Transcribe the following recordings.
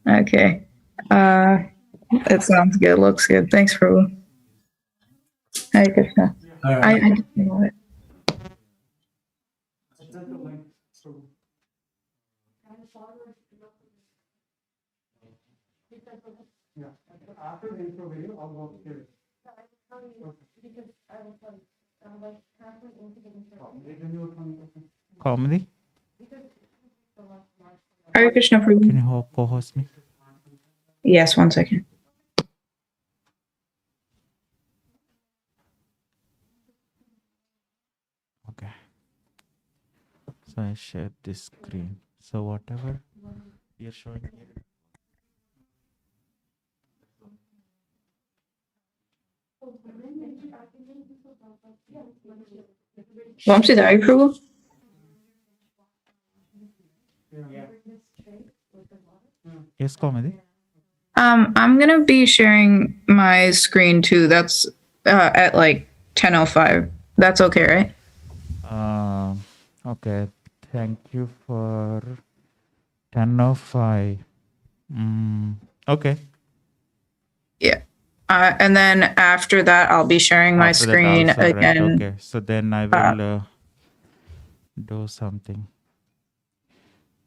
Okay. It sounds good. Looks good. Thanks, Prabhu. Hare Krishna. I just know it. Comedy? Hare Krishna, Can Prabhu. you co-host me? Yes, 1 second. Okay. So I shared this screen. So whatever you're showing here. Vamsi, are you Prabhu? Yes, comedy. I'm gonna be sharing my screen too. That's at like 10:05. That's okay, right? Okay. Thank you for 10:05. Okay. Yeah. And then after that, I'll be sharing my After that screen also, right? again. Okay. So then I will do something.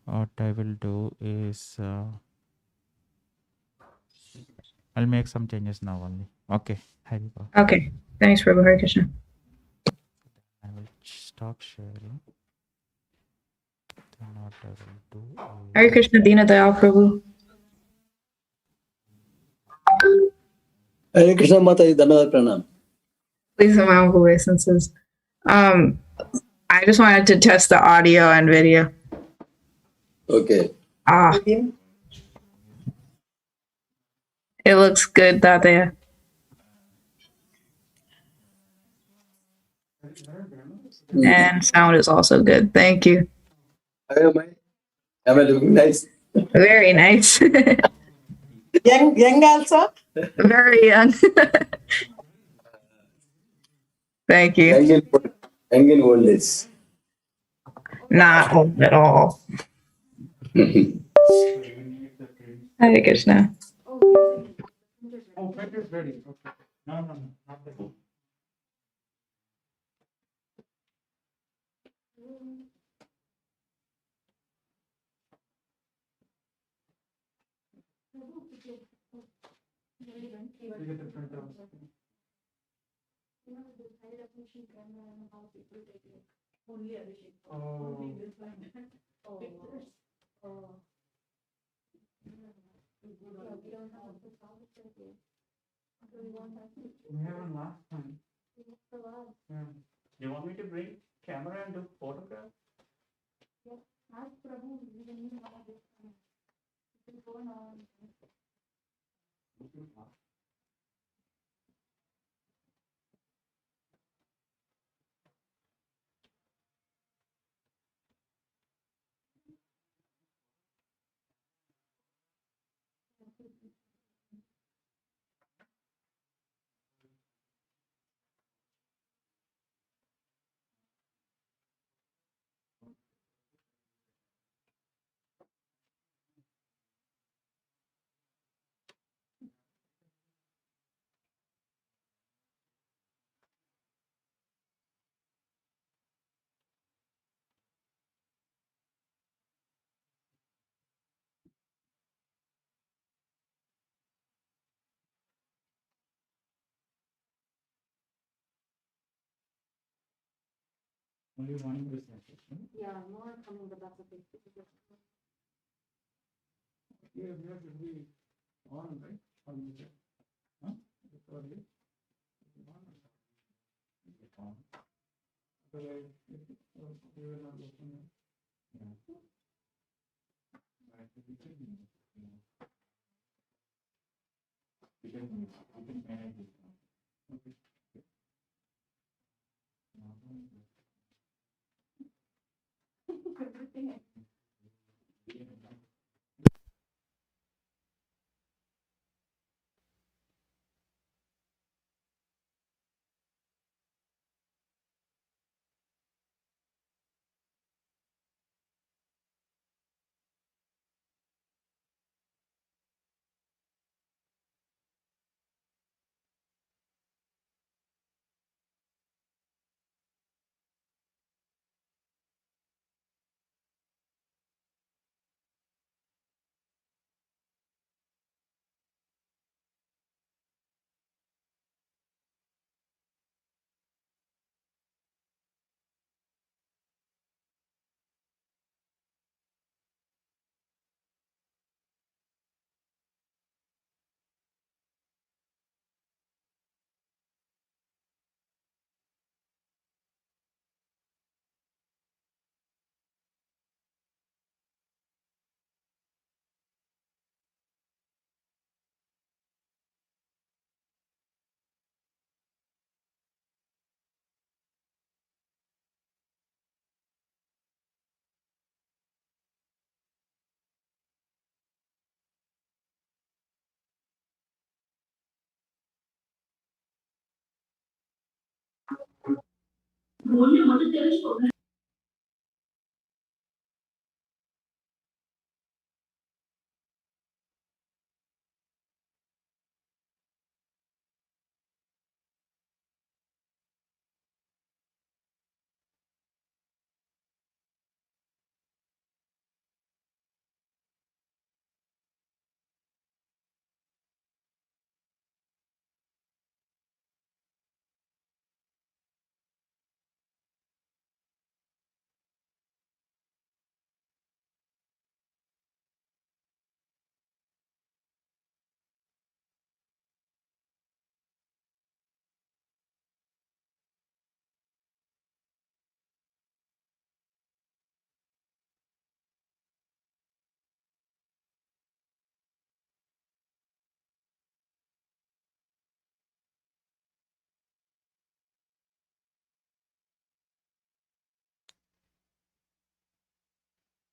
What I will do is I'll make some changes now only. Okay. Okay. Thanks, Prabhu. Hare Krishna. I will stop sharing. Then what I will do is Hare Krishna, Dina Dayal Prabhu. Hare Krishna Mataji, Dhanavad Pranam. Please, in my own obeisances. I just wanted to test the audio and video. Okay. It looks good, Tataya. And sound is also good. Thank you. Am I looking nice? Very nice. Young also? Very young. Thank you. Young in old age. Not old at all. Hare Krishna. Oh, print is ready. Okay. No, not that. We have one last time. Yeah. You want me to bring camera and do photograph? Only one presentation. Yeah, more coming, but that's okay. Yeah, we have to be on, right? On the, huh? Recording. On. Otherwise, we will not looking at. Yeah. Right, we can, we can manage it. Okay.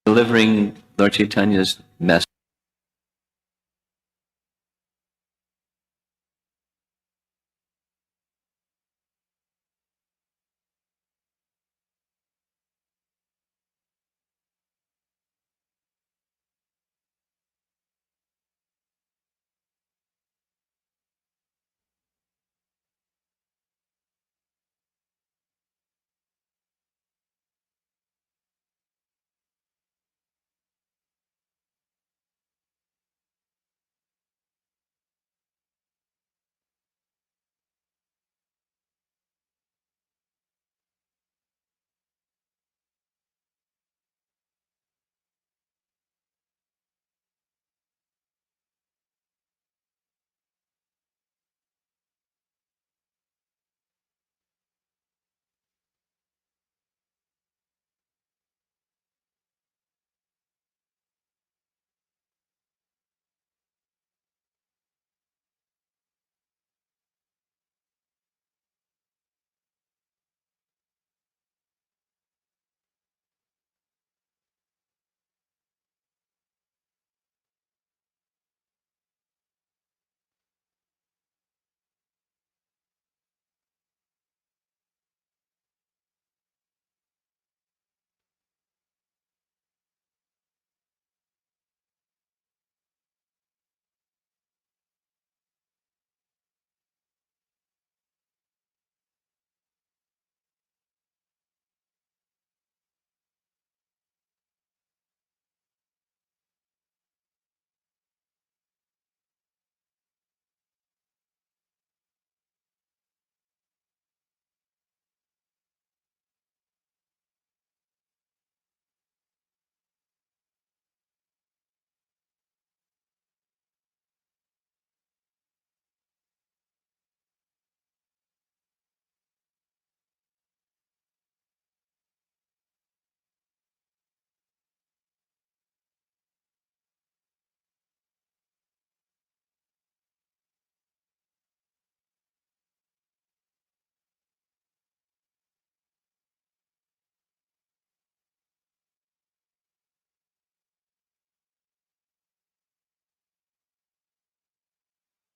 delivering Lord Chaitanya's message.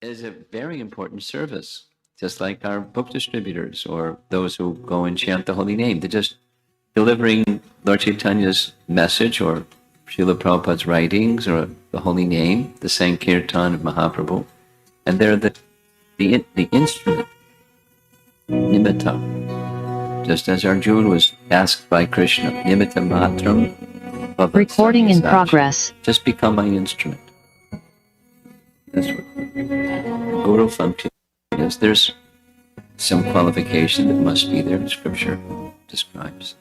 Is a very important service, just like our book distributors or those who go and chant the holy name. They're just delivering Lord Chaitanya's message or Srila Prabhupada's writings or the holy name, the Sankirtan of Mahaprabhu, and they're the instrument, nimitta. Just as Arjuna was asked by Krishna, nimitta matram bhava Recording in sabyasachi. progress. Just become my instrument. That's what Guru function is. There's some qualification that must be there, Scripture describes.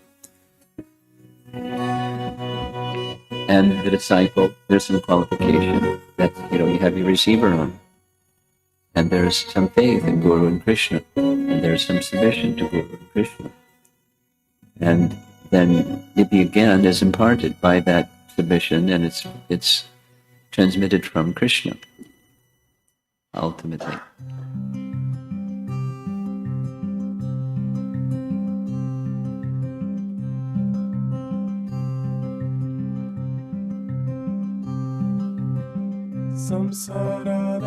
And the disciple, there's some qualification that, you have your receiver on. And there's some faith in Guru and Krishna. And there's some submission to Guru and Krishna. And then the again is imparted by that submission, and it's transmitted from Krishna, ultimately. Samsara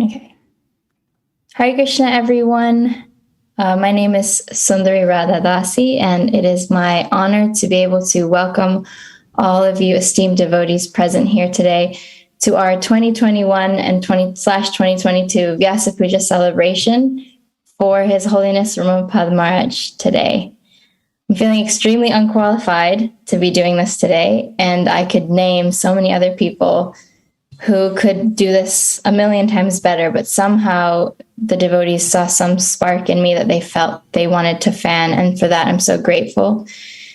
Okay. Hare Krishna, everyone. My name is Sundari Radhadasi, and it is my honor to be able to welcome all of you esteemed devotees present here today to our 2021 and 2022 Vyasa Puja celebration for His Holiness Ramapada Maraj today. I'm feeling extremely unqualified to be doing this today, and I could name so many other people who could do this a million times better, but somehow the devotees saw some spark in me that they felt they wanted to fan, and for that I'm so grateful.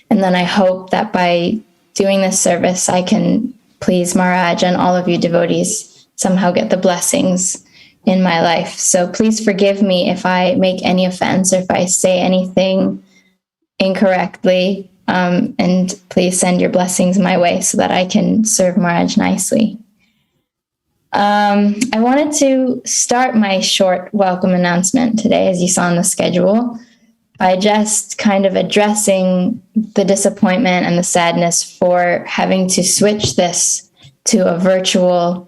And then I hope that by doing this service, I can please Maraj and all of you devotees somehow get the blessings in my life. So please forgive me if I make any offense or if I say anything incorrectly, and please send your blessings my way so that I can serve Maraj nicely. I wanted to start my short welcome announcement today, as you saw on the schedule, by just kind of addressing the disappointment and the sadness for having to switch this to a virtual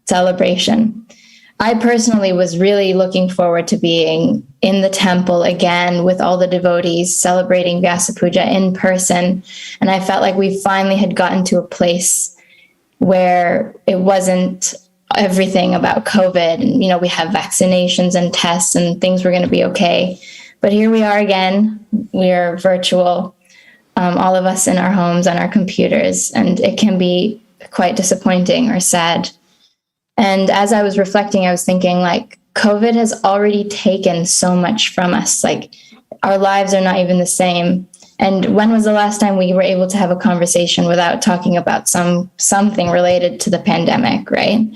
celebration. I personally was really looking forward to being in the temple again with all the devotees celebrating Vyasa Puja in person, and I felt like we finally had gotten to a place where it wasn't everything about COVID. And, we have vaccinations and tests and things were going to be okay. But here we are again. We are virtual, all of us in our homes on our computers, and it can be quite disappointing or sad. And as I was reflecting, I was thinking, like, COVID has already taken so much from us. Like, our lives are not even the same. And when was the last time we were able to have a conversation without talking about something related to the pandemic, right?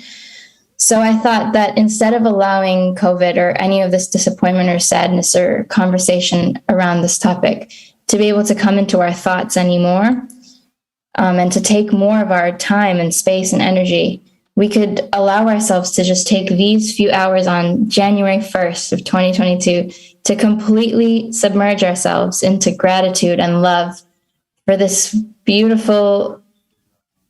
So I thought that instead of allowing COVID or any of this disappointment or sadness or conversation around this topic to be able to come into our thoughts anymore, and to take more of our time and space and energy, we could allow ourselves to just take these few hours on January 1st of 2022 to completely submerge ourselves into gratitude and love for this beautiful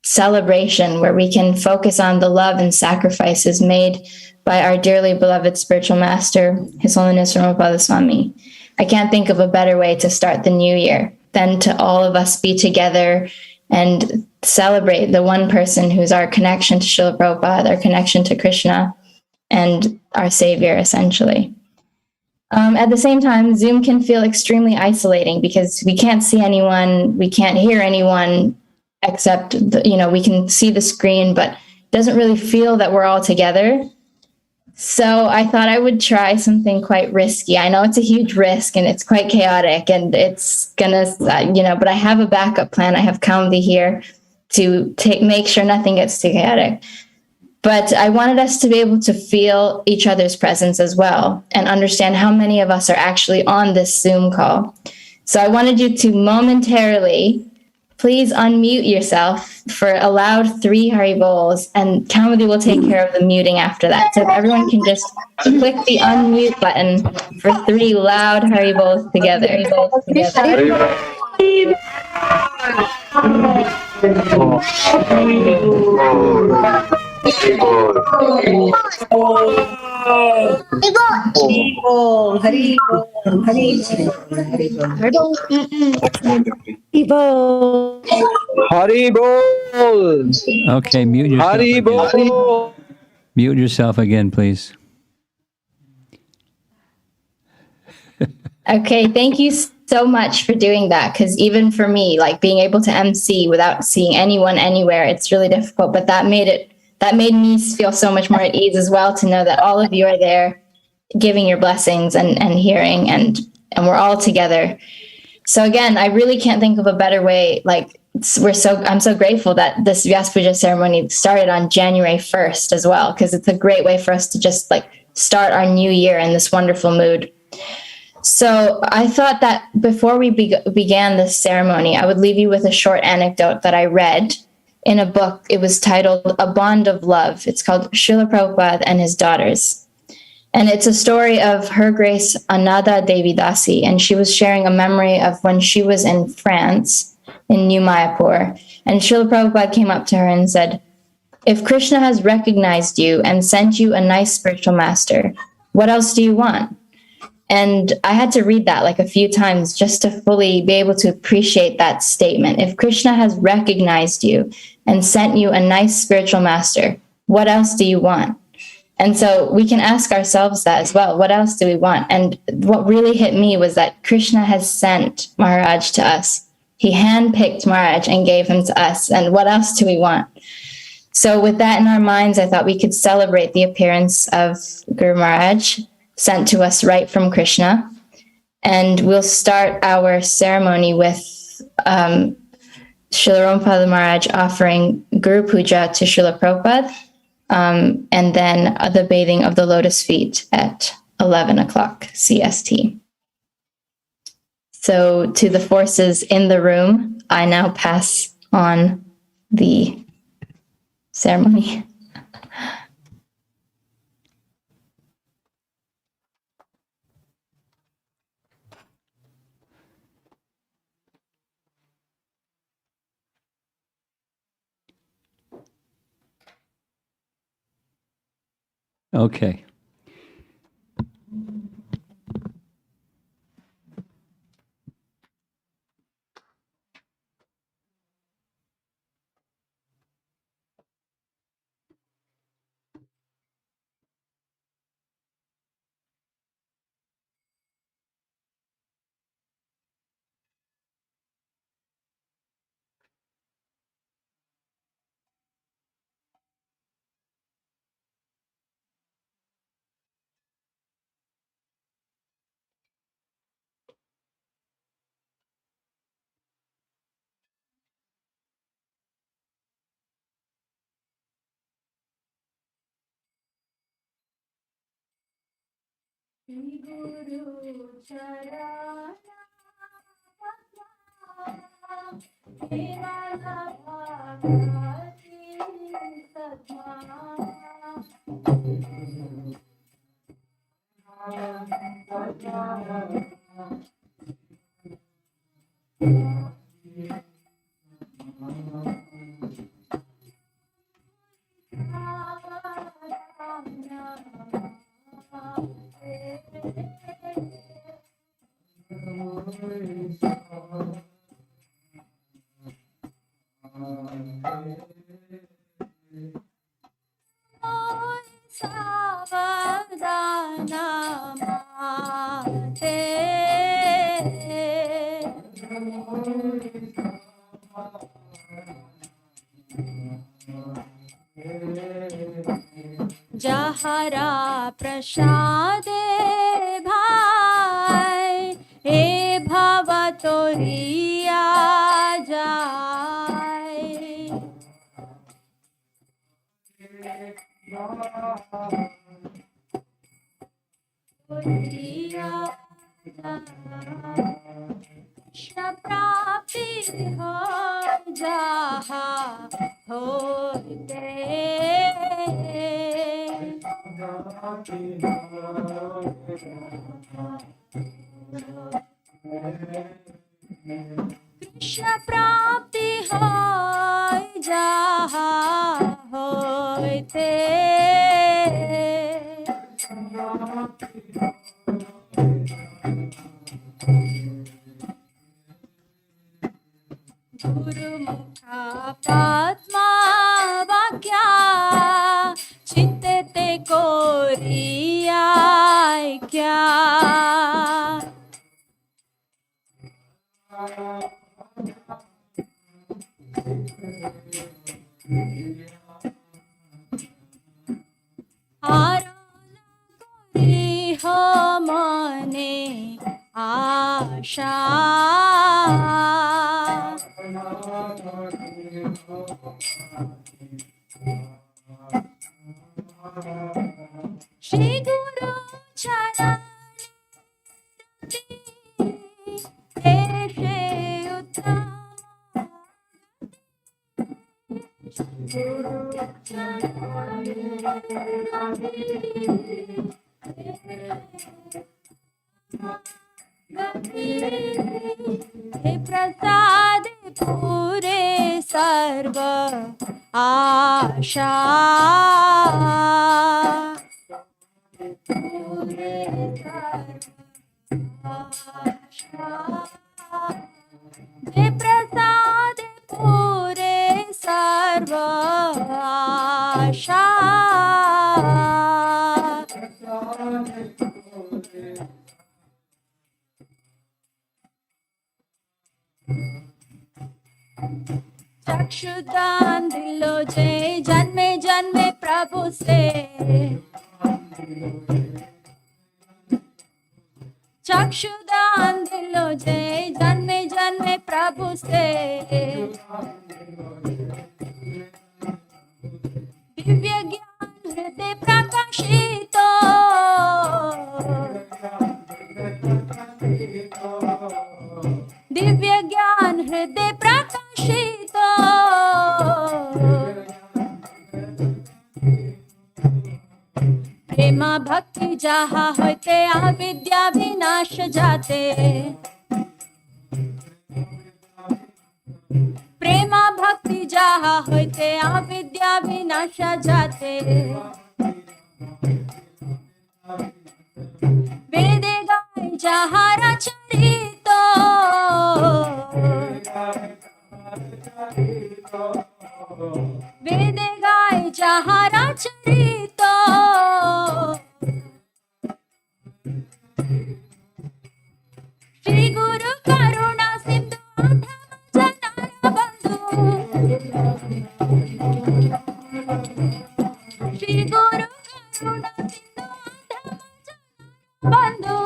celebration where we can focus on the love and sacrifices made by our dearly beloved spiritual master, His Holiness Ramapada Swami. I can't think of a better way to start the new year than to all of us be together and celebrate the one person who's our connection to Srila Prabhupada, our connection to Krishna, and our Savior, essentially. At the same time, Zoom can feel extremely isolating because we can't see anyone, we can't hear anyone, except we can see the screen, but it doesn't really feel that we're all together. So I thought I would try something quite risky. I know it's a huge risk and it's quite chaotic, and it's gonna, but I have a backup plan. I have Kamvi here to make sure nothing gets too chaotic. But I wanted us to be able to feel each other's presence as well and understand how many of us are actually on this Zoom call. So I wanted you to momentarily please unmute yourself for a loud 3 Haribols, and Kamadi will take care of the muting after that. So if everyone can just click the unmute button for 3 loud Haribols together. Hari Bol. Hari Bol. Okay, mute yourself. Hari Bol. Mute yourself again, please. Okay, thank you so much for doing that, because even for me, like being able to MC without seeing anyone anywhere, it's really difficult. But that made me feel so much more at ease as well, to know that all of you are there giving your blessings and hearing, and we're all together. So again, I really can't think of a better way. Like I'm so grateful that this Vyasa Puja ceremony started on January 1st as well, because it's a great way for us to just like start our new year in this wonderful mood. So I thought that before we began this ceremony, I would leave you with a short anecdote that I read in a book. It was titled A Bond of Love. It's called Srila Prabhupada and His Daughters. And it's a story of Her Grace Anada Devi Dasi. And she was sharing a memory of when she was in France, in New Mayapur. And Srila Prabhupada came up to her and said, "If Krishna has recognized you and sent you a nice spiritual master, what else do you want?" And I had to read that like a few times just to fully be able to appreciate that statement. If Krishna has recognized you and sent you a nice spiritual master, what else do you want? And so we can ask ourselves that as well. What else do we want? And what really hit me was that Krishna has sent Maraj to us. He handpicked Maraj and gave him to us. And what else do we want? So with that in our minds, I thought we could celebrate the appearance of Guru Maraj, sent to us right from Krishna. And we'll start our ceremony with Srila Prabhupada Maraj offering Guru Puja to Srila Prabhupada, and then the bathing of the lotus feet at 11 o'clock CST. So to the forces in the room, I now pass on the ceremony. Okay. Savadana हरा प्रसादे भाई हे भव तोरिया जाय कृष्ण प्राप्ति हो जहा होते कृष्ण प्राप्ति हो जहा होते गुरुमुखा पद्मा वाक्या चित्ते कोरिया क्या हो मने आशा श्री गुरु चरण ऐसे उत्तम हे प्रसाद पूरे सर्व आशा पूरे सर्व आशा हे प्रसाद पूरे सर्व आशा चक्षुदान दिलो जय जन्मे जन्मे प्रभु से चक्षुदान दिलो जय जन्मे जन्मे प्रभु से दिव्य ज्ञान हृदय प्रकाशित दिव्य ज्ञान हृदय प्रकाशित प्रेम भक्ति जहाँ होते अविद्या विनाश जाते प्रेम भक्ति जहाँ होते अविद्या विनाश जाते वेदे गाय जहाँ रचरित वेदे गाय जहाँ रचरित श्री गुरु करुणा सिंधु जनार बंधु श्री गुरु करुणा सिंधु बंधु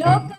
लोक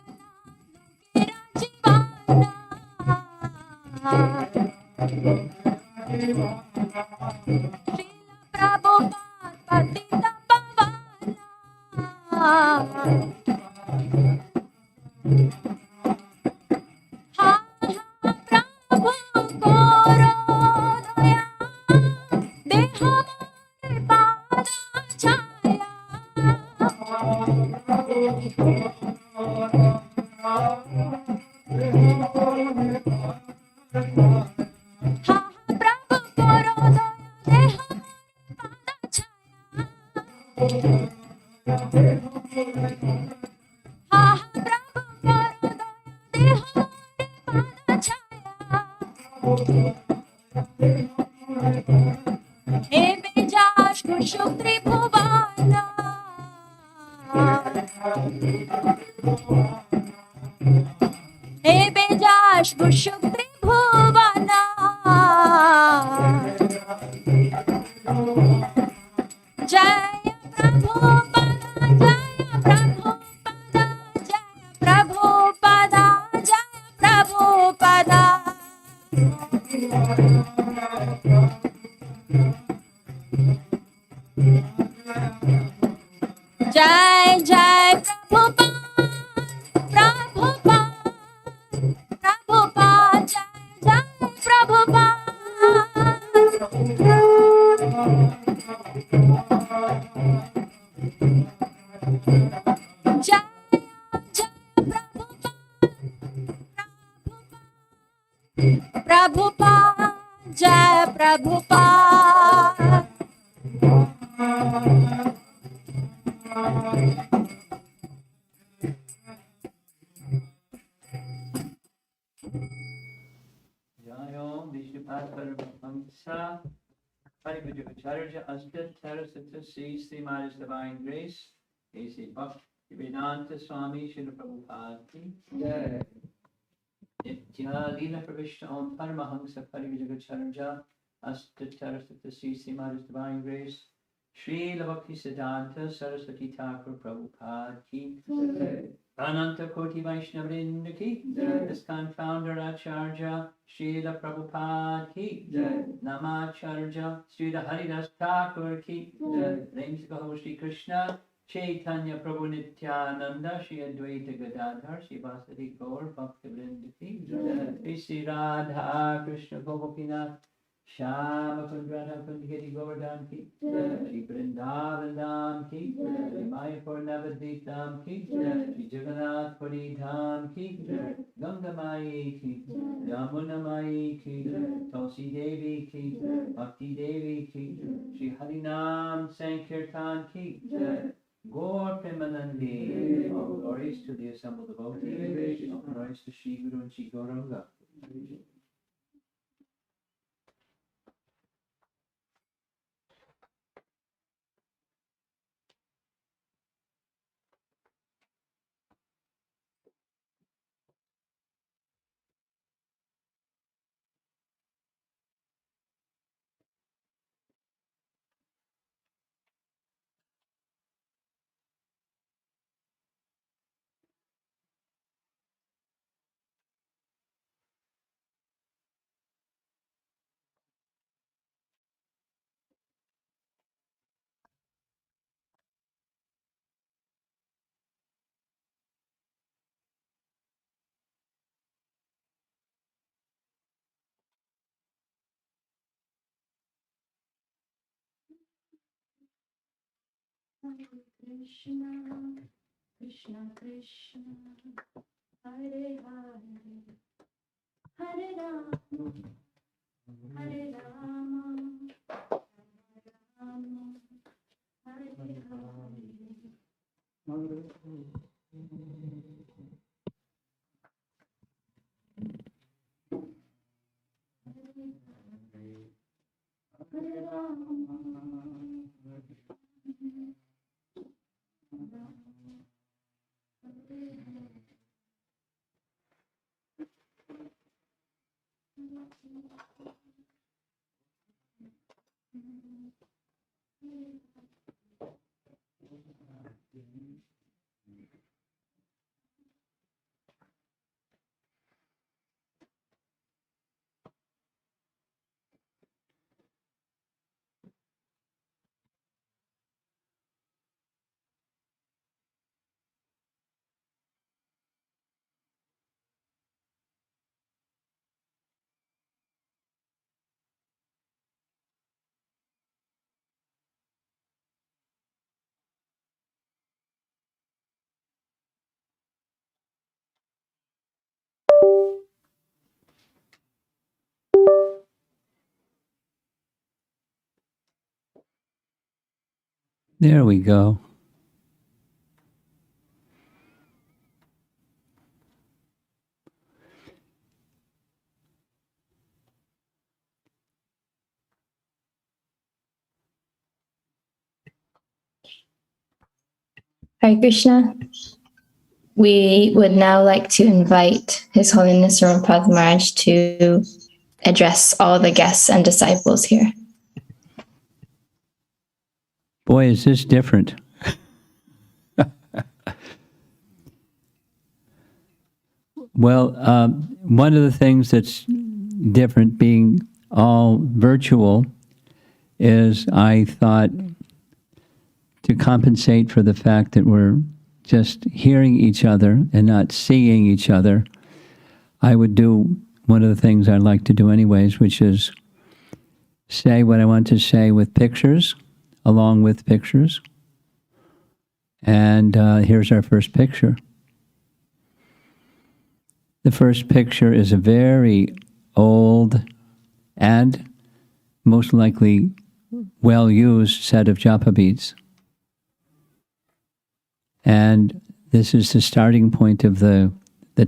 Jai Jai Prabhupada, Prabhupada, Prabhupada, Jai Jai Prabhupada. Jai Jai Prabhupada, Prabhupada, Jai Prabhupada. Jayom Vishnupada Paramahamsa Parivajaka Acharya Asta Tarasata Sri Maraj Divine Grace A.C. Bhaktivedanta Swami Srila Prabhupada Ki Nitya Pravishta Om Paramahamsa Parivajaka Acharya Asta Tarasata Sri Maraj Divine Grace Sri Bhakti Siddhanta Saraswati Thakur Prabhupada Ki Ananta Koti Vaishnavrinda Ki ISKCON Founder Acharya Srila Prabhupada Ki Namacharya Srila Haridas Thakur Ki Names Gaho Shri Krishna Chaitanya Prabhu Nityananda Shri Advaita Gadadhar Shri Vasadi Gaur Bhaktivinoda Ki Shri Sri Radha Krishna Gopinath Shama Kundrana Kundgiri Govardhan Ki Shri Vrindavan Dham Ki Shri Mayapur Navadvip Dham Ki Shri Jagannath Puri Dham Ki Ganga Mai Ki Yamuna Mai Ki Tulsi Devi Ki Bhakti Devi Ki Shri Harinam Sankirtan Ki Gaur Premanandi. All glories to the assembled devotees. All glories to Shri Guru and Shri Gauranga. Hare Krishna, Krishna Krishna, Hare Hare, Hare Rama, Hare Rama, Rama, Hare Hare There we go. Hare Krishna. We would now like to invite His Holiness Prabhupada Maraj to address all the guests and disciples here. Boy, is this different. Well, one of the things that's different being all virtual is I thought to compensate for the fact that we're just hearing each other and not seeing each other, I would do one of the things I like to do anyways, which is say what I want to say with pictures, along with pictures. And here's our first picture. The first picture is a very old and most likely well-used set of Joppa beads. And this is the starting point of the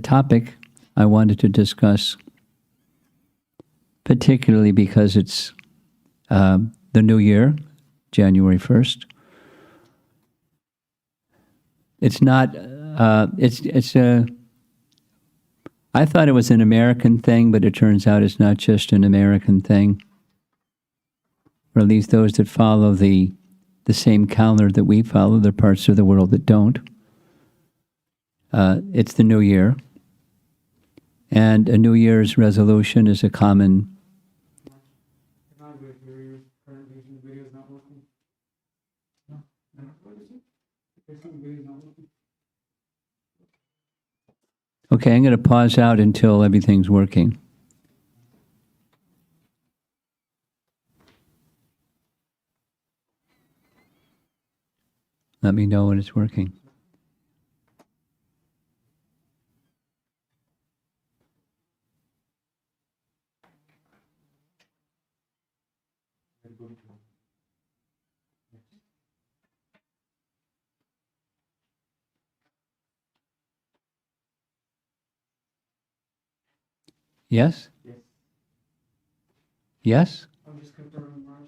topic I wanted to discuss, particularly because it's the new year, January 1st. It's not, I thought it was an American thing, but it turns out it's not just an American thing. Or at least those that follow the same calendar that we follow, there are parts of the world that don't. It's the new year. And a New Year's resolution is a common... Okay, I'm going to pause out until everything's working. Let me know when it's working. Yes? Yes? I'm just confirming Maraj.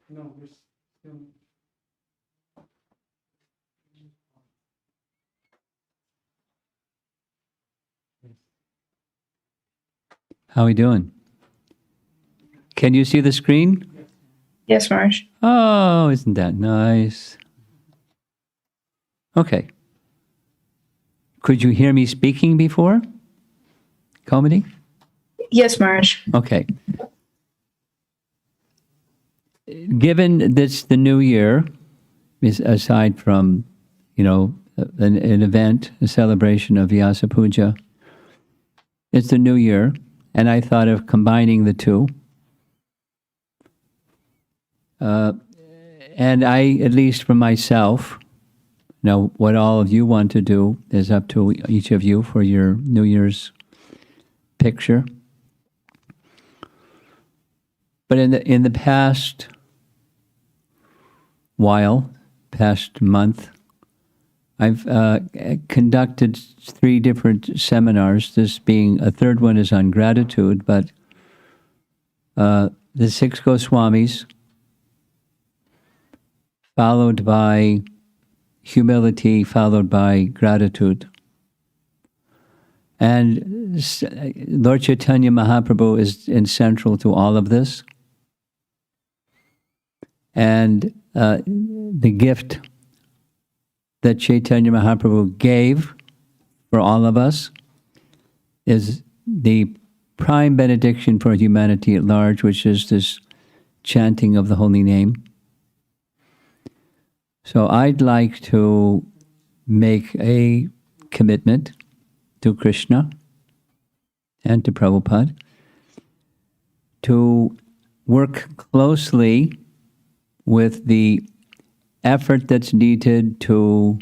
No, there's still. How are we doing? Can you see the screen? Yes, Maraj. Oh, isn't that nice? Okay. Could you hear me speaking before? Comedy? Yes, Maraj. Okay. Given this, the new year, is aside from, an event, a celebration of Vyasa Puja, it's the new year, and I thought of combining the two. And I, at least for myself, now what all of you want to do is up to each of you for your New Year's picture. But in the past month, I've conducted 3 different seminars. This being a third one is on gratitude, but the 6 Goswamis, followed by humility, followed by gratitude. And Lord Chaitanya Mahaprabhu is central to all of this. And the gift that Chaitanya Mahaprabhu gave for all of us is the prime benediction for humanity at large, which is this chanting of the holy name. So I'd like to make a commitment to Krishna and to Prabhupada to work closely with the effort that's needed to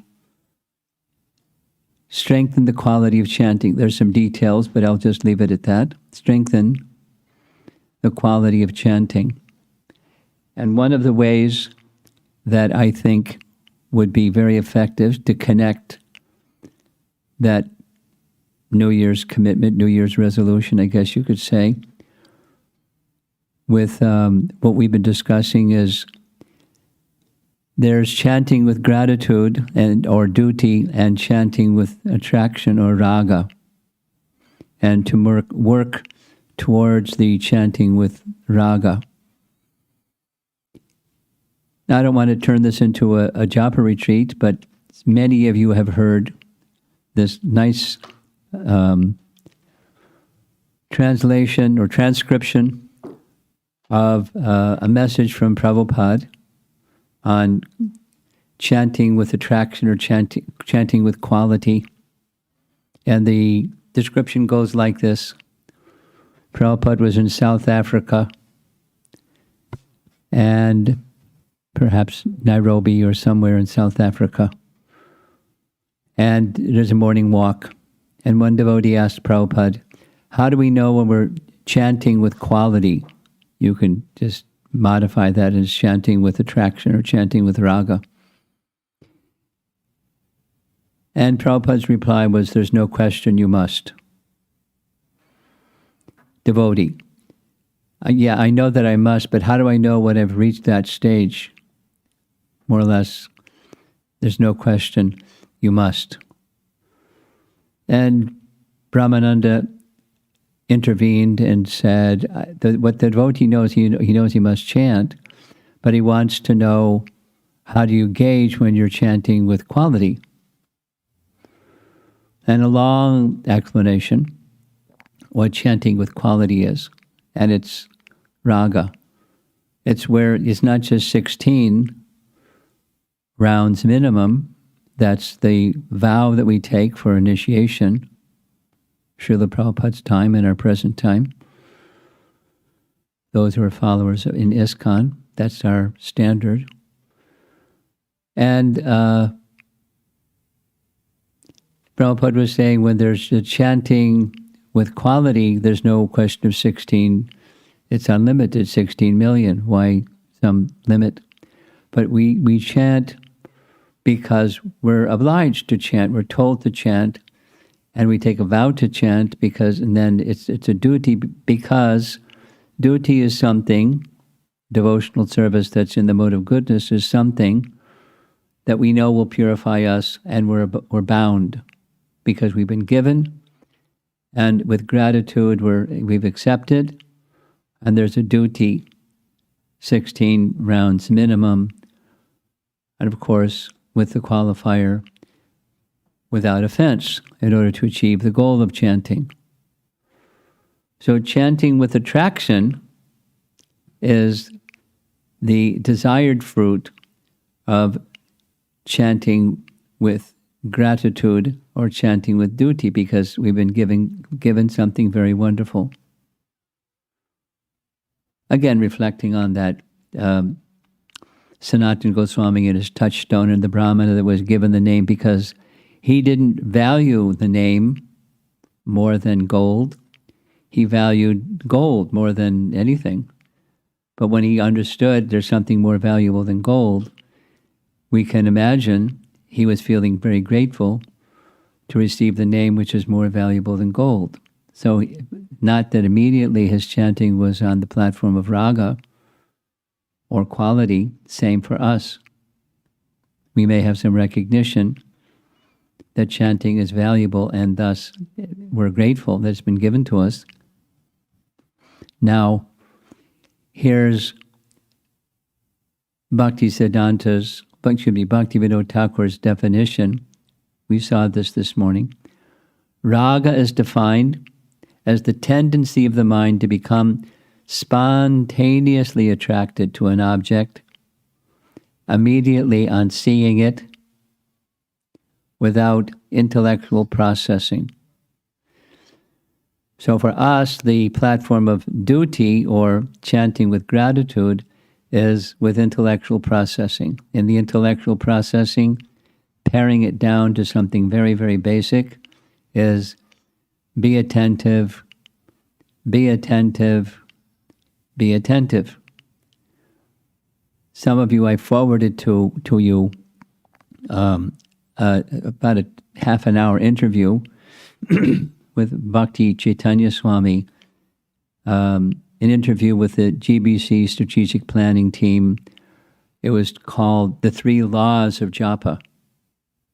strengthen the quality of chanting. There's some details, but I'll just leave it at that. Strengthen the quality of chanting. And one of the ways that I think would be very effective to connect that New Year's commitment, New Year's resolution, I guess you could say, with what we've been discussing is there's chanting with gratitude or duty and chanting with attraction or raga, and to work towards the chanting with raga. Now, I don't want to turn this into a japa retreat, but many of you have heard this nice translation or transcription of a message from Prabhupada on chanting with attraction or chanting with quality. And the description goes like this. Prabhupada was in South Africa and perhaps Nairobi or somewhere in South Africa. And there's a morning walk. And one devotee asked Prabhupada, how do we know when we're chanting with quality? You can just modify that as chanting with attraction or chanting with raga. And Prabhupada's reply was, there's no question, you must. Devotee, yeah, I know that I must, but how do I know when I've reached that stage? More or less, there's no question, you must. And Brahmananda intervened and said, what the devotee knows, he knows he must chant, but he wants to know, how do you gauge when you're chanting with quality? And a long explanation what chanting with quality is. And it's raga. It's where it's not just 16 rounds minimum. That's the vow that we take for initiation, Srila Prabhupada's time and our present time. Those who are followers in ISKCON, that's our standard. And Prabhupada was saying when there's a chanting with quality, there's no question of 16. It's unlimited, 16 million. Why some limit? But we chant because we're obliged to chant. We're told to chant, and we take a vow to chant and then it's a duty, because duty is something, devotional service that's in the mode of goodness is something that we know will purify us, and we're bound because we've been given, and with gratitude we've accepted, and there's a duty, 16 rounds minimum, and of course with the qualifier, without offense, in order to achieve the goal of chanting. So chanting with attraction is the desired fruit of chanting with gratitude or chanting with duty, because we've been given something very wonderful. Again, reflecting on that, Sanatana Goswami in his touchstone, and the Brahmana that was given the name because he didn't value the name more than gold. He valued gold more than anything. But when he understood there's something more valuable than gold, we can imagine he was feeling very grateful to receive the name which is more valuable than gold. So not that immediately his chanting was on the platform of raga or quality, same for us. We may have some recognition that chanting is valuable, and thus we're grateful that it's been given to us. Now, here's Bhaktivinoda Thakur's definition. We saw this morning. Raga is defined as the tendency of the mind to become spontaneously attracted to an object immediately on seeing it without intellectual processing. So for us, the platform of duty or chanting with gratitude is with intellectual processing. In the intellectual processing, paring it down to something very, very basic is be attentive, be attentive, be attentive. Some of you I forwarded to you about a half an hour interview with Bhakti Chaitanya Swami, an interview with the GBC strategic planning team. It was called The 3 Laws of Joppa.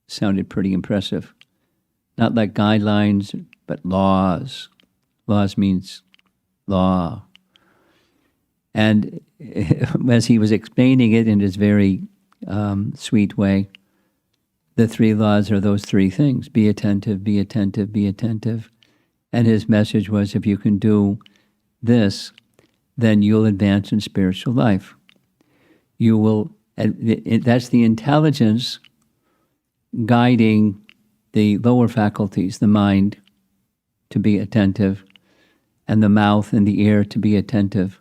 Sounded pretty impressive. Not like guidelines, but laws. Laws means law. And as he was explaining it in his very sweet way, the 3 laws are those 3 things. Be attentive, be attentive, be attentive. And his message was, if you can do this, then you'll advance in spiritual life. You will, that's the intelligence guiding the lower faculties, the mind to be attentive, and the mouth and the ear to be attentive.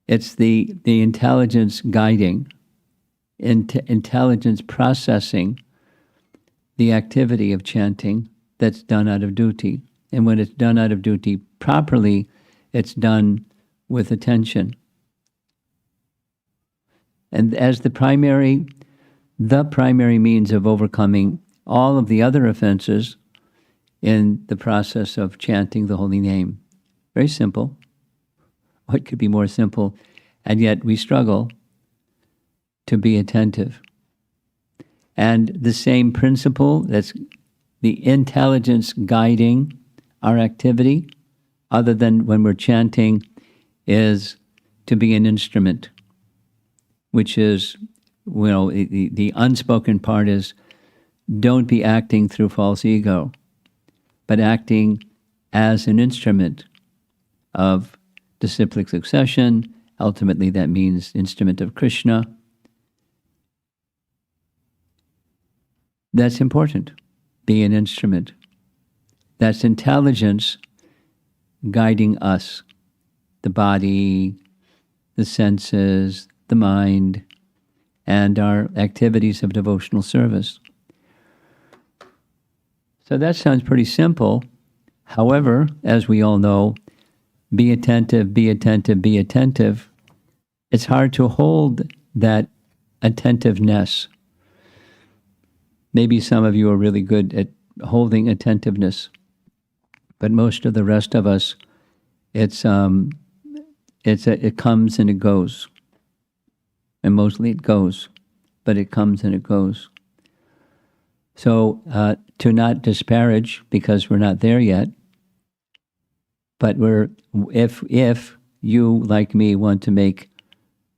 It's the intelligence guiding, intelligence processing the activity of chanting that's done out of duty. And when it's done out of duty properly, it's done with attention. And as the primary means of overcoming all of the other offenses in the process of chanting the holy name. Very simple. What could be more simple? And yet we struggle to be attentive. And the same principle, that's the intelligence guiding our activity, other than when we're chanting, is to be an instrument, which is, the unspoken part is, don't be acting through false ego, but acting as an instrument of disciplic succession. Ultimately, that means instrument of Krishna. That's important. Be an instrument. That's intelligence guiding us, the body, the senses, the mind, and our activities of devotional service. So that sounds pretty simple. However, as we all know, be attentive, be attentive, be attentive. It's hard to hold that attentiveness. Maybe some of you are really good at holding attentiveness, but most of the rest of us, it comes and it goes. And mostly it goes, but it comes and it goes. So to not disparage, because we're not there yet, but if you, like me, want to make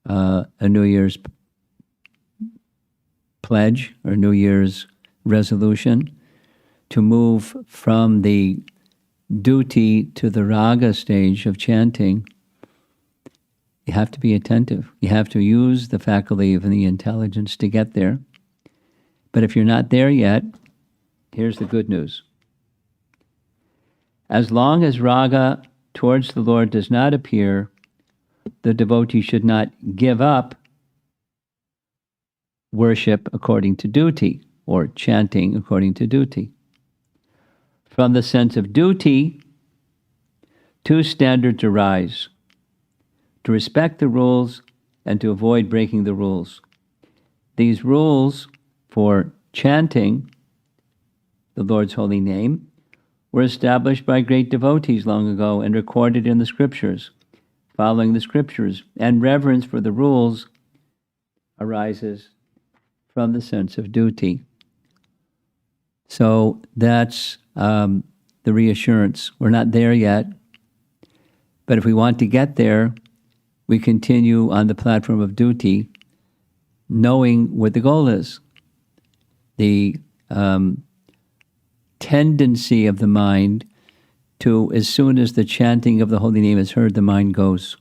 a New Year's pledge or New Year's resolution to move from the duty to the raga stage of chanting, you have to be attentive. You have to use the faculty of the intelligence to get there. But if you're not there yet, here's the good news. As long as raga towards the Lord does not appear, the devotee should not give up worship according to duty, or chanting according to duty. From the sense of duty, two standards arise: to respect the rules and to avoid breaking the rules. These rules for chanting the Lord's holy name were established by great devotees long ago and recorded in the scriptures. Following the scriptures and reverence for the rules arises from the sense of duty. So that's the reassurance. We're not there yet, but if we want to get there, we continue on the platform of duty, knowing what the goal is. The tendency of the mind to, as soon as the chanting of the holy name is heard, the mind goes.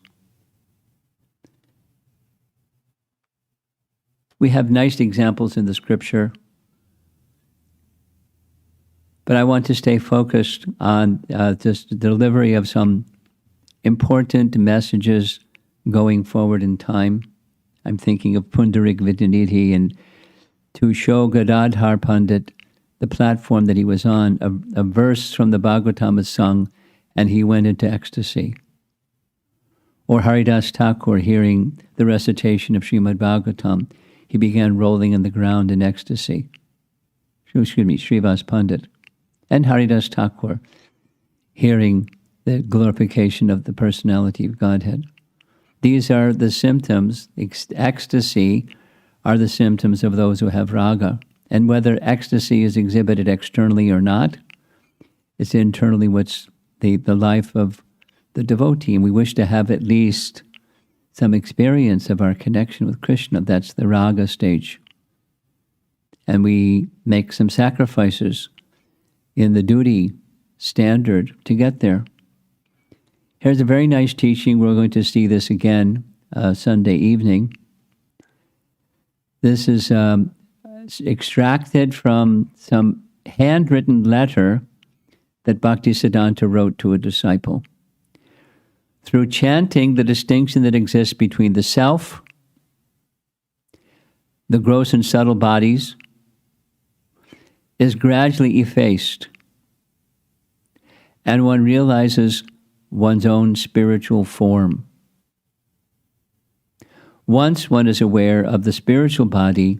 We have nice examples in the scripture, but I want to stay focused on just the delivery of some important messages going forward in time. I'm thinking of Pundarik Vidyanidhi, and to show Gadadhar Pandit the platform that he was on, a verse from the Bhagavatam was sung, and he went into ecstasy. Or Haridas Thakur hearing the recitation of Srimad Bhagavatam, he began rolling in the ground in ecstasy. Srivas Pandit. And Haridas Thakur hearing the glorification of the personality of Godhead. These are the symptoms. Ecstasy are the symptoms of those who have raga. And whether ecstasy is exhibited externally or not, it's internally what's the life of the devotee. And we wish to have at least some experience of our connection with Krishna. That's the raga stage. And we make some sacrifices in the duty standard to get there. Here's a very nice teaching. We're going to see this again Sunday evening. This is extracted from some handwritten letter that Bhaktisiddhanta wrote to a disciple. Through chanting, the distinction that exists between the self, the gross and subtle bodies, is gradually effaced, and one realizes one's own spiritual form. Once one is aware of the spiritual body,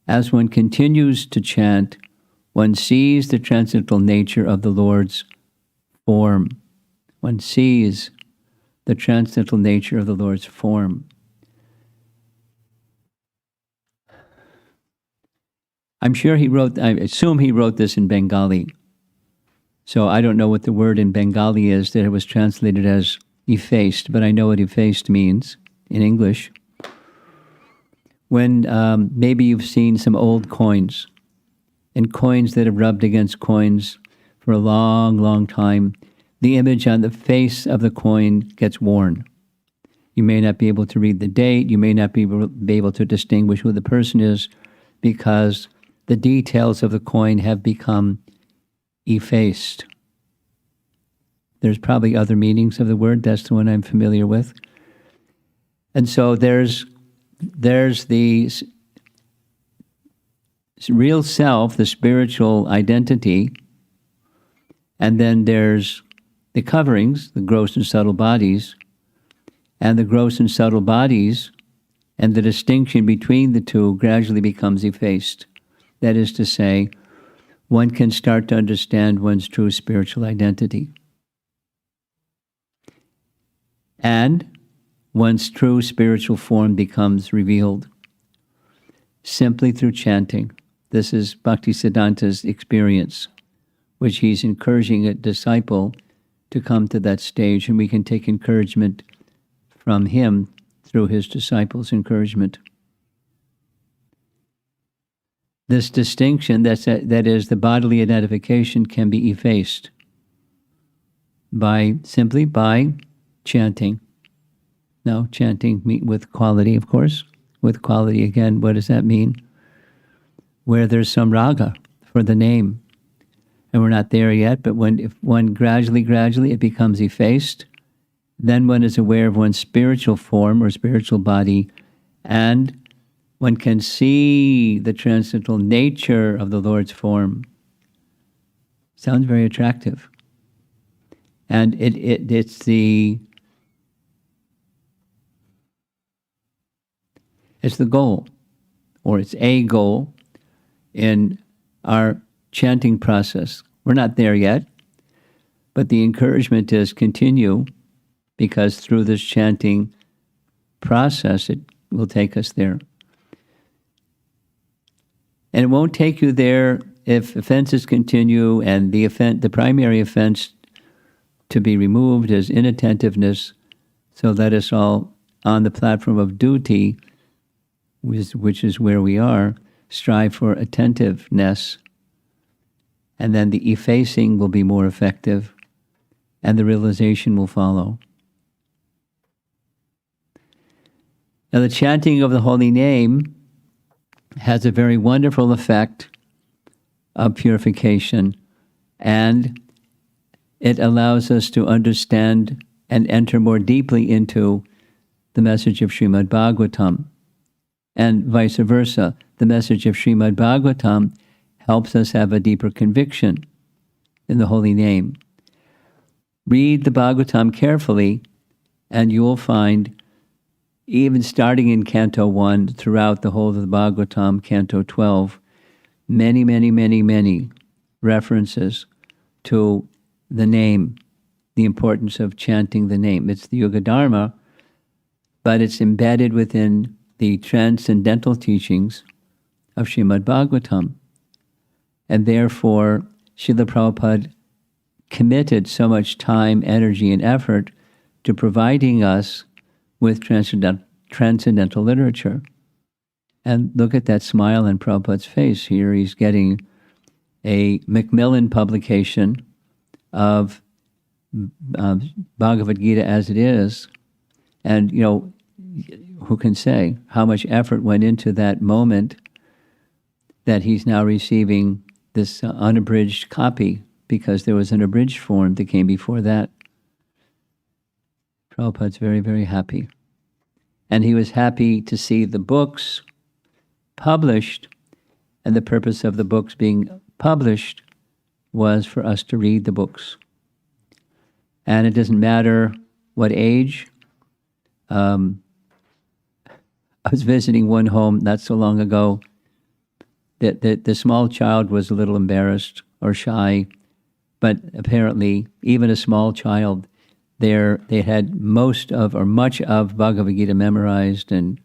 as one continues to chant, one sees the transcendental nature of the Lord's form. One sees the transcendental nature of the Lord's form. I assume he wrote this in Bengali. So I don't know what the word in Bengali is that it was translated as effaced, but I know what effaced means in English. When maybe you've seen some old coins, and coins that have rubbed against coins for a long, long time, the image on the face of the coin gets worn. You may not be able to read the date, you may not be able to distinguish who the person is, because the details of the coin have become effaced. There's probably other meanings of the word, that's the one I'm familiar with. And so there's the real self, the spiritual identity, and then there's the coverings, the gross and subtle bodies, and the gross and subtle bodies and the distinction between the two gradually becomes effaced. That is to say, one can start to understand one's true spiritual identity. And one's true spiritual form becomes revealed simply through chanting. This is Bhaktisiddhanta's experience, which he's encouraging a disciple to come to that stage, and we can take encouragement from him through his disciples' encouragement. This distinction, that is the bodily identification, can be effaced simply by chanting. Now, chanting with quality, of course. With quality, again, what does that mean? Where there's some raga for the name. And we're not there yet, but if one gradually it becomes effaced, then one is aware of one's spiritual form or spiritual body, and one can see the transcendental nature of the Lord's form. Sounds very attractive. And it's the goal, or it's a goal in our chanting process. We're not there yet, but the encouragement is continue, because through this chanting process, it will take us there. And it won't take you there if offenses continue, and the primary offense to be removed is inattentiveness. So let us all, on the platform of duty, which is where we are, strive for attentiveness, and then the effacing will be more effective, and the realization will follow. Now, the chanting of the holy name has a very wonderful effect of purification, and it allows us to understand and enter more deeply into the message of Srimad Bhagavatam, and vice versa. The message of Srimad Bhagavatam helps us have a deeper conviction in the holy name. Read the Bhagavatam carefully, and you will find, even starting in Canto 1, throughout the whole of the Bhagavatam, Canto 12, many, many, many, many references to the name, the importance of chanting the name. It's the Yuga Dharma, but it's embedded within the transcendental teachings of Srimad Bhagavatam. And therefore, Srila Prabhupada committed so much time, energy, and effort to providing us with transcendental literature. And look at that smile on Prabhupada's face here. He's getting a Macmillan publication of Bhagavad Gita as it is, and who can say how much effort went into that moment that he's now receiving this unabridged copy, because there was an abridged form that came before that. Prabhupada's very, very happy. And he was happy to see the books published, and the purpose of the books being published was for us to read the books. And it doesn't matter what age. I was visiting one home not so long ago. The small child was a little embarrassed or shy, but apparently even a small child, they had most of or much of Bhagavad Gita memorized, and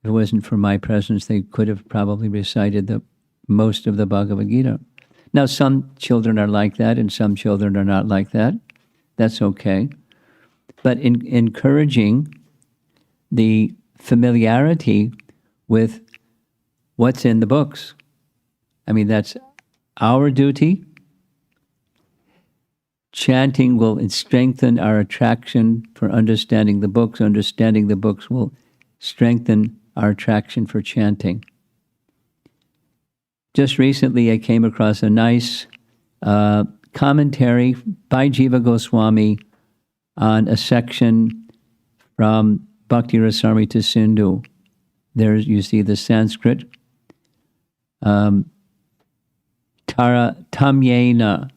if it wasn't for my presence, they could have probably recited the most of the Bhagavad Gita. Now, some children are like that, and some children are not like that. That's okay. But in encouraging the familiarity with what's in the books, I mean, that's our duty. Chanting will strengthen our attraction for understanding the books. Understanding the books will strengthen our attraction for chanting. Just recently, I came across a nice commentary by Jiva Goswami on a section from Bhakti Rasamrita Sindhu. There you see the Sanskrit. Taratamyena,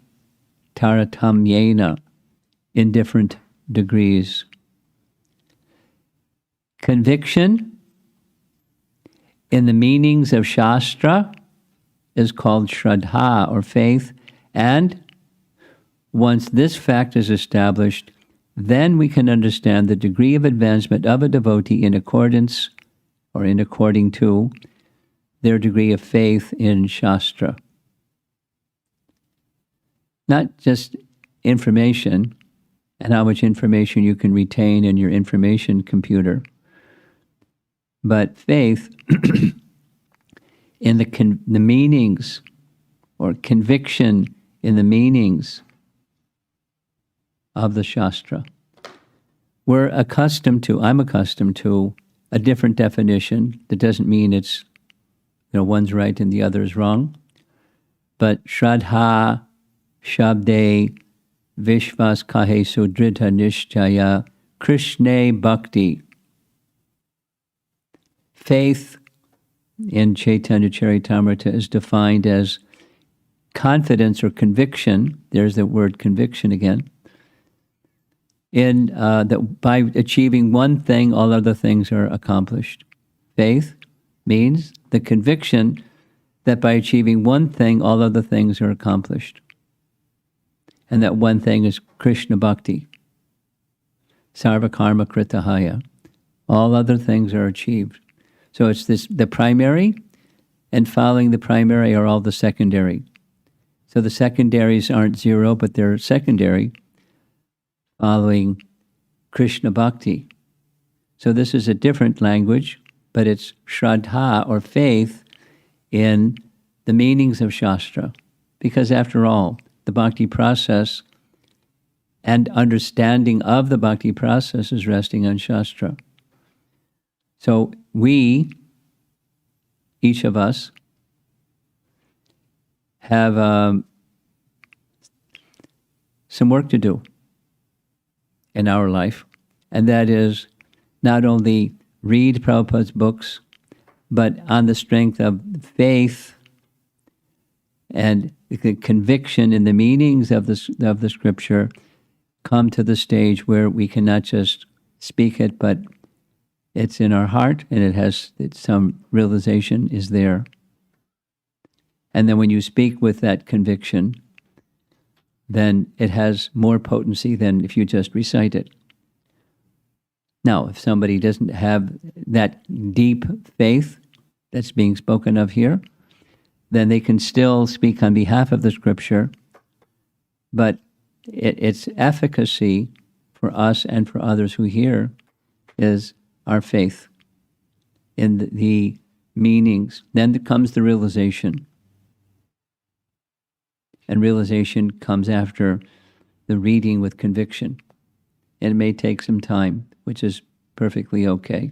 in different degrees. Conviction in the meanings of Shastra is called Shraddha, or faith, and once this fact is established, then we can understand the degree of advancement of a devotee in accordance or in according to their degree of faith in Shastra. Not just information and how much information you can retain in your information computer, but faith in the meanings, or conviction in the meanings of the Shastra. I'm accustomed to a different definition. That doesn't mean it's, one's right and the other is wrong. But Shraddha Shabde Vishvas Kahe Sudrita Nishchaya Krishne Bhakti. Faith in Chaitanya Charitamrita is defined as confidence or conviction. There's the word conviction again. In that by achieving one thing, all other things are accomplished. Faith means the conviction that by achieving one thing, all other things are accomplished. And that one thing is Krishna Bhakti. Sarva Karma Kritahaya. All other things are achieved. So it's the primary, and following the primary are all the secondary. So the secondaries aren't zero, but they're secondary, following Krishna Bhakti. So this is a different language, but it's Shraddha, or faith, in the meanings of Shastra. Because after all, the bhakti process and understanding of the bhakti process is resting on Shastra. So we, each of us, have some work to do in our life, and that is not only read Prabhupada's books, but on the strength of faith and the conviction in the meanings of the scripture, come to the stage where we can not just speak it, but it's in our heart, and it's some realization is there. And then when you speak with that conviction, then it has more potency than if you just recite it. Now, if somebody doesn't have that deep faith that's being spoken of here, then they can still speak on behalf of the scripture, but its efficacy for us and for others who hear is our faith in the meanings. Then comes the realization. And realization comes after the reading with conviction. And it may take some time, which is perfectly okay.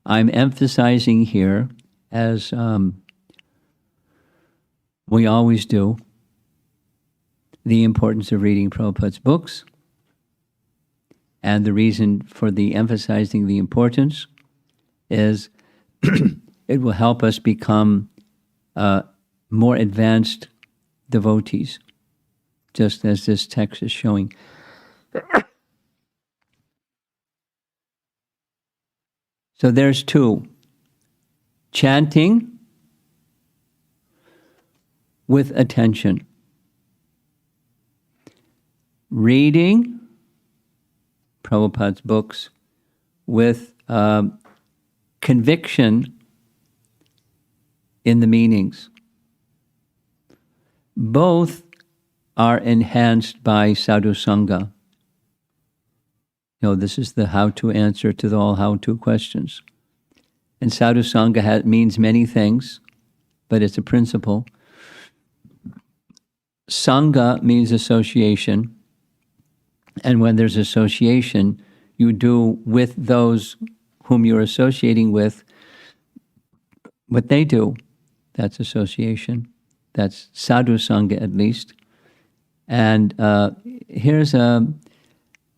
I'm emphasizing here, as we always do, the importance of reading Prabhupada's books. And the reason for the emphasizing the importance is it will help us become more advanced devotees, just as this text is showing. So there's two. Chanting with attention. Reading Prabhupada's books with conviction in the meanings. Both are enhanced by sadhu sangha. This is the how-to answer to all how-to questions. And sadhu sangha means many things, but it's a principle. Sangha means association. And when there's association, you do with those whom you're associating with what they do. That's association. That's sadhu sangha, at least. And here's a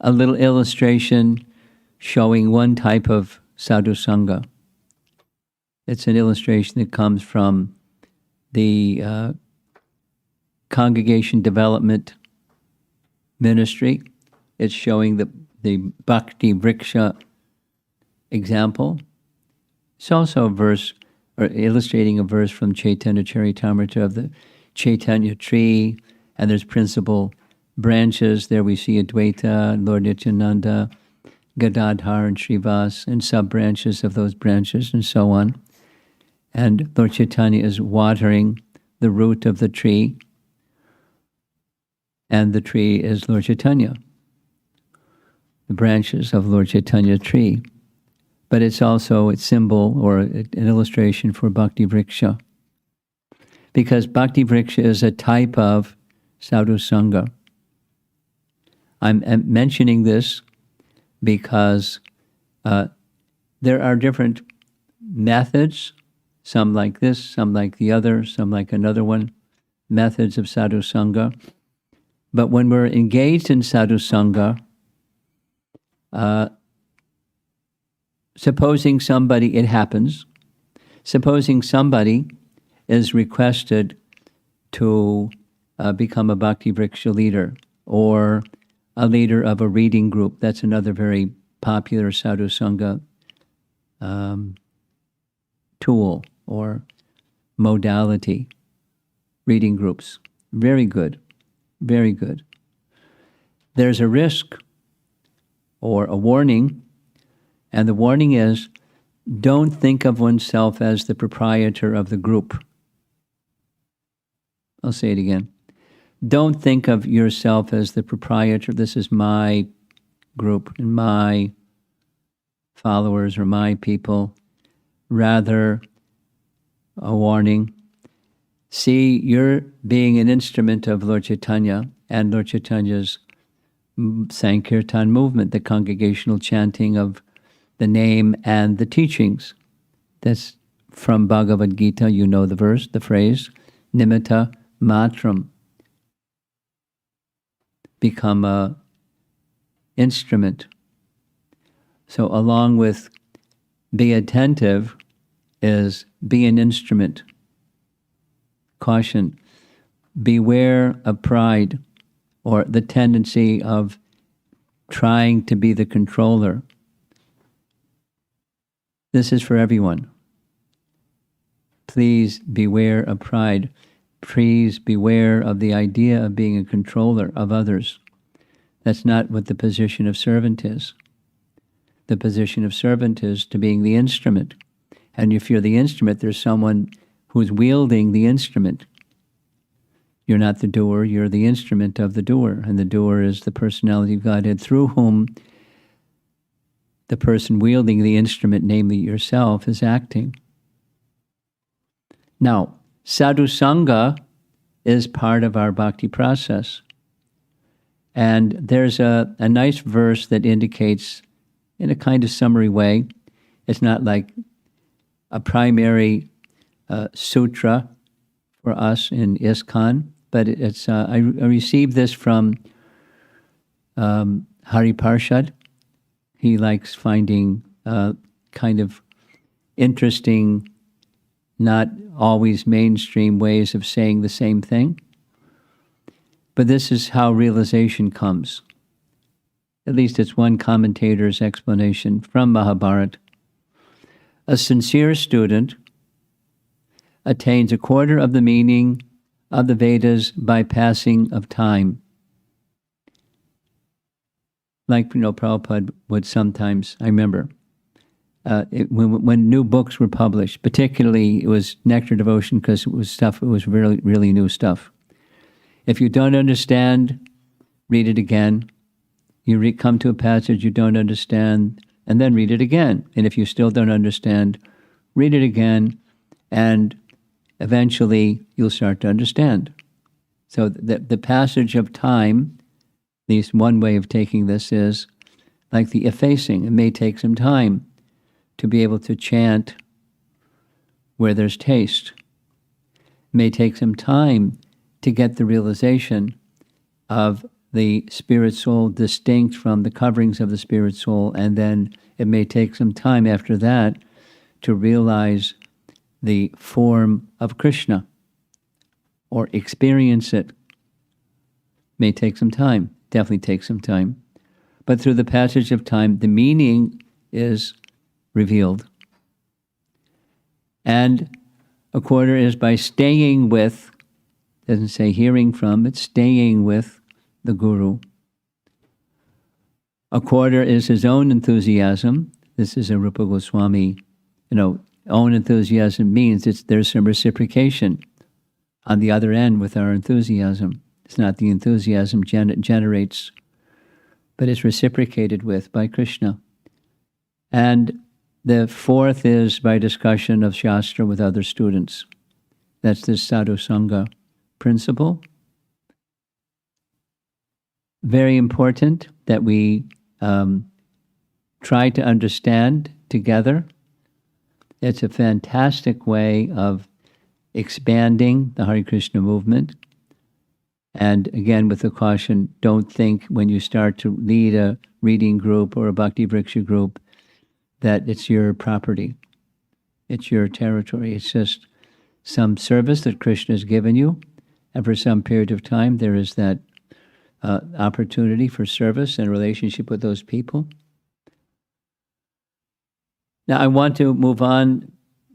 little illustration showing one type of sadhu sangha. It's an illustration that comes from the Congregation Development Ministry. It's showing the Bhakti Vriksha example. It's also a verse, or illustrating a verse from Chaitanya Charitamrita of the Chaitanya tree, and there's principal branches. There we see Advaita, Lord Nityananda, Gadadhar, and Srivas, and sub-branches of those branches, and so on. And Lord Chaitanya is watering the root of the tree, and the tree is Lord Chaitanya, the branches of Lord Chaitanya tree. But it's also a symbol or an illustration for Bhakti Vriksha, because Bhakti Vriksha is a type of sadhu sangha. I'm mentioning this because there are different methods, some like this, some like the other, some like another one, methods of sadhu sangha. But when we're engaged in sadhu sangha, supposing somebody is requested to become a Bhakti Vriksha leader, or a leader of a reading group. That's another very popular sadhu sangha tool or modality. Reading groups. Very good. Very good. There's a risk or a warning, and the warning is, don't think of oneself as the proprietor of the group. I'll say it again. Don't think of yourself as the proprietor. This is my group and my followers or my people. Rather, a warning. See, you're being an instrument of Lord Chaitanya and Lord Chaitanya's Sankirtan movement, the congregational chanting of the name and the teachings. That's from Bhagavad Gita. You know the verse, the phrase, nimitta matram. Become a instrument. So along with be attentive is be an instrument. Caution. Beware of pride or the tendency of trying to be the controller. This is for everyone. Please beware of pride. Please beware of the idea of being a controller of others. That's not what the position of servant is. The position of servant is to being the instrument. And if you're the instrument, there's someone who's wielding the instrument. You're not the doer, you're the instrument of the doer. And the doer is the personality of Godhead, through whom the person wielding the instrument, namely yourself, is acting. Now, sadhu sangha is part of our bhakti process. And there's a nice verse that indicates, in a kind of summary way, it's not like a primary sutra for us in ISKCON, but it's I received this from Hari Parshad. He likes finding kind of interesting, not always mainstream ways of saying the same thing. But this is how realization comes. At least it's one commentator's explanation from Mahabharata. A sincere student attains a quarter of the meaning of the Vedas by passing of time. Like, Prabhupada would sometimes, I remember, when new books were published, particularly it was Nectar Devotion because it was really, really new stuff. If you don't understand, read it again. You come to a passage you don't understand, and then read it again. And if you still don't understand, read it again, and eventually you'll start to understand. So the passage of time, at least one way of taking this is like the effacing. It may take some time to be able to chant where there's taste. It may take some time to get the realization of the spirit soul distinct from the coverings of the spirit soul, and then it may take some time after that to realize the form of Krishna or experience it. May take some time, definitely take some time. But through the passage of time, the meaning is revealed. And a quarter is by staying with, doesn't say hearing from, but staying with the Guru. A quarter is his own enthusiasm. This is a Rupa Goswami, own enthusiasm means there's some reciprocation on the other end with our enthusiasm. It's not the enthusiasm generates, but it's reciprocated with by Krishna. And the fourth is by discussion of Shastra with other students. That's the Sadhu Sangha principle. Very important that we try to understand together. It's a fantastic way of expanding the Hare Krishna movement. And again, with the caution, don't think when you start to lead a reading group or a Bhakti Vriksha group that it's your property. It's your territory. It's just some service that Krishna has given you. And for some period of time, there is that opportunity for service and relationship with those people. Now, I want to move on.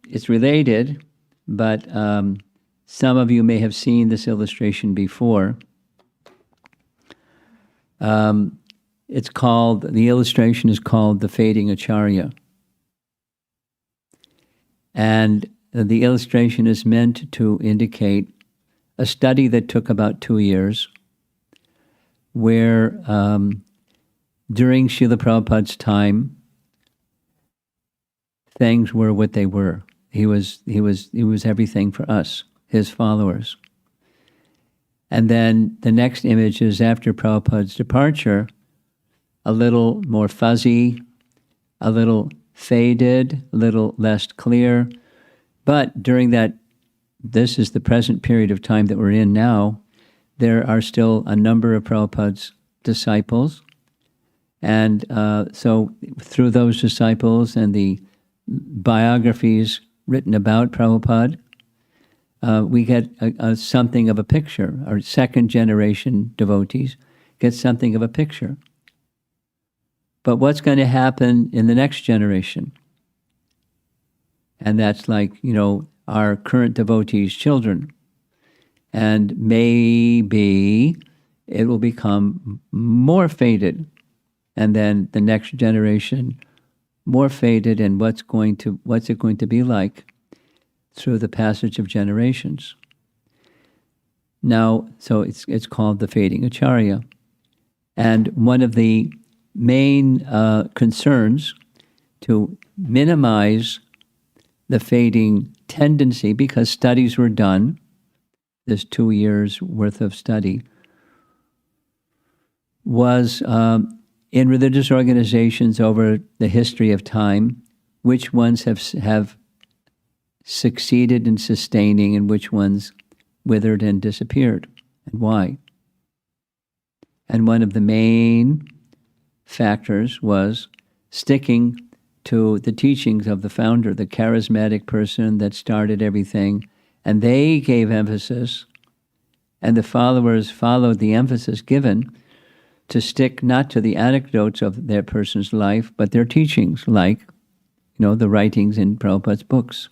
It's related, but some of you may have seen this illustration before. The illustration is called the Fading Acharya. And the illustration is meant to indicate a study that took about 2 years, where during Srila Prabhupada's time, things were what they were. He was everything for us, his followers. And then the next image is after Prabhupada's departure, a little more fuzzy, a little faded, a little less clear. But during this is the present period of time that we're in now, there are still a number of Prabhupada's disciples. And so through those disciples and the biographies written about Prabhupada, we get something of a picture. Our second generation devotees get something of a picture. But what's going to happen in the next generation? And that's like, our current devotees' children. And maybe it will become more faded. And then the next generation, more faded. And what's it going to be like through the passage of generations? Now, so it's called the Fading Acharya. And one of the main concerns to minimize the fading tendency, because studies were done, this 2 years worth of study, was in religious organizations over the history of time, which ones have succeeded in sustaining and which ones withered and disappeared, and why. And one of the main factors was sticking to the teachings of the founder, the charismatic person that started everything, and they gave emphasis, and the followers followed the emphasis given to stick not to the anecdotes of their person's life, but their teachings, like, the writings in Prabhupada's books.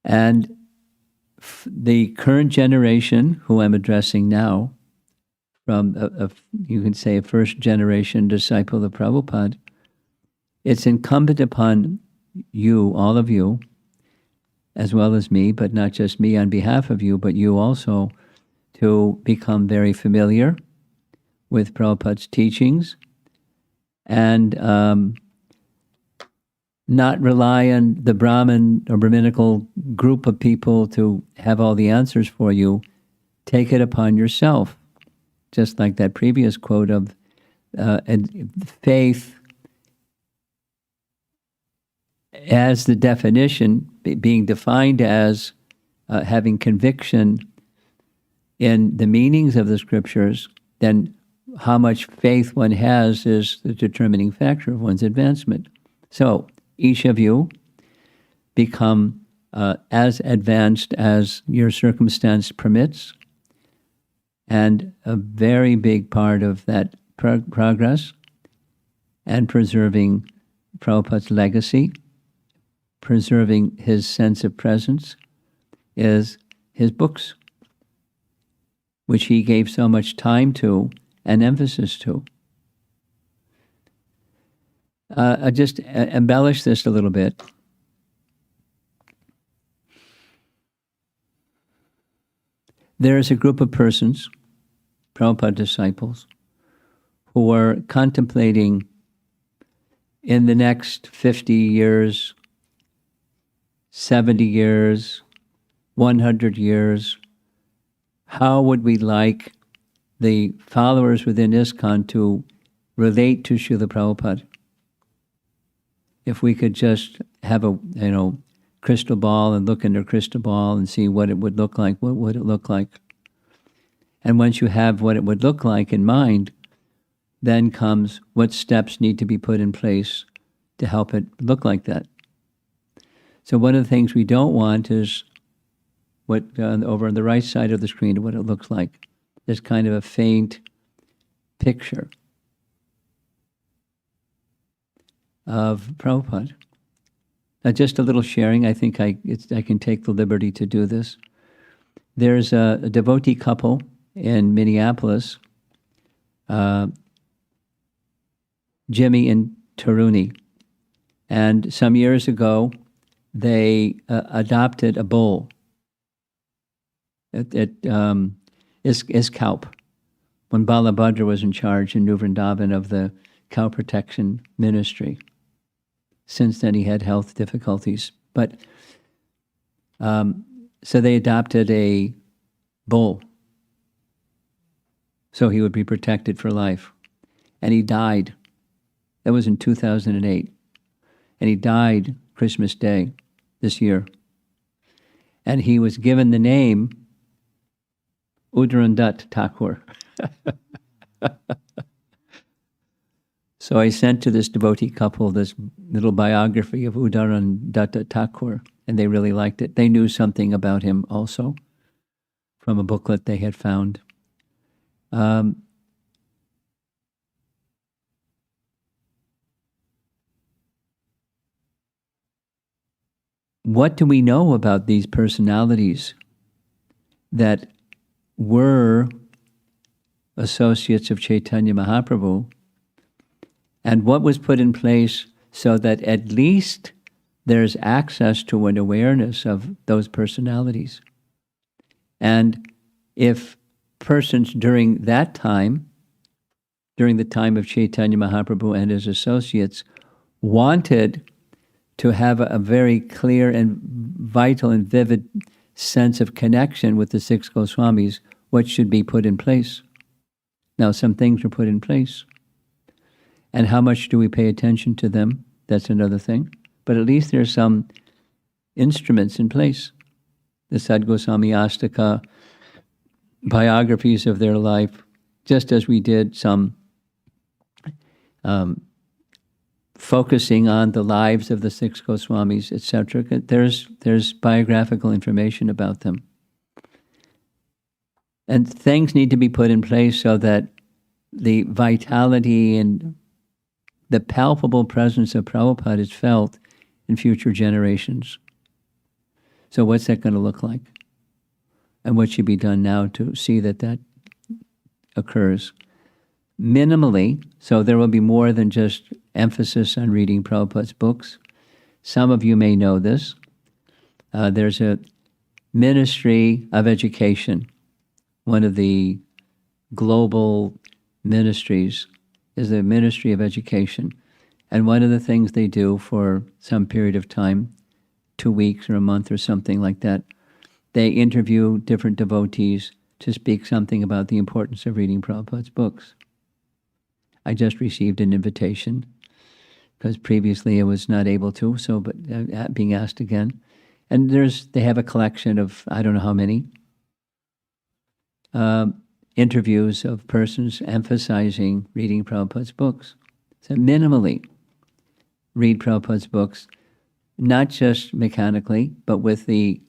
And the current generation, who I'm addressing now, from you can say a first generation disciple of Prabhupada, it's incumbent upon you, all of you, as well as me, but not just me on behalf of you, but you also, to become very familiar with Prabhupada's teachings and not rely on the Brahmin or Brahminical group of people to have all the answers for you. Take it upon yourself. Just like that previous quote of faith as the definition, being defined as having conviction in the meanings of the scriptures, then how much faith one has is the determining factor of one's advancement. So each of you become as advanced as your circumstance permits, and a very big part of that progress and preserving Prabhupada's legacy, preserving his sense of presence, is his books, which he gave so much time to and emphasis to. I just embellish this a little bit. There is a group of persons, Prabhupada disciples, who are contemplating in the next 50 years, 70 years, 100 years, how would we like the followers within ISKCON to relate to Srila Prabhupada? If we could just have a crystal ball and look in their crystal ball and see what it would look like, what would it look like? And once you have what it would look like in mind, then comes what steps need to be put in place to help it look like that. So one of the things we don't want is what over on the right side of the screen, what it looks like. There's kind of a faint picture of Prabhupada. Now, just a little sharing. I think I can take the liberty to do this. There's a devotee couple in Minneapolis, Jimmy and Taruni, and some years ago they adopted a bull. It is cow. When Balabhadra was in charge in New Vrindavan of the cow protection ministry. Since then, he had health difficulties. But so they adopted a bull, so he would be protected for life. And he died. That was in 2008. And he died Christmas Day this year. And he was given the name Udarandutt Thakur. So I sent to this devotee couple this little biography of Udarandutt Thakur, and they really liked it. They knew something about him also from a booklet they had found. What do we know about these personalities that were associates of Chaitanya Mahaprabhu, and what was put in place so that at least there's access to an awareness of those personalities? And if persons during that time, during the time of Chaitanya Mahaprabhu and his associates, wanted to have a very clear and vital and vivid sense of connection with the six Goswamis, what should be put in place. Now, some things are put in place. And how much do we pay attention to them? That's another thing. But at least there's some instruments in place. The Sadgoswami Astaka, biographies of their life, just as we did some focusing on the lives of the 6 Goswamis, etc. There's biographical information about them. And things need to be put in place so that the vitality and the palpable presence of Prabhupada is felt in future generations. So what's that going to look like? And what should be done now to see that that occurs? Minimally, so there will be more than just emphasis on reading Prabhupada's books. Some of you may know this. There's a Ministry of Education. One of the global ministries is the Ministry of Education. And one of the things they do for some period of time, 2 weeks or a month or something like that, they interview different devotees to speak something about the importance of reading Prabhupada's books. I just received an invitation because previously I was not able to, so but being asked again. And they have a collection of, I don't know how many, interviews of persons emphasizing reading Prabhupada's books. So minimally read Prabhupada's books, not just mechanically, but with the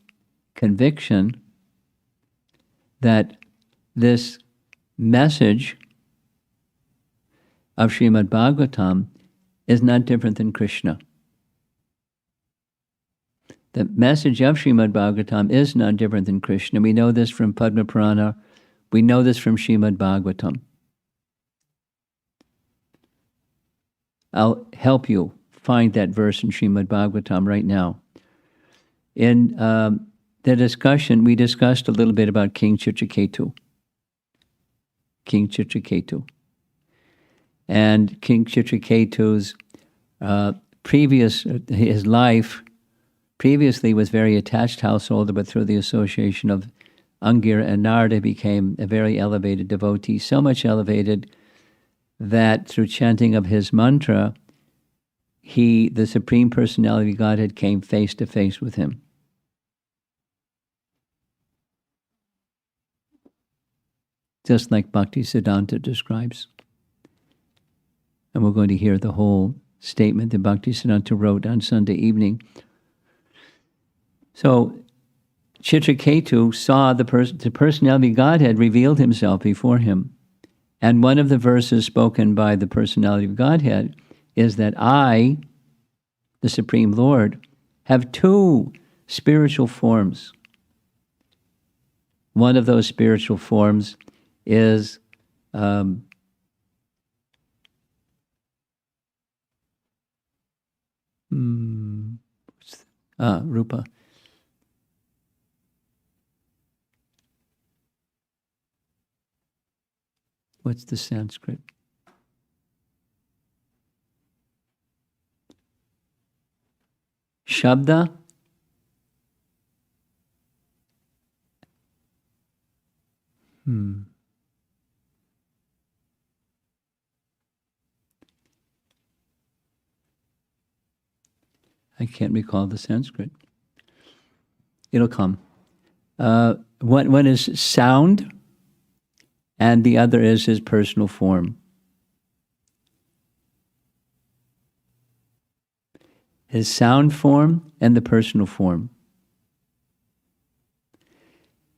conviction that this message of Srimad Bhagavatam is not different than Krishna. The message of Srimad Bhagavatam is not different than Krishna. We know this from Padma Purana. We know this from Srimad Bhagavatam. I'll help you find that verse in Srimad Bhagavatam right now. In the discussion, we discussed a little bit about King Chitraketu. King Chitraketu. And King Chitraketu's his life previously was very attached householder, but through the association of Angira and Narada became a very elevated devotee, so much elevated that through chanting of his mantra, the Supreme Personality of Godhead came face to face with him. Just like Bhakti Siddhanta describes. And we're going to hear the whole statement that Bhakti Siddhanta wrote on Sunday evening. So Chitraketu saw the personality of Godhead revealed himself before him. And one of the verses spoken by the personality of Godhead is that I, the Supreme Lord, have 2 spiritual forms. One of those spiritual forms is Rupa. What's the Sanskrit? Shabda? I can't recall the Sanskrit. It'll come. One is sound, and the other is his personal form. His sound form and the personal form.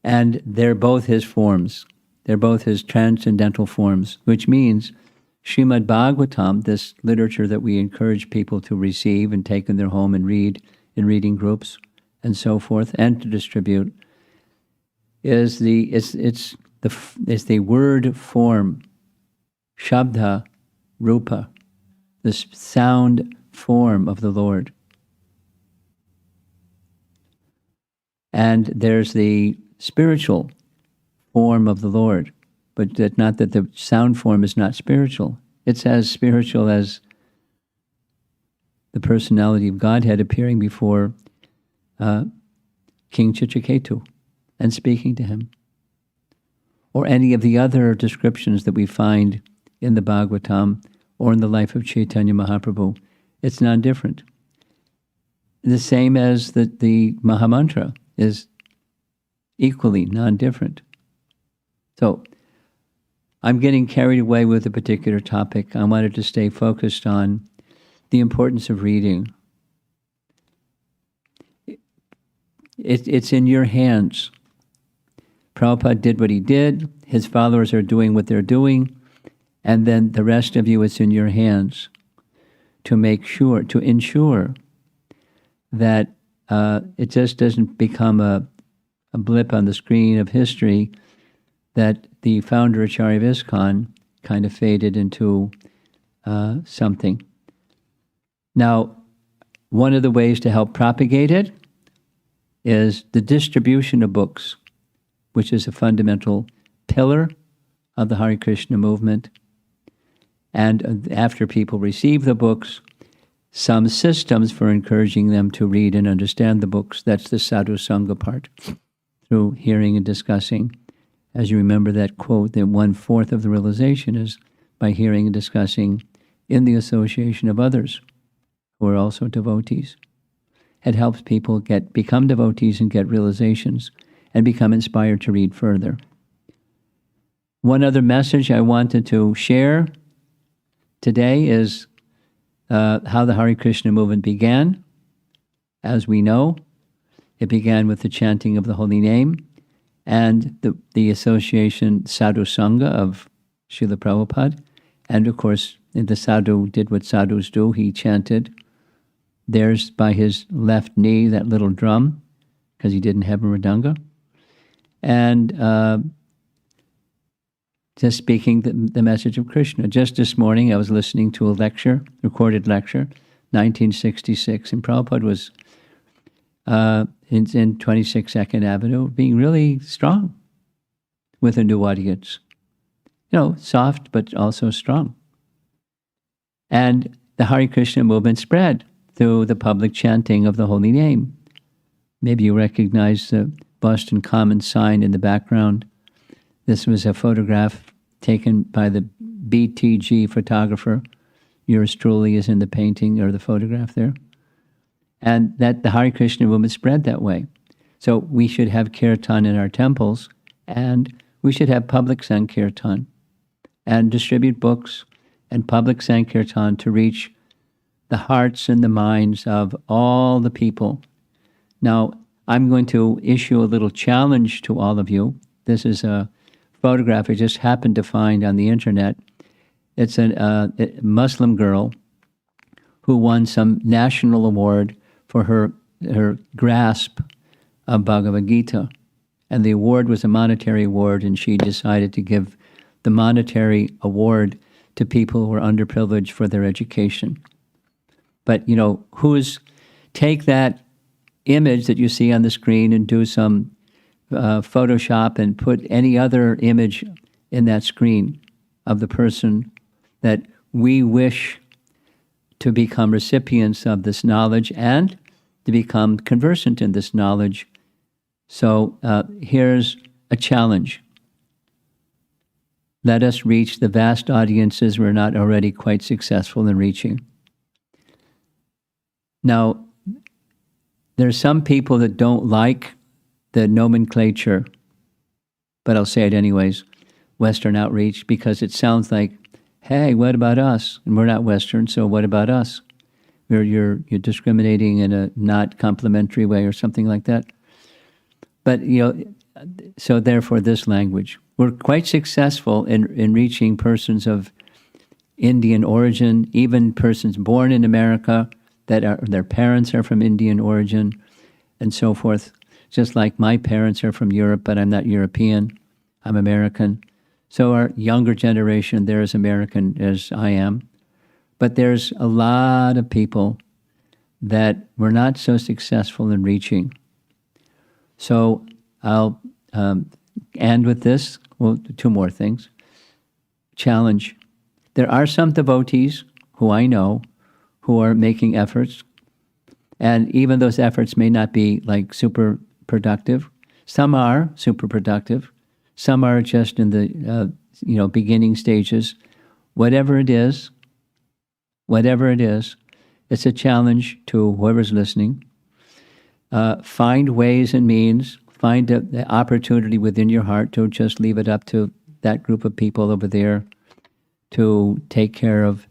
And they're both his forms. They're both his transcendental forms, which means Srimad Bhagavatam, this literature that we encourage people to receive and take in their home and read in reading groups and so forth, and to distribute, is the word form, Shabda, Rupa, the sound form of the Lord. And there's the spiritual form of the Lord, but not that the sound form is not spiritual. It's as spiritual as the personality of Godhead appearing before King Chitraketu and speaking to him. or any of the other descriptions that we find in the Bhagavatam or in the life of Chaitanya Mahaprabhu. It's non-different. The same as the Mahamantra is equally non-different. So I'm getting carried away with a particular topic. I wanted to stay focused on the importance of reading. It's in your hands. Prabhupada did what he did. His followers are doing what they're doing. And then the rest of you, it's in your hands to ensure that it just doesn't become a blip on the screen of history, that the founder Acharya of ISKCON kind of faded into something. Now, one of the ways to help propagate it is the distribution of books, which is a fundamental pillar of the Hare Krishna movement. And after people receive the books, some systems for encouraging them to read and understand the books. That's the sadhu sangha part, through hearing and discussing. As you remember that quote, that 1/4 of the realization is by hearing and discussing in the association of others who are also devotees. It helps people become devotees and get realizations and become inspired to read further. One other message I wanted to share today is how the Hare Krishna movement began. As we know, it began with the chanting of the holy name and the association Sadhu Sangha of Srila Prabhupada. And of course, the sadhu did what sadhus do. He chanted. There's by his left knee, that little drum, because he didn't have a mridanga. And just speaking the message of Krishna. Just this morning, I was listening to a lecture, recorded lecture, 1966, and Prabhupada was in 22nd Avenue, being really strong with a new audience. Soft, but also strong. And the Hare Krishna movement spread through the public chanting of the holy name. Maybe you recognize the Boston Common sign in the background. This was a photograph taken by the BTG photographer. Yours truly is in the painting or the photograph there. And that the Hare Krishna movement spread that way. So we should have kirtan in our temples, and we should have public sankirtan and distribute books and public sankirtan to reach the hearts and the minds of all the people. Now, I'm going to issue a little challenge to all of you. This is a photograph I just happened to find on the internet. It's a Muslim girl who won some national award for her grasp of Bhagavad Gita. And the award was a monetary award, and she decided to give the monetary award to people who are underprivileged for their education. But, take that image that you see on the screen and do some Photoshop and put any other image in that screen of the person that we wish to become recipients of this knowledge and to become conversant in this knowledge. So here's a challenge. Let us reach the vast audiences we're not already quite successful in reaching. Now, there are some people that don't like the nomenclature, but I'll say it anyways, Western outreach, because it sounds like, hey, what about us? And we're not Western, so what about us? You're discriminating in a not complimentary way or something like that. But, so therefore this language. We're quite successful in reaching persons of Indian origin, even persons born in America that their parents are from Indian origin and so forth. Just like my parents are from Europe, but I'm not European, I'm American. So our younger generation, they're as American as I am. But there's a lot of people that we're not so successful in reaching. So I'll end with this, well, two more things. Challenge. There are some devotees who I know who are making efforts, and even those efforts may not be like super productive. Some are super productive. Some are just in the beginning stages. Whatever it is, it's a challenge to whoever's listening. Find ways and means. Find the opportunity within your heart. Don't just leave it up to that group of people over there to take care of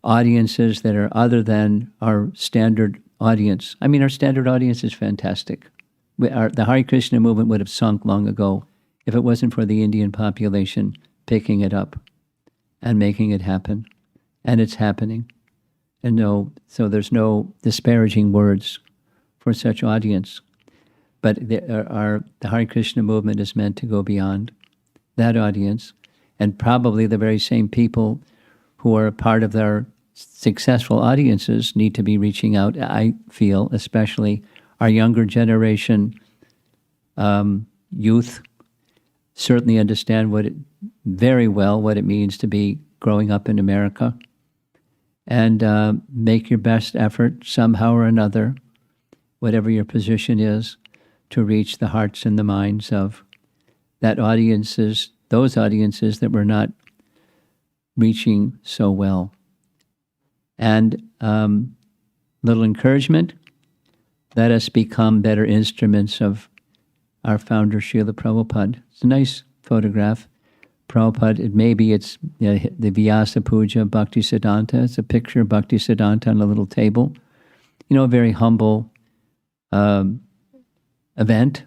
audiences that are other than our standard audience. I mean, our standard audience is fantastic. The Hare Krishna movement would have sunk long ago if it wasn't for the Indian population picking it up and making it happen. And it's happening. And so there's no disparaging words for such audience. But the Hare Krishna movement is meant to go beyond that audience, and probably the very same people who are a part of their successful audiences need to be reaching out. I feel, especially our younger generation youth, certainly understand very well what it means to be growing up in America, and make your best effort somehow or another, whatever your position is, to reach the hearts and the minds of those audiences that we're not reaching so well. And little encouragement, let us become better instruments of our founder, Srila Prabhupada. It's a nice photograph. Prabhupada, maybe it's the Vyasa Puja, Bhakti Siddhanta. It's a picture of Bhakti Siddhanta on a little table. A very humble event.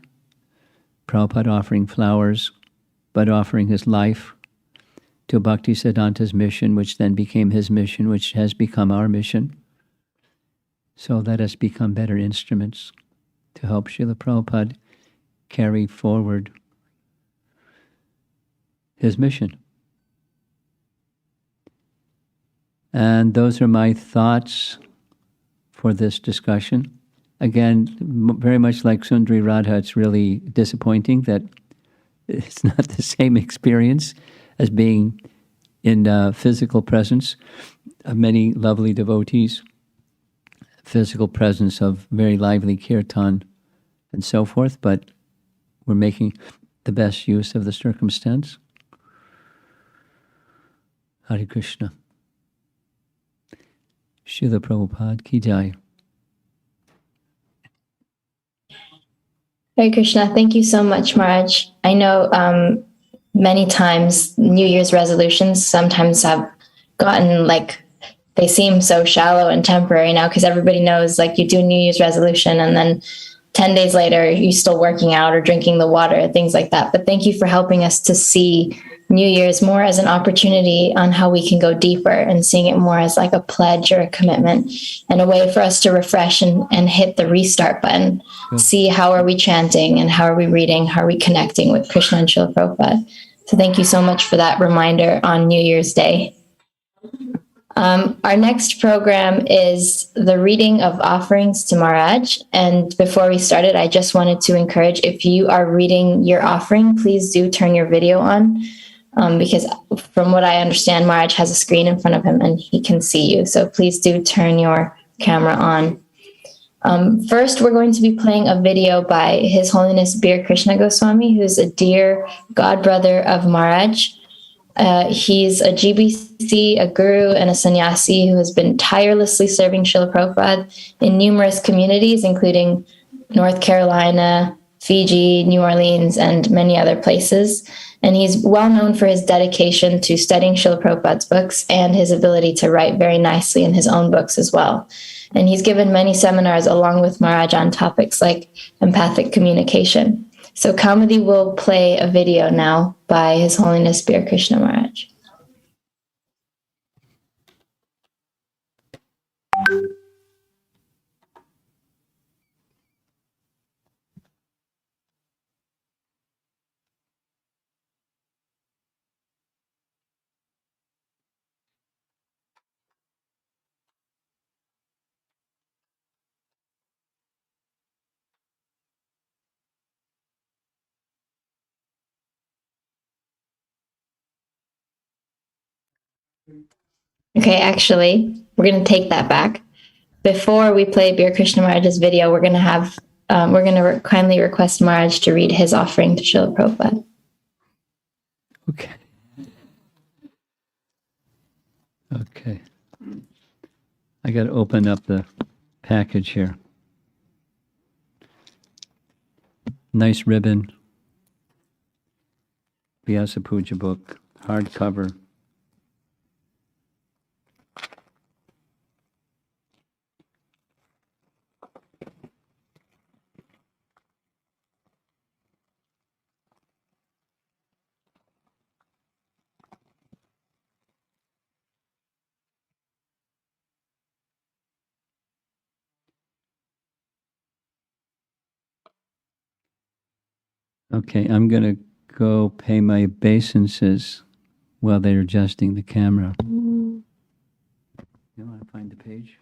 Prabhupada offering flowers, but offering his life to Bhakti Siddhanta's mission, which then became his mission, which has become our mission. So let us become better instruments to help Srila Prabhupada carry forward his mission. And those are my thoughts for this discussion. Again, very much like Sundari Radha, it's really disappointing that it's not the same experience as being in physical presence of many lovely devotees, physical presence of very lively kirtan and so forth, but we're making the best use of the circumstance. Hare Krishna. Srila Prabhupada Ki Jai. Hare Krishna. Thank you so much, Maraj. I know many times New Year's resolutions sometimes have gotten they seem so shallow and temporary now, because everybody knows you do a New Year's resolution and then 10 days later you're still working out or drinking the water, things like that. But thank you for helping us to see New Year's more as an opportunity on how we can go deeper, and seeing it more as a pledge or a commitment and a way for us to refresh and hit the restart button. Good. See how are we chanting and how are we reading, how are we connecting with Krishna and Srila Prabhupada. So thank you so much for that reminder on New Year's Day. Our next program is the reading of offerings to Maraj. And before we started, I just wanted to encourage, if you are reading your offering, please do turn your video on. Because from what I understand, Maraj has a screen in front of him and he can see you. So please do turn your camera on. First, we're going to be playing a video by His Holiness Bir Krishna Goswami, who's a dear godbrother of Maraj. He's a GBC, a guru, and a sannyasi who has been tirelessly serving Srila Prabhupada in numerous communities, including North Carolina, Fiji, New Orleans, and many other places. And he's well known for his dedication to studying Srila Prabhupada's books and his ability to write very nicely in his own books as well. And he's given many seminars along with Maraj on topics like empathic communication. So Kamadi will play a video now by His Holiness Bir Krishna Maraj. Okay, actually, we're going to take that back. Before we play Bir Krishna Maharaj's video, we're going to kindly request Maraj to read his offering to Srila Prabhupada. Okay. Okay. I got to open up the package here. Nice ribbon. Vyasa Puja book, hardcover. Okay, I'm going to go pay my obeisances while they're adjusting the camera. You want to find the page?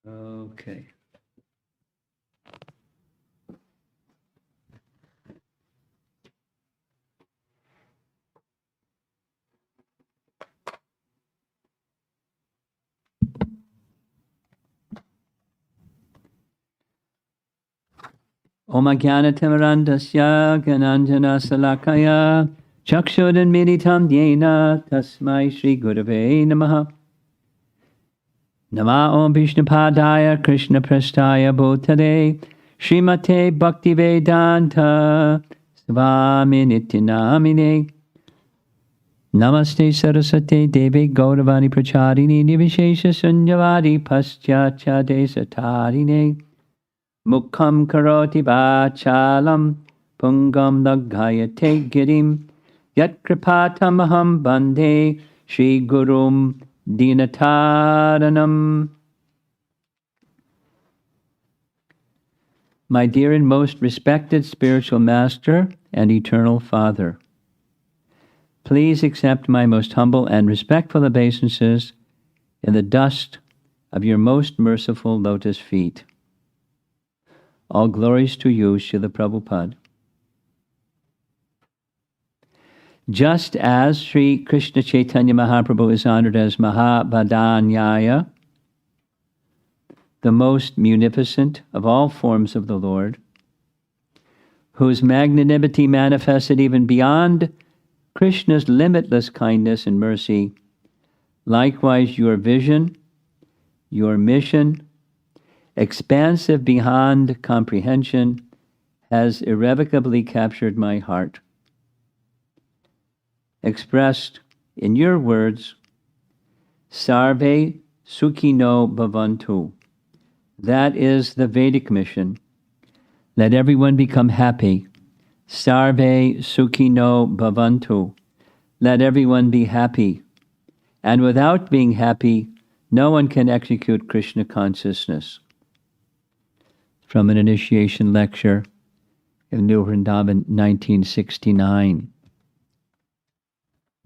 Okay. Om Jnana-timirandasya Gyananjana Salakaya Chakshuranmilitam Dhyena Tasmai Shri Gurave Namaha Nama Om Vishnupadaya Krishna Prasthaya Bhutale Srimate Bhaktivedanta Swami Nityanamine Namaste Saraswate Devi Gauravani Pracharini Nivishesha Sunyavadi Paschachade Satarine Mukham karoti vachalam pungam daghayate girim yat kripatamaham bande Shri Gurum Dinataranam. My dear and most respected spiritual master and eternal Father, please accept my most humble and respectful obeisances in the dust of your most merciful lotus feet. All glories to you, Srila Prabhupada. Just as Sri Krishna Chaitanya Mahaprabhu is honored as Mahavadanyaya, the most munificent of all forms of the Lord, whose magnanimity manifested even beyond Krishna's limitless kindness and mercy, likewise your vision, your mission, expansive beyond comprehension, has irrevocably captured my heart. Expressed in your words, Sarve Sukhino Bhavantu. That is the Vedic mission. Let everyone become happy. Sarve Sukhino Bhavantu. Let everyone be happy. And without being happy, no one can execute Krishna consciousness. From an initiation lecture in New Vrindavan, 1969,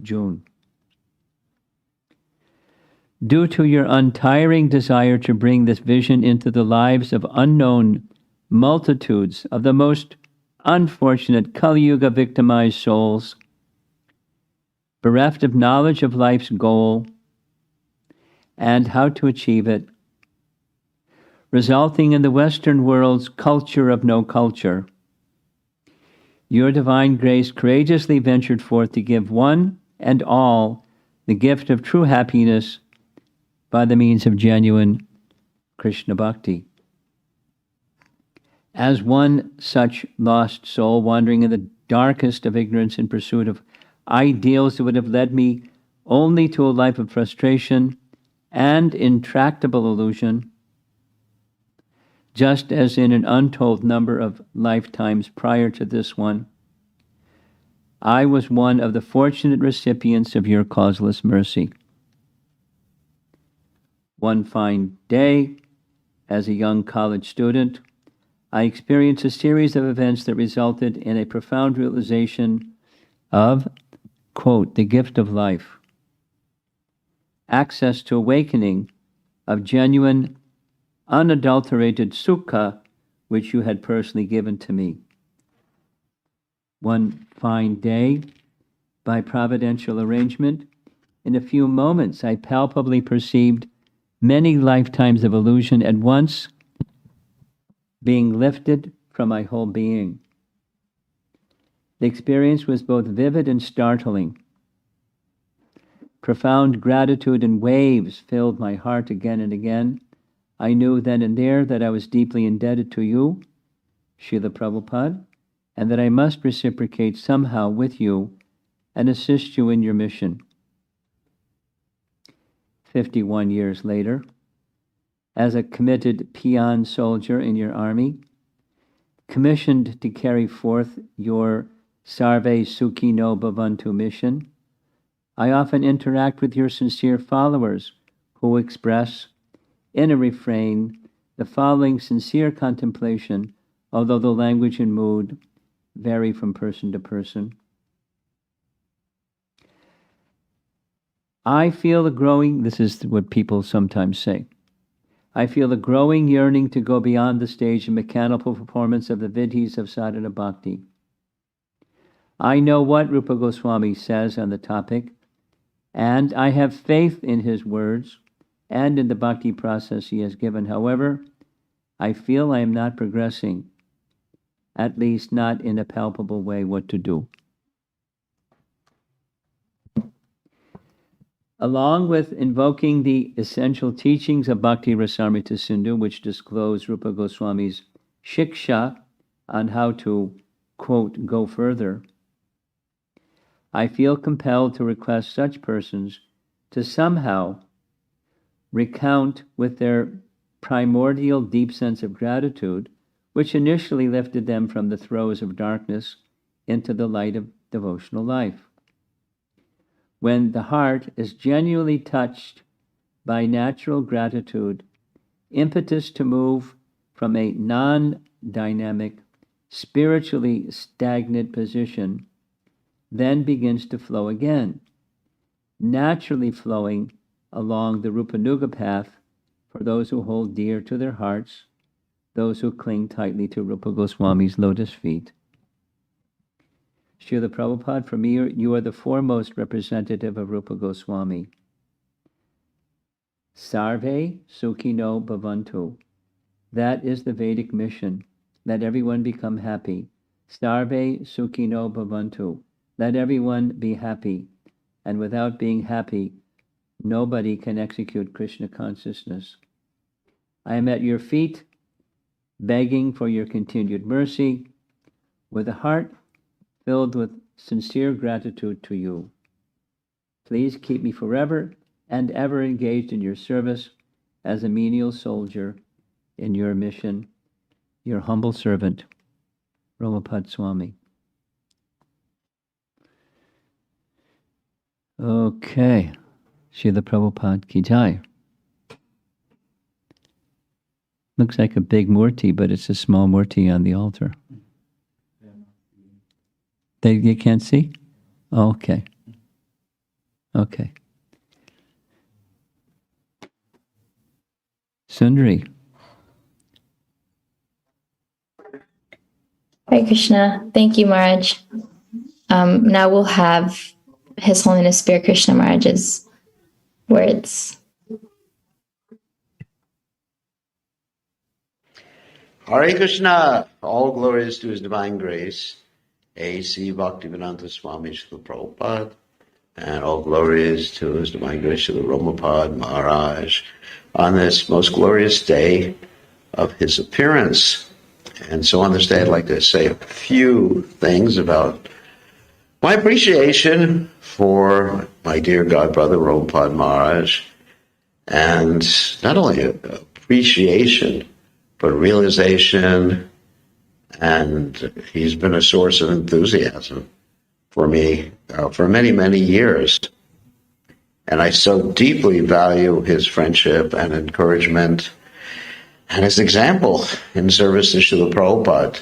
June. Due to your untiring desire to bring this vision into the lives of unknown multitudes of the most unfortunate Kali Yuga victimized souls, bereft of knowledge of life's goal and how to achieve it, resulting in the Western world's culture of no culture, your divine grace courageously ventured forth to give one and all the gift of true happiness by the means of genuine Krishna bhakti. As one such lost soul wandering in the darkest of ignorance in pursuit of ideals that would have led me only to a life of frustration and intractable illusion, just as in an untold number of lifetimes prior to this one, I was one of the fortunate recipients of your causeless mercy. One fine day, as a young college student, I experienced a series of events that resulted in a profound realization of, quote, the gift of life, access to awakening of genuine, unadulterated sukha, which you had personally given to me. One fine day, by providential arrangement, in a few moments I palpably perceived many lifetimes of illusion at once being lifted from my whole being. The experience was both vivid and startling. Profound gratitude and waves filled my heart again and again. I knew then and there that I was deeply indebted to you, Srila Prabhupada, and that I must reciprocate somehow with you and assist you in your mission. 51 years later, as a committed peon soldier in your army, commissioned to carry forth your Sarve Sukhi No Bhavantu mission, I often interact with your sincere followers who express, in a refrain, the following sincere contemplation, although the language and mood vary from person to person. I feel a growing, this is what people sometimes say, I feel a growing yearning to go beyond the stage of mechanical performance of the vidhis of sadhana bhakti. I know what Rupa Goswami says on the topic, and I have faith in his words and in the bhakti process he has given. However, I feel I am not progressing, at least not in a palpable way, what to do. Along with invoking the essential teachings of Bhakti Rasamrita Sindhu, which disclose Rupa Goswami's shiksha on how to, quote, go further, I feel compelled to request such persons to somehow recount with their primordial deep sense of gratitude, which initially lifted them from the throes of darkness into the light of devotional life. When the heart is genuinely touched by natural gratitude, impetus to move from a non-dynamic, spiritually stagnant position then begins to flow again, naturally flowing along the Rupanuga path for those who hold dear to their hearts, those who cling tightly to Rupa Goswami's lotus feet. Srila Prabhupada, for me, you are the foremost representative of Rupa Goswami. Sarve Sukhino Bhavantu. That is the Vedic mission. Let everyone become happy. Sarve Sukhino Bhavantu. Let everyone be happy. And without being happy, nobody can execute Krishna consciousness. I am at your feet, begging for your continued mercy, with a heart filled with sincere gratitude to you. Please keep me forever and ever engaged in your service as a menial soldier in your mission. Your humble servant, Ramapad Swami. Okay. Srila Prabhupada Ki Jai. Looks like a big murti, but it's a small murti on the altar. You can't see? Oh, okay. Okay. Sundari. Hare Krishna. Thank you, Maraj. Now we'll have His Holiness Spirit Krishna Maraj's words. Hare Krishna. All glories to His Divine Grace. A.C. Bhaktivedanta Swami Srila Prabhupada, and all glories to His Divine Grace Srila Ramapad Maraj on this most glorious day of his appearance. And so on this day, I'd like to say a few things about my appreciation for my dear God brother Ramapad Maraj, and not only appreciation, but realization. And he's been a source of enthusiasm for me for many, many years. And I so deeply value his friendship and encouragement. and his example in service to Srila Prabhupada.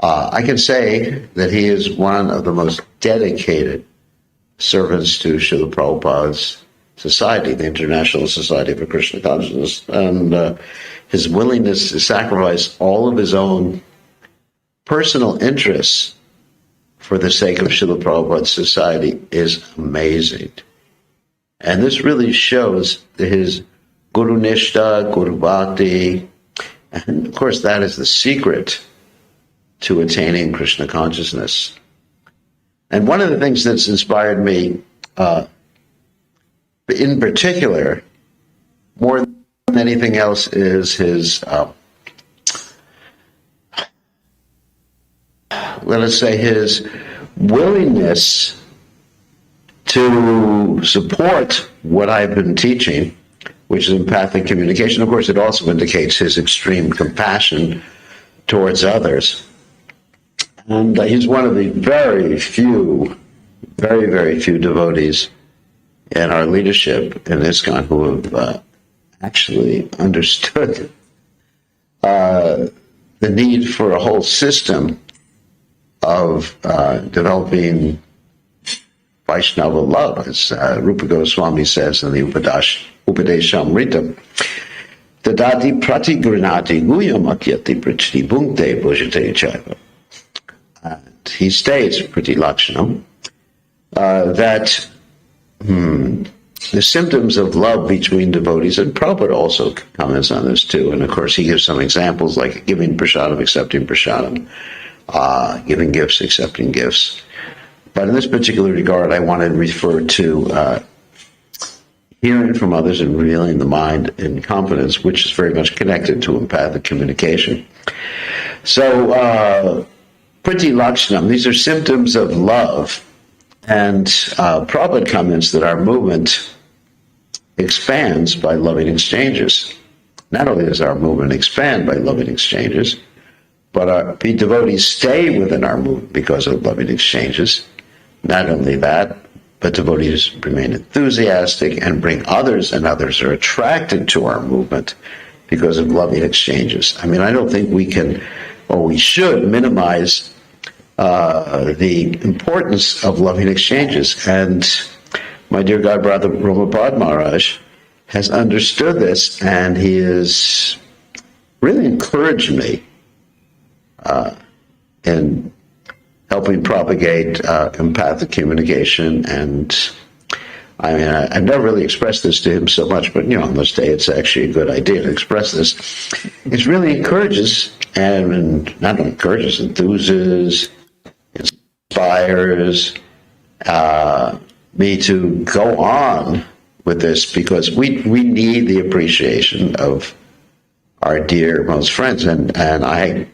I can say that he is one of the most dedicated servants to Srila Prabhupada's society, the International Society for Krishna Consciousness, and his willingness to sacrifice all of his own personal interests for the sake of Srila Prabhupada's society is amazing. And this really shows his Guru Nishta, Guru Bhakti, and of course that is the secret to attaining Krishna consciousness. And one of the things that's inspired me in particular, more than anything else, is his, let us say, his willingness to support what I've been teaching, which is empathic communication. Of course, it also indicates his extreme compassion towards others. And he's one of the very, very few devotees in our leadership in ISKCON who have actually understood the need for a whole system of developing Vaishnava love, as Rupa Goswami says in the Upadeshamrita. Tadati pratigranati guyamakyati prachti bhunkte bhujate chaiva. He states, pretty lakshanam, that the symptoms of love between devotees, and Prabhupada also comments on this too, and of course he gives some examples like giving prasadam, accepting prasadam, giving gifts, accepting gifts. But in this particular regard, I want to refer to hearing from others and revealing the mind in confidence, which is very much connected to empathic communication. So, Priti Lakshanam, these are symptoms of love. And Prabhupada comments that our movement expands by loving exchanges. Not only does our movement expand by loving exchanges, but our devotees stay within our movement because of loving exchanges. Not only that, but devotees remain enthusiastic and bring others, and others are attracted to our movement because of loving exchanges. I mean, I don't think we can, or we should, minimize the importance of loving exchanges. And my dear God brother Ramapad Maraj has understood this, and he has really encouraged me in helping propagate empathic communication. And I mean, I've never really expressed this to him so much, but on this day it's actually a good idea to express this. It really encourages, and not only encourages, enthuses, inspires me to go on with this, because we need the appreciation of our dear most friends. And I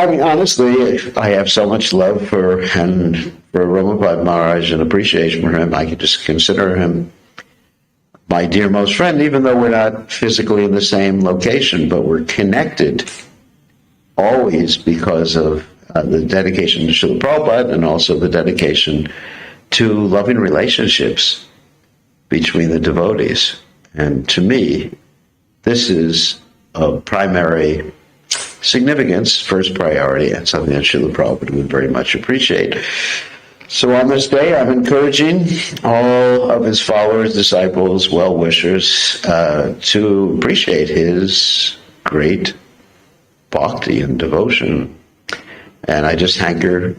mean, honestly, I have so much love for Ramapad Maraj and appreciation for him. I could just consider him my dear most friend, even though we're not physically in the same location, but we're connected always because of the dedication to Srila Prabhupada, and also the dedication to loving relationships between the devotees. And to me, this is a primary significance, first priority, and something that Srila Prabhupada would very much appreciate. So on this day, I'm encouraging all of his followers, disciples, well-wishers to appreciate his great bhakti and devotion. And I just hanker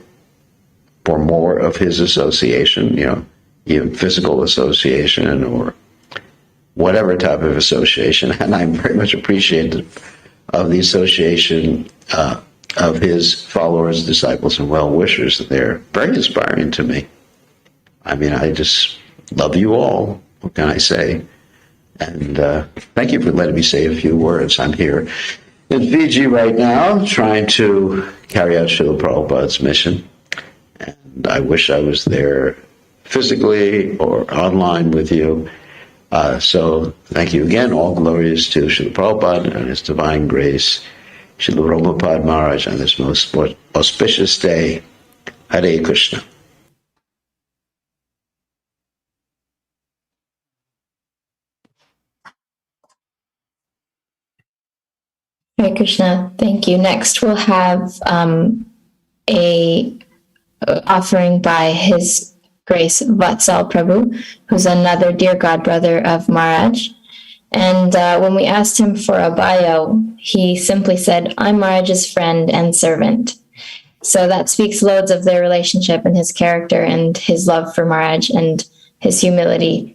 for more of his association, even physical association or whatever type of association. And I'm very much appreciative of the association of his followers, disciples, and well-wishers. They're very inspiring to me. I mean, I just love you all. What can I say? And thank you for letting me say a few words. I'm here in Fiji right now, trying to carry out Srila Prabhupada's mission. And I wish I was there physically or online with you. So thank you again. All glories to Srila Prabhupada and His Divine Grace, Srila Ramapad Maraj, on this most auspicious day. Hare Krishna. Hare Krishna. Thank you. Next, we'll have a offering by His Grace Watsal Prabhu, who's another dear godbrother of Maraj. And when we asked him for a bio, he simply said, "I'm Maraj's friend and servant." So that speaks loads of their relationship and his character and his love for Maraj and his humility.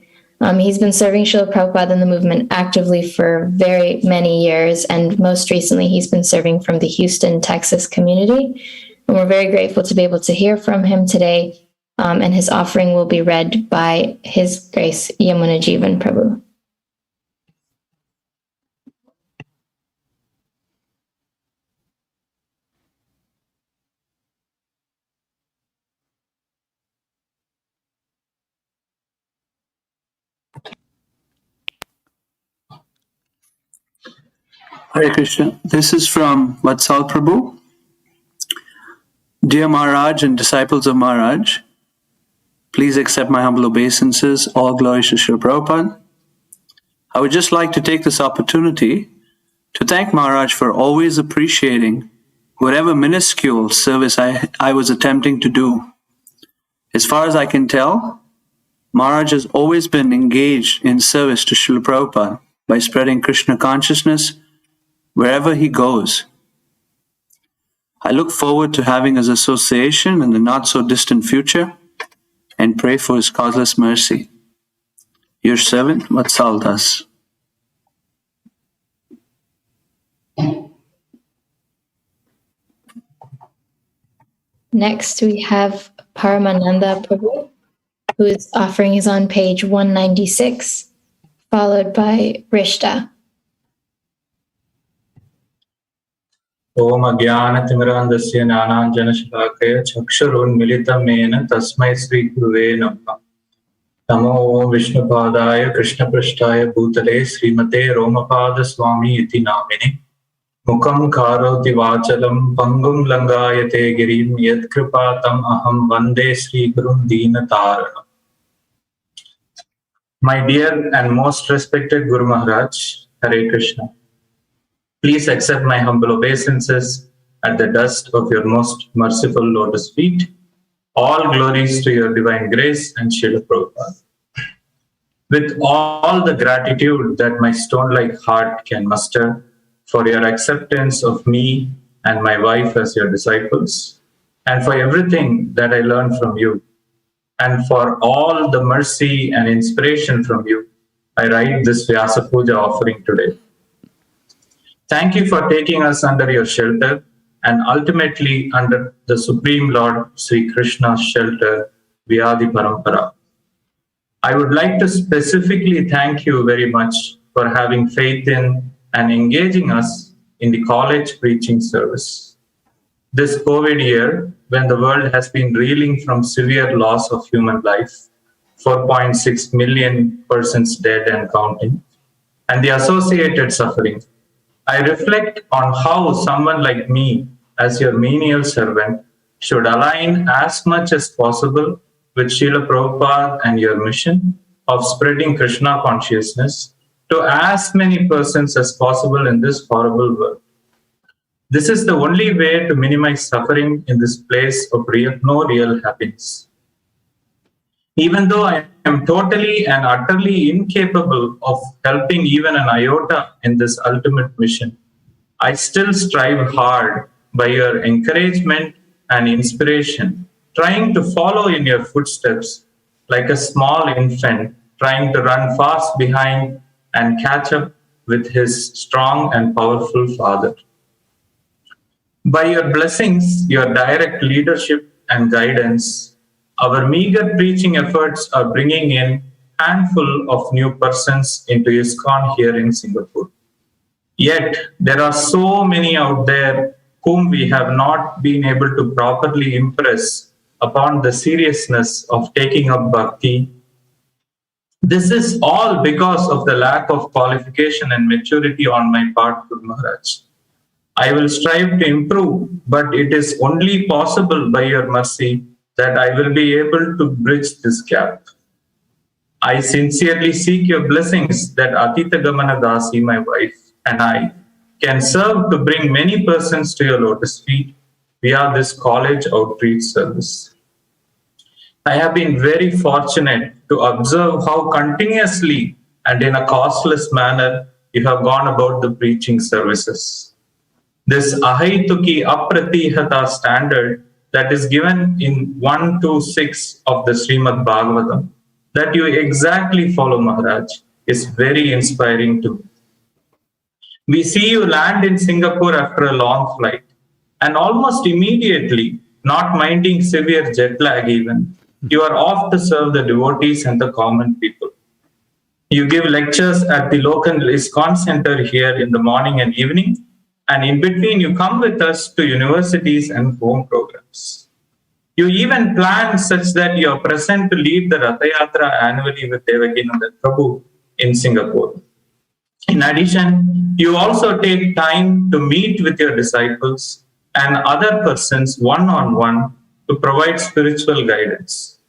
He's been serving Srila Prabhupada in the movement actively for very many years, and most recently he's been serving from the Houston, Texas community. And we're very grateful to be able to hear from him today, and his offering will be read by His Grace Yamuna Jivan Prabhu. Hare Krishna. This is from Watsal Prabhu. Dear Maraj and disciples of Maraj, please accept my humble obeisances. All glory to Srila Prabhupada. I would just like to take this opportunity to thank Maraj for always appreciating whatever minuscule service I was attempting to do. As far as I can tell, Maraj has always been engaged in service to Srila Prabhupada by spreading Krishna consciousness wherever he goes. I look forward to having his association in the not-so-distant future and pray for his causeless mercy. Your servant, Watsal Das. Next, we have Paramananda Prabhu, whose offering is on page 196, followed by Rishta. ओम अज्ञानतिमिरान्धस्य ज्ञानाञ्जनशलाकया चक्षुरुन्मिलितं येन तस्मै श्रीगुरुवे नमः। नमो ओम विष्णुपादाय कृष्णपृष्ठाय भूतले श्रीमते रोमपादस्वामी इति नामिने। मुखं करोति वाचलं पङ्गुं लङ्घयते गिरिं यत्कृपातम् अहं वन्दे श्रीगुरुं दीनतारणम्। My dear and most respected Guru Maharaj, Hare Krishna. Please accept my humble obeisances at the dust of your most merciful lotus feet. All glories to your divine grace and Srila Prabhupada. With all the gratitude that my stone-like heart can muster for your acceptance of me and my wife as your disciples, and for everything that I learned from you, and for all the mercy and inspiration from you, I write this Vyasa Puja offering today. Thank you for taking us under your shelter and ultimately under the Supreme Lord Sri Krishna's shelter, Vyadi Parampara. I would like to specifically thank you very much for having faith in and engaging us in the college preaching service. This COVID year, when the world has been reeling from severe loss of human life, 4.6 million persons dead and counting, and the associated suffering, I reflect on how someone like me, as your menial servant, should align as much as possible with Srila Prabhupada and your mission of spreading Krishna consciousness to as many persons as possible in this horrible world. This is the only way to minimize suffering in this place of no real happiness. Even though I am totally and utterly incapable of helping even an iota in this ultimate mission, I still strive hard by your encouragement and inspiration, trying to follow in your footsteps like a small infant trying to run fast behind and catch up with his strong and powerful father. By your blessings, your direct leadership and guidance, our meager preaching efforts are bringing in a handful of new persons into ISKCON here in Singapore. Yet, there are so many out there whom we have not been able to properly impress upon the seriousness of taking up bhakti. This is all because of the lack of qualification and maturity on my part, Guru Maharaj. I will strive to improve, but it is only possible by your mercy that I will be able to bridge this gap. I sincerely seek your blessings that Atita Gamana Dasi, my wife, and I can serve to bring many persons to your lotus feet via this college outreach service. I have been very fortunate to observe how continuously and in a costless manner you have gone about the preaching services. This ahaituki apratihata standard that is given in 126 of the Srimad Bhagavatam, that you exactly follow, Maharaj, is very inspiring to me. We see you land in Singapore after a long flight, and almost immediately, not minding severe jet lag even, you are off to serve the devotees and the common people. You give lectures at the local ISKCON center here in the morning and evening, and in between you come with us to universities and home programs. You even plan such that you are present to lead the Ratha Yatra annually with Devakinanda Prabhu in Singapore. In addition, you also take time to meet with your disciples and other persons one-on-one to provide spiritual guidance.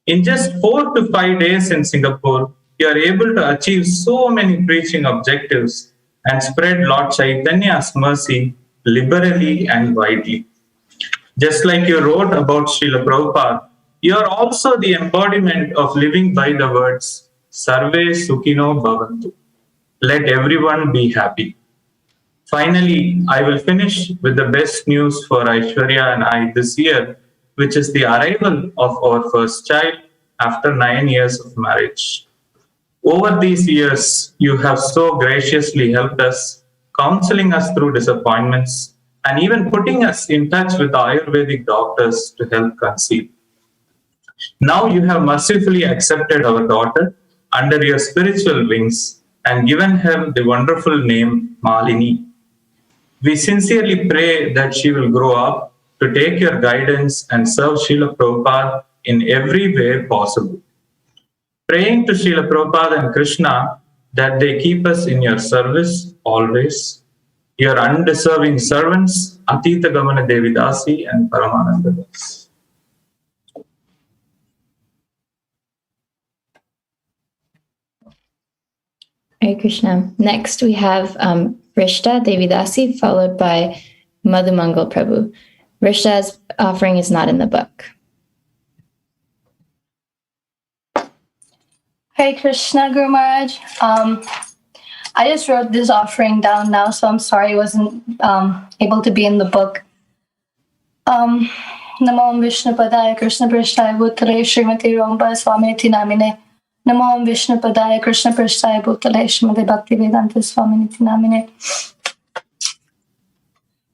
In just 4 to 5 days in Singapore, you are able to achieve so many preaching objectives and spread Lord Chaitanya's mercy liberally and widely. Just like you wrote about Srila Prabhupada, you are also the embodiment of living by the words, Sarve Sukhino Bhavantu. Let everyone be happy. Finally, I will finish with the best news for Aishwarya and I this year, which is the arrival of our first child after 9 years of marriage. Over these years, you have so graciously helped us, counseling us through disappointments, and even putting us in touch with the Ayurvedic doctors to help conceive. Now you have mercifully accepted our daughter under your spiritual wings and given her the wonderful name Malini. We sincerely pray that she will grow up to take your guidance and serve Srila Prabhupada in every way possible. Praying to Srila Prabhupada and Krishna that they keep us in your service always. Your undeserving servants, Atita Gamana Devidasi and Paramananda Das. Hare Krishna. Next, we have Rishta Devidasi, followed by Madhumangal Prabhu. Rishta's offering is not in the book. Hare Krishna, Guru Maraj. I just wrote this offering down now, so I'm sorry I wasn't able to be in the book. Namo Vishnu Padaya Krishna Prishtaya Bhutale Srimati Romba Swaminiti Namine. Namo Vishnu Padaya Krishna Prishtaya Bhutale Srimati Bhakti Vedanta Swaminiti Namine.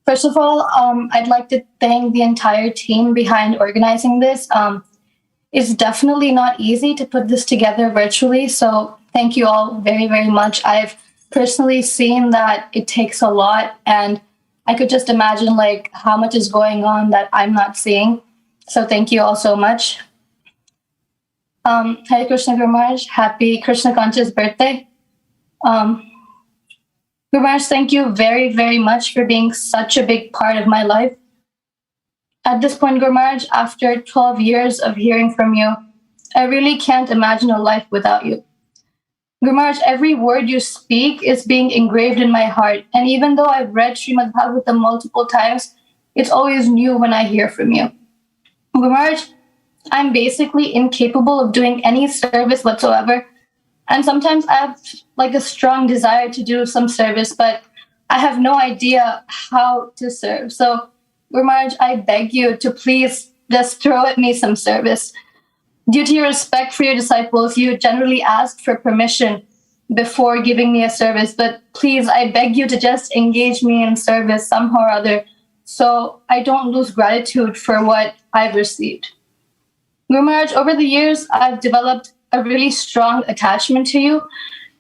First of all, I'd like to thank the entire team behind organizing this. It's definitely not easy to put this together virtually, so thank you all very, very much. I've personally seen that it takes a lot, and I could just imagine like how much is going on that I'm not seeing. So thank you all so much. Hare Krishna Guru Maharaj, happy Krishna conscious birthday. Guru Maharaj, thank you very, very much for being such a big part of my life. At this point, Guru Maharaj, after 12 years of hearing from you, I really can't imagine a life without you. Guru Maharaj, every word you speak is being engraved in my heart. And even though I've read Srimad Bhagavatam multiple times, it's always new when I hear from you. Guru Maharaj, I'm basically incapable of doing any service whatsoever. And sometimes I have like a strong desire to do some service, but I have no idea how to serve. So Guru Maharaj, I beg you to please just throw at me some service. Due to your respect for your disciples, you generally ask for permission before giving me a service, but please, I beg you to just engage me in service somehow or other so I don't lose gratitude for what I've received. Guru Maharaj, over the years, I've developed a really strong attachment to you,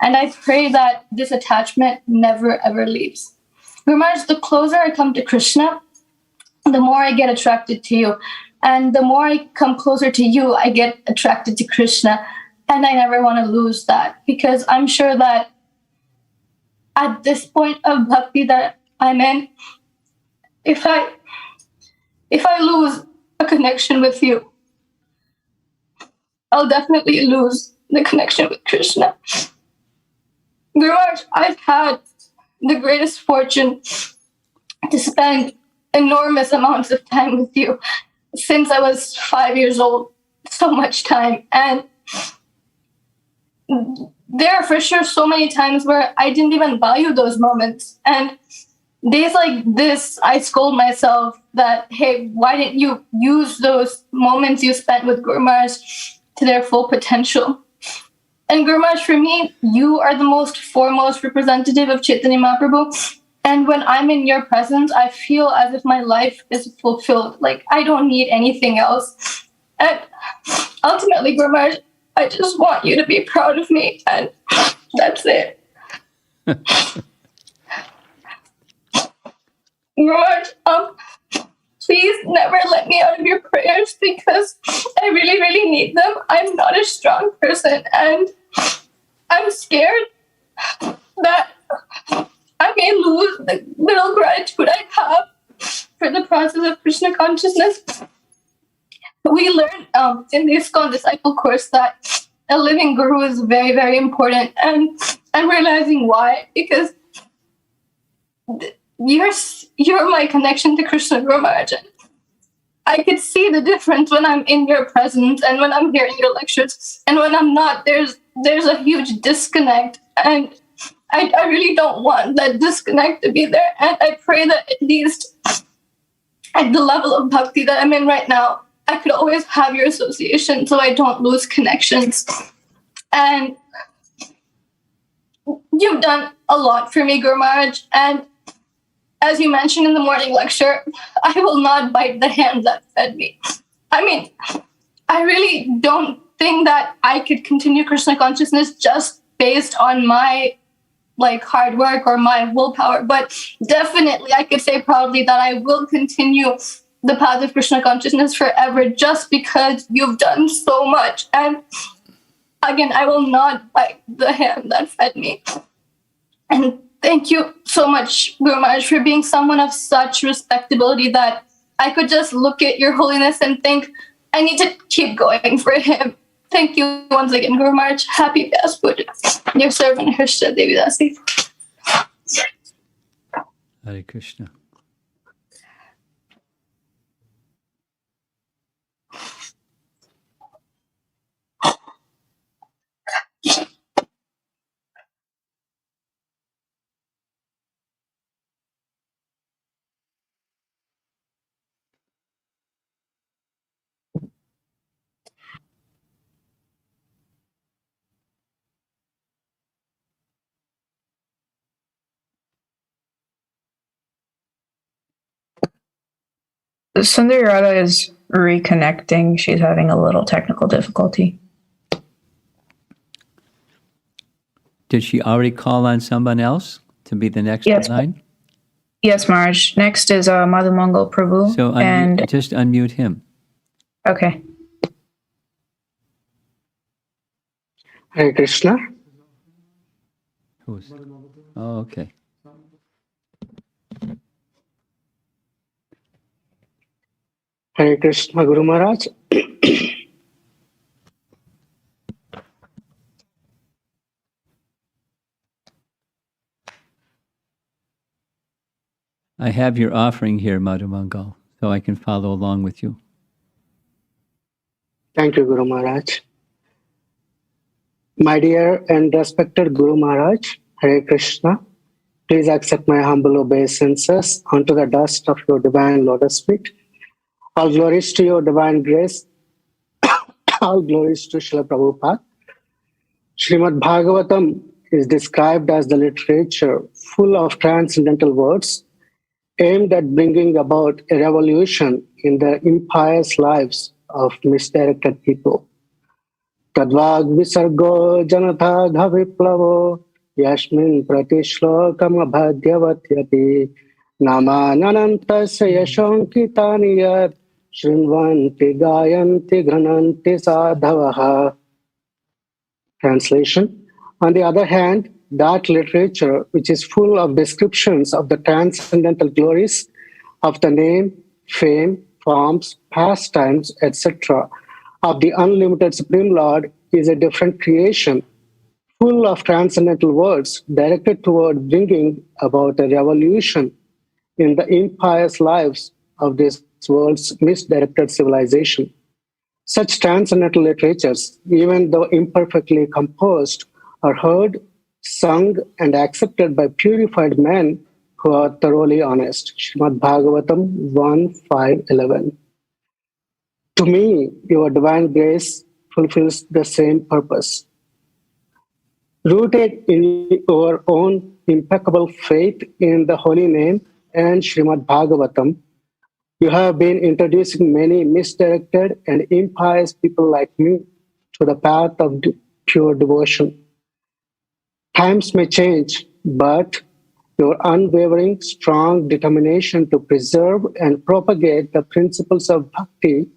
and I pray that this attachment never ever leaves. Guru Maharaj, the closer I come to Krishna, the more I get attracted to you. And the more I come closer to you, I get attracted to Krishna. And I never want to lose that, because I'm sure that at this point of bhakti that I'm in, if I lose a connection with you, I'll definitely lose the connection with Krishna. Guru Maharaj, I've had the greatest fortune to spend enormous amounts of time with you since I was 5 years old. So much time. And there are for sure so many times where I didn't even value those moments. And days like this, I scold myself that, hey, why didn't you use those moments you spent with Guru Maharaj to their full potential? And Guru Maharaj, for me, you are the most foremost representative of Chaitanya Mahaprabhu. And when I'm in your presence, I feel as if my life is fulfilled. Like, I don't need anything else. And ultimately, Guru Maharaj, I just want you to be proud of me. And that's it. Guru Maharaj, please never let me out of your prayers because I really, really need them. I'm not a strong person. And I'm scared that I may lose the little gratitude I have for the process of Krishna consciousness. We learned in the ISKCON Disciple course that a living guru is very, very important. And I'm realizing why. Because you're my connection to Krishna, Guru Maharaj. I could see the difference when I'm in your presence and when I'm hearing your lectures. And when I'm not, there's a huge disconnect. And I really don't want that disconnect to be there. And I pray that at least at the level of bhakti that I'm in right now, I could always have your association so I don't lose connections. And you've done a lot for me, Guru Maharaj. And as you mentioned in the morning lecture, I will not bite the hand that fed me. I mean, I really don't think that I could continue Krishna consciousness just based on my hard work or my willpower, but definitely I could say proudly that I will continue the path of Krishna consciousness forever just because you've done so much. And again, I will not bite the hand that fed me. And thank you so much, Guru Maharaj, for being someone of such respectability that I could just look at your holiness and think, I need to keep going for him. Thank you once again, Guru Maharaj. Happy Vyasa Puja. Your servant, Hrishta Devi Dasi. Hare Krishna. Sundari Radha is reconnecting. She's having a little technical difficulty. Did she already call on someone else to be the next in line? Yes, Maraj. Next is Madhumangal Prabhu. So just unmute him. Okay. Hare Krishna. Who's? Oh, okay. Hare Krishna, Guru Maharaj. I have your offering here, Madhumangal, so I can follow along with you. Thank you, Guru Maharaj. My dear and respected Guru Maharaj, Hare Krishna, please accept my humble obeisances unto the dust of your divine lotus feet. All glories to your divine grace. All glories to Srila Prabhupada. Srimad Bhagavatam is described as the literature full of transcendental words aimed at bringing about a revolution in the impious lives of misdirected people. Tadvag visargo janatha dhaviplavo yashmin pratishlokam abhadhyavatyati namananantasya yashankitani yat shrinvanti gayanti ghananti sadhavaha. Translation. On the other hand, that literature, which is full of descriptions of the transcendental glories of the name, fame, forms, pastimes, etc., of the unlimited Supreme Lord, is a different creation full of transcendental words directed toward bringing about a revolution in the impious lives of this world's misdirected civilization. Such transcendental literatures, even though imperfectly composed, are heard, sung, and accepted by purified men who are thoroughly honest. Srimad Bhagavatam 1:5-11. To me, your divine grace fulfills the same purpose. Rooted in your own impeccable faith in the holy name and Srimad Bhagavatam, you have been introducing many misdirected and impious people like me to the path of pure devotion. Times may change, but your unwavering, strong determination to preserve and propagate the principles of bhakti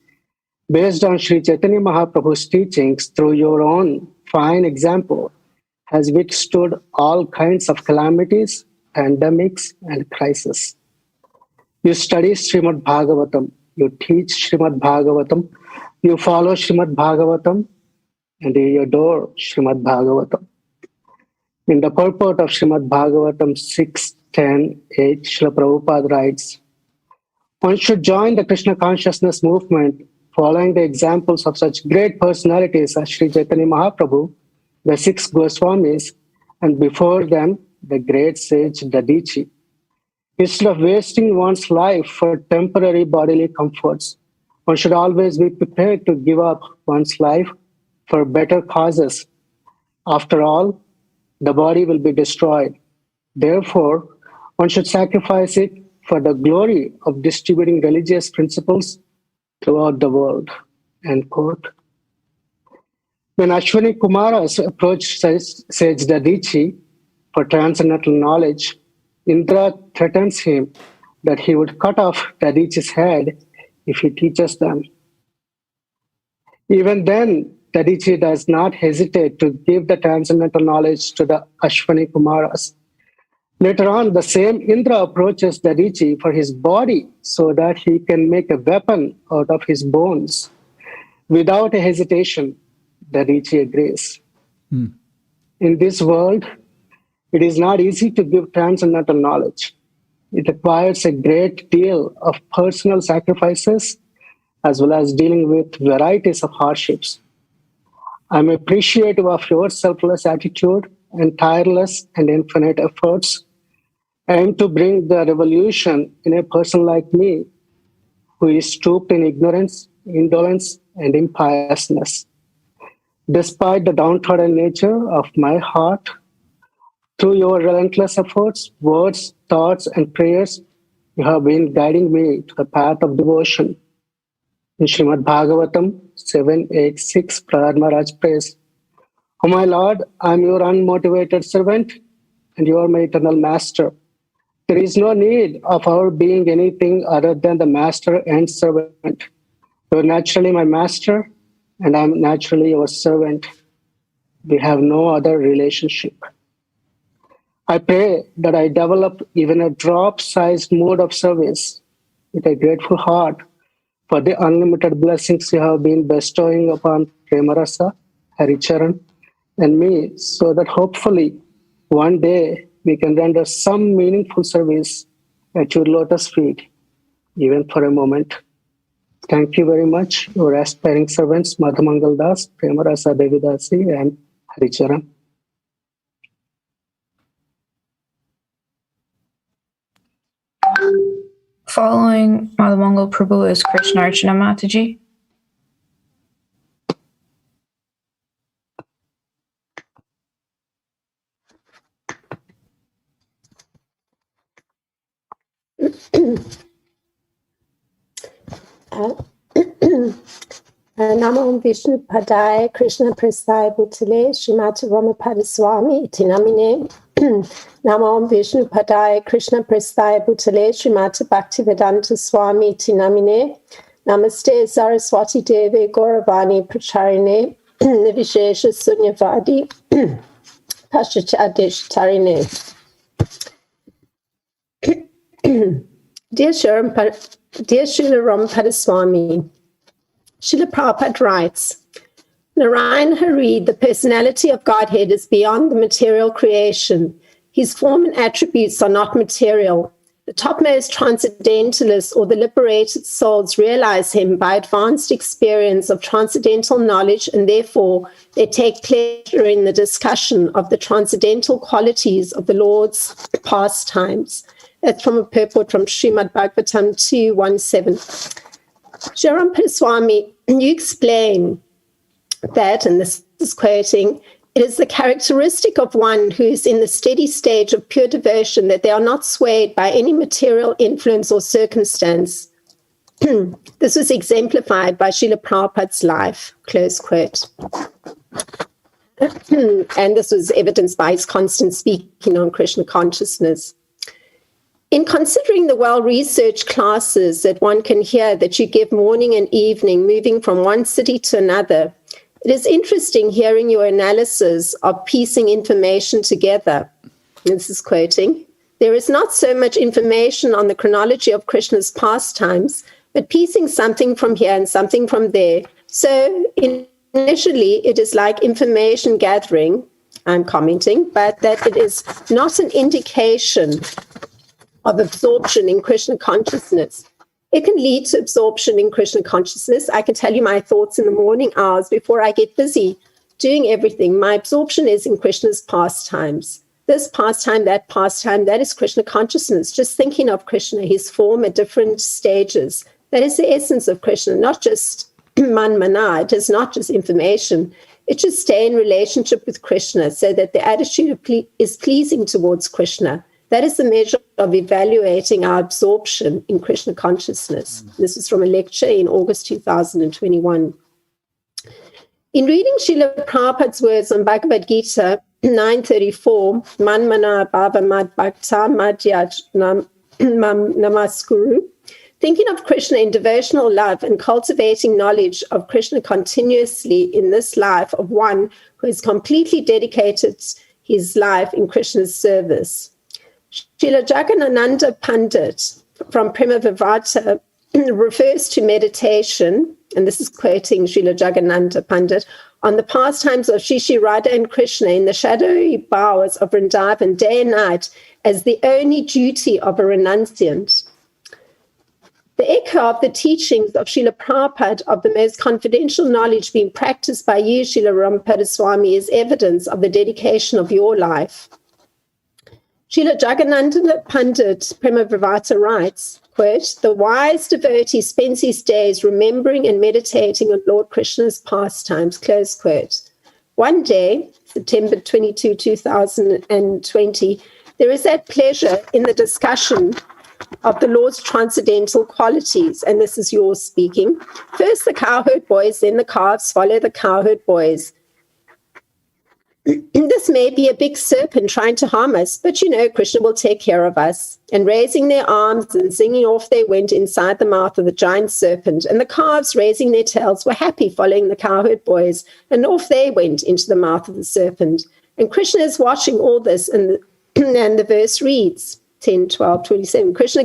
based on Sri Chaitanya Mahaprabhu's teachings through your own fine example has withstood all kinds of calamities, pandemics, and crises. You study Srimad Bhagavatam, you teach Srimad Bhagavatam, you follow Srimad Bhagavatam, and you adore Srimad Bhagavatam. In the purport of Srimad Bhagavatam 6.10.8, Srila Prabhupada writes, one should join the Krishna consciousness movement following the examples of such great personalities as Sri Chaitanya Mahaprabhu, the 6 Goswamis, and before them, the great sage Dadichi. Instead of wasting one's life for temporary bodily comforts, one should always be prepared to give up one's life for better causes. After all, the body will be destroyed. Therefore, one should sacrifice it for the glory of distributing religious principles throughout the world. End quote. When Ashwini Kumaras approached Sage Dadichi for transcendental knowledge, Indra threatens him that he would cut off Dadichi's head if he teaches them. Even then, Dadichi does not hesitate to give the transcendental knowledge to the Ashwini Kumaras. Later on, the same Indra approaches Dadichi for his body so that he can make a weapon out of his bones. Without a hesitation, Dadichi agrees. In this world, it is not easy to give transcendental knowledge. It requires a great deal of personal sacrifices as well as dealing with varieties of hardships. I'm appreciative of your selfless attitude and tireless and infinite efforts aimed to bring the revolution in a person like me who is stooped in ignorance, indolence, and impiousness. Despite the downtrodden nature of my heart, through your relentless efforts, words, thoughts, and prayers, you have been guiding me to the path of devotion. In Srimad Bhagavatam 7.8.6, Prahlad Maraj prays, O my Lord, I am your unmotivated servant, and you are my eternal master. There is no need of our being anything other than the master and servant. You are naturally my master, and I am naturally your servant. We have no other relationship. I pray that I develop even a drop-sized mode of service with a grateful heart for the unlimited blessings you have been bestowing upon Premarasa, Haricharan, and me, so that hopefully one day we can render some meaningful service at your lotus feet, even for a moment. Thank you very much, your aspiring servants, Madhamangal Das, Premarasa Devidasi, and Haricharan. Following Madhamangal Prabhu is Krishnarchana Mataji. Namo Vishnu Padaya Krishna Prasthaya Bhutale Srimati Ramapada Swami Iti Namine. Namo Vishnu Padaya Krishna Prasthaya Bhutale Srimati Bhaktivedanta Swami Iti Namine. Namaste Saraswati Deve Gauravani Pracharine Nivishesha Sunyavadi Paschachadesh Tarine. Dear Srila Ramapada Swami, Srila Prabhupada writes, Narayan Hari, the personality of Godhead, is beyond the material creation. His form and attributes are not material. The topmost transcendentalists or the liberated souls realize him by advanced experience of transcendental knowledge, and therefore they take pleasure in the discussion of the transcendental qualities of the Lord's pastimes. That's from a purport from Srimad Bhagavatam 2:17. Jairam Swami, you explain that, and this is quoting, it is the characteristic of one who is in the steady stage of pure devotion that they are not swayed by any material influence or circumstance. This was exemplified by Srila Prabhupada's life, close quote. And this was evidenced by his constant speaking on Krishna consciousness. In considering the well-researched classes that one can hear that you give morning and evening, moving from one city to another, it is interesting hearing your analysis of piecing information together. This is quoting. There is not so much information on the chronology of Krishna's pastimes, but piecing something from here and something from there. So initially, it is like information gathering, I'm commenting, but that it is not an indication of absorption in Krishna consciousness. It can lead to absorption in Krishna consciousness. I can tell you my thoughts in the morning hours before I get busy doing everything. My absorption is in Krishna's pastimes. This pastime, that is Krishna consciousness, just thinking of Krishna, his form at different stages. That is the essence of Krishna, not just man-mana. It is not just information. It should stay in relationship with Krishna so that the attitude is pleasing towards Krishna. That is the measure of evaluating our absorption in Krishna consciousness. This is from a lecture in August 2021. In reading Srila Prabhupada's words on Bhagavad Gita 9:34, Manmana Bhava Mad Bhakta Madhyaj Namaskuru, thinking of Krishna in devotional love and cultivating knowledge of Krishna continuously in this life of one who has completely dedicated his life in Krishna's service. Srila Jagannananda Pandit from Prema Vivata refers to meditation, and this is quoting Srila Jagannananda Pandit, on the pastimes of Shri Radha and Krishna in the shadowy bowers of Vrindavan day and night as the only duty of a renunciant. The echo of the teachings of Srila Prabhupada of the most confidential knowledge being practiced by you, Srila Ramapada Swami, is evidence of the dedication of your life. Srila Jagannananda Pandit Prema Vivata writes, quote, the wise devotee spends his days remembering and meditating on Lord Krishna's pastimes, close quote. One day, September 22, 2020, there is that pleasure in the discussion of the Lord's transcendental qualities, and this is yours speaking. First the cowherd boys, then the calves follow the cowherd boys. This may be a big serpent trying to harm us, but you know Krishna will take care of us. And raising their arms and singing off they went inside the mouth of the giant serpent, and the calves raising their tails were happy following the cowherd boys, and off they went into the mouth of the serpent. And Krishna is watching all this, and the verse reads, 10, 12, 27, Krishna,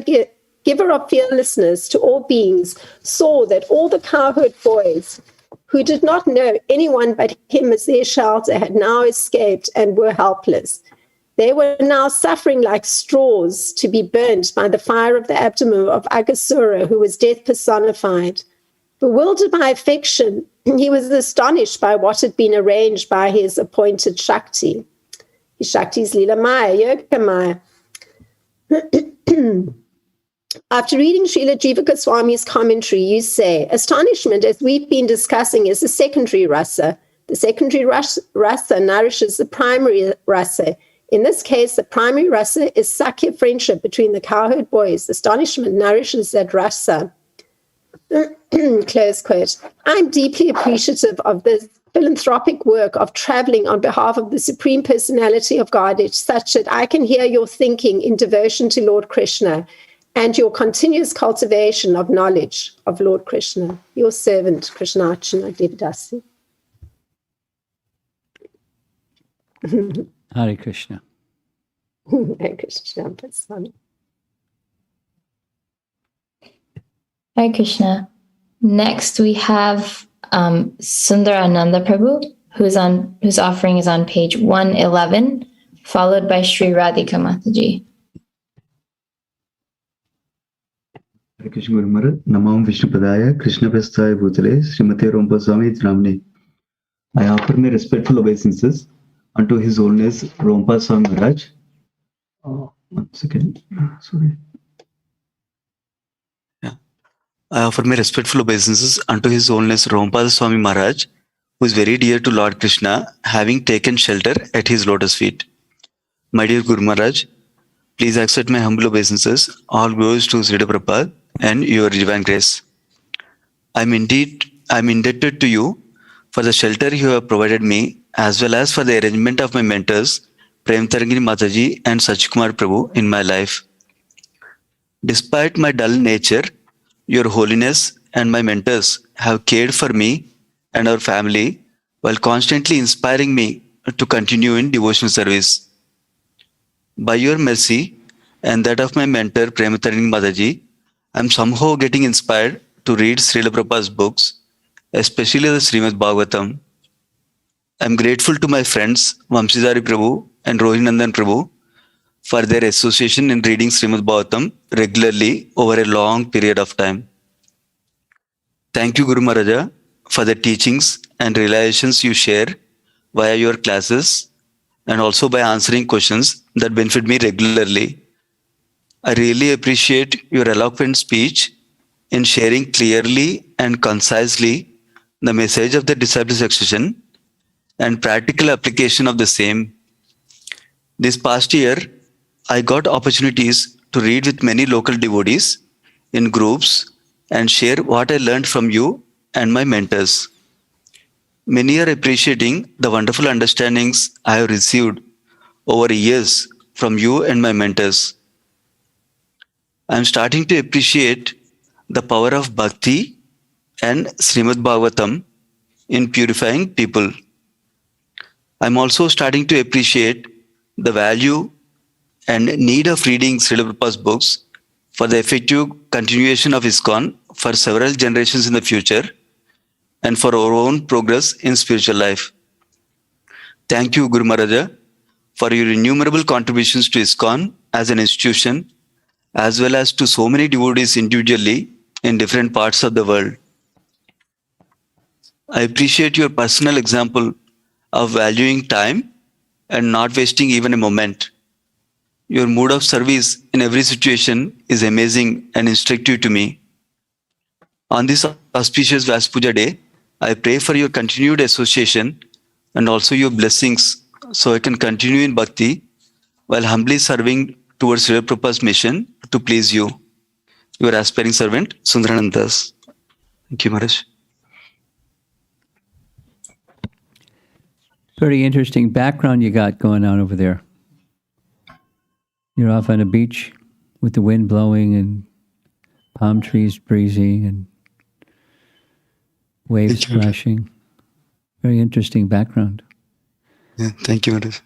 giver of fearlessness to all beings, saw that all the cowherd boys who did not know anyone but him as their shelter had now escaped and were helpless. They were now suffering like straws to be burnt by the fire of the abdomen of Aghasura, who was death personified. Bewildered by affection, he was astonished by what had been arranged by his appointed Shakti. His Shakti is Lila Maya, Yoga Maya. After reading Srila Jiva Goswami's commentary, you say, astonishment, as we've been discussing, is the secondary rasa. The secondary rasa nourishes the primary rasa. In this case, the primary rasa is Sakya friendship between the cowherd boys. Astonishment nourishes that rasa. Close quote. I'm deeply appreciative of this philanthropic work of traveling on behalf of the Supreme Personality of Godhead, such that I can hear your thinking in devotion to Lord Krishna and your continuous cultivation of knowledge of Lord Krishna, your servant, Krishnachana Devadasi. Hare Krishna. Hare Krishna. Hare Krishna. Next, we have Sundarananda Prabhu, whose offering is on page 111, followed by Sri Radhika Mataji. Hare Krishna Guru Maharaj, Namam Vishnu Padaya, Krishna Prasthaya Bhutale, Srimati Rompa Swami Namni. I offer my respectful obeisances unto His Holiness Rompa Swami Maraj. One second, sorry. I offer my respectful obeisances unto His Holiness Rompa Swami Maraj, who is very dear to Lord Krishna, having taken shelter at His lotus feet. My dear Guru Maharaj, please accept my humble obeisances. All glories to Srila Prabhupada and your divine grace. I'm indebted to you for the shelter you have provided me, as well as for the arrangement of my mentors, Premtarangini Mataji and Sachkumar Prabhu in my life. Despite my dull nature, your holiness and my mentors have cared for me and our family while constantly inspiring me to continue in devotional service. By your mercy and that of my mentor Premtarangini Mataji, I'm somehow getting inspired to read Srila Prabhupada's books, especially the Srimad Bhagavatam. I'm grateful to my friends Vamsidhari Prabhu and Rohinandan Prabhu for their association in reading Srimad Bhagavatam regularly over a long period of time. Thank you, Guru Maharaja, for the teachings and realizations you share via your classes and also by answering questions that benefit me regularly. I really appreciate your eloquent speech in sharing clearly and concisely the message of the disciple succession and practical application of the same. This past year, I got opportunities to read with many local devotees in groups and share what I learned from you and my mentors. Many are appreciating the wonderful understandings I have received over years from you and my mentors. I am starting to appreciate the power of bhakti and Srimad Bhagavatam in purifying people. I'm also starting to appreciate the value and need of reading Srila Prabhupada's books for the effective continuation of ISKCON for several generations in the future and for our own progress in spiritual life. Thank you, Guru Maharaja, for your innumerable contributions to ISKCON as an institution, as well as to so many devotees individually in different parts of the world. I appreciate your personal example of valuing time and not wasting even a moment. Your mood of service in every situation is amazing and instructive to me. On this auspicious Vyasa Puja day, I pray for your continued association and also your blessings so I can continue in bhakti while humbly serving towards Srila Prabhupada's mission to please you. Your aspiring servant, Sundaranandas. Thank you, Maraj. Pretty interesting background you got going on over there. You're off on a beach with the wind blowing and palm trees breezing and waves splashing. Very interesting background. Yeah, thank you, Maraj.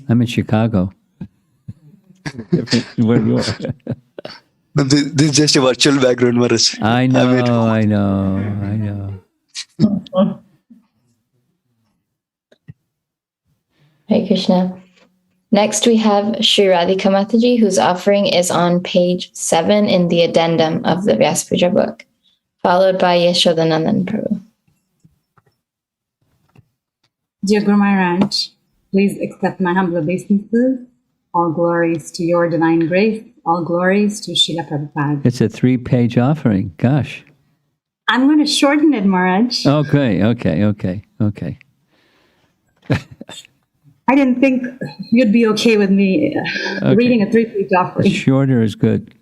I'm in Chicago. Where you are. This is just a virtual background, Maraj. I know. Hare Krishna. Next, we have Sri Radhika Mataji, whose offering is on page 7 in the addendum of the Vyasa Puja book, followed by Yashodanandan Prabhu. Dear Guru Maharaj, please accept my humble obeisances. All glories to your divine grace. All glories to Srila Prabhupada. It's a 3-page offering. Gosh. I'm going to shorten it, Maraj. Okay. I didn't think you'd be okay with me reading a 3-page offering. Shorter is good.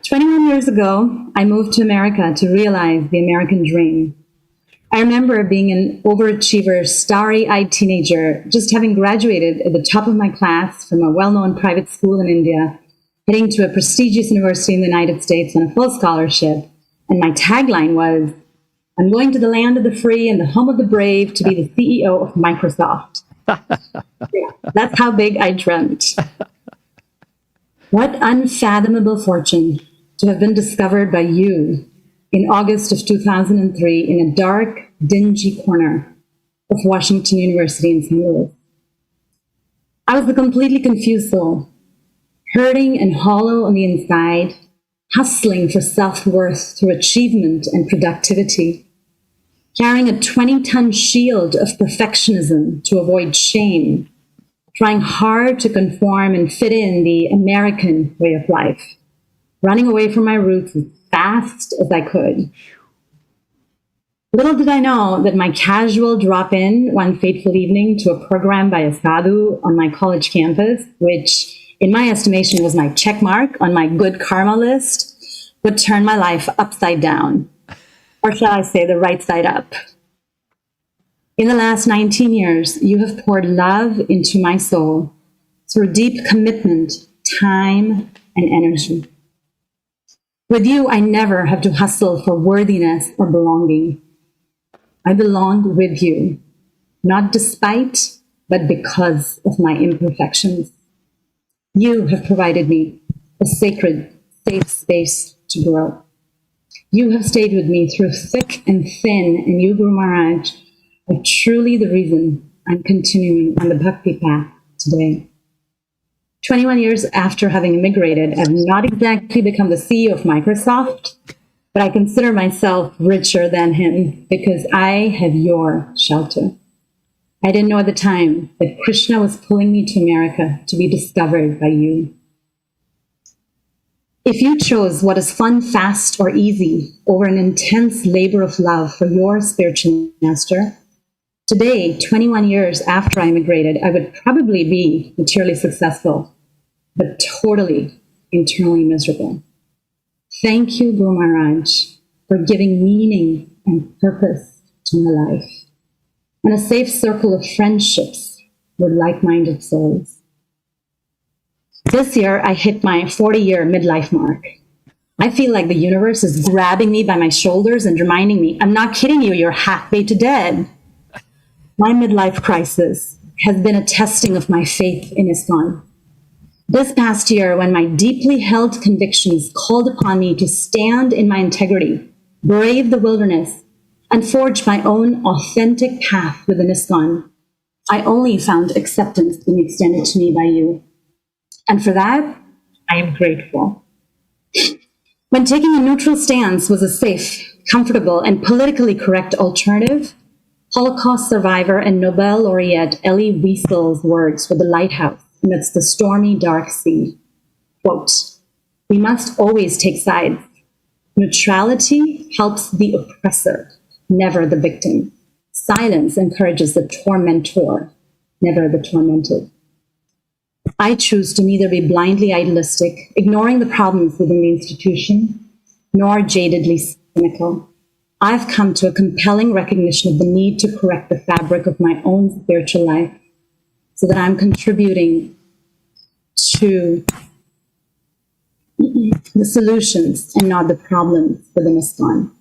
21 years ago, I moved to America to realize the American dream. I remember being an overachiever, starry-eyed teenager, just having graduated at the top of my class from a well-known private school in India, heading to a prestigious university in the United States on a full scholarship. And my tagline was, I'm going to the land of the free and the home of the brave to be the CEO of Microsoft. Yeah, that's how big I dreamt. What unfathomable fortune to have been discovered by you, in August of 2003 in a dark, dingy corner of Washington University in St. Louis. I was a completely confused soul, hurting and hollow on the inside, hustling for self-worth through achievement and productivity, carrying a 20-ton shield of perfectionism to avoid shame, trying hard to conform and fit in the American way of life, running away from my roots as fast as I could. Little did I know that my casual drop-in one fateful evening to a program by a sadhu on my college campus, which in my estimation was my check mark on my good karma list, would turn my life upside down, or shall I say the right side up. In the last 19 years, you have poured love into my soul through deep commitment, time, and energy. With you, I never have to hustle for worthiness or belonging. I belong with you, not despite, but because of my imperfections. You have provided me a sacred, safe space to grow. You have stayed with me through thick and thin, and you, Guru Maraj, are truly the reason I'm continuing on the bhakti path today. 21 years after having immigrated, I've not exactly become the CEO of Microsoft, but I consider myself richer than him because I have your shelter. I didn't know at the time that Krishna was pulling me to America to be discovered by you. If you chose what is fun, fast, or easy over an intense labor of love for your spiritual master, today, 21 years after I immigrated, I would probably be materially successful, but totally internally miserable. Thank you, Guru Maraj, for giving meaning and purpose to my life, and a safe circle of friendships with like-minded souls. This year, I hit my 40-year midlife mark. I feel like the universe is grabbing me by my shoulders and reminding me, I'm not kidding you, you're halfway to dead. My midlife crisis has been a testing of my faith in ISKCON. This past year, when my deeply held convictions called upon me to stand in my integrity, brave the wilderness, and forge my own authentic path within ISKCON, I only found acceptance being extended to me by you. And for that, I am grateful. When taking a neutral stance was a safe, comfortable, and politically correct alternative, Holocaust survivor and Nobel laureate Elie Wiesel's words were the lighthouse amidst the stormy, dark sea. Quote, "We must always take sides. Neutrality helps the oppressor, never the victim. Silence encourages the tormentor, never the tormented." I choose to neither be blindly idealistic, ignoring the problems within the institution, nor jadedly cynical. I've come to a compelling recognition of the need to correct the fabric of my own spiritual life so that I'm contributing to the solutions and not the problems within ISKCON.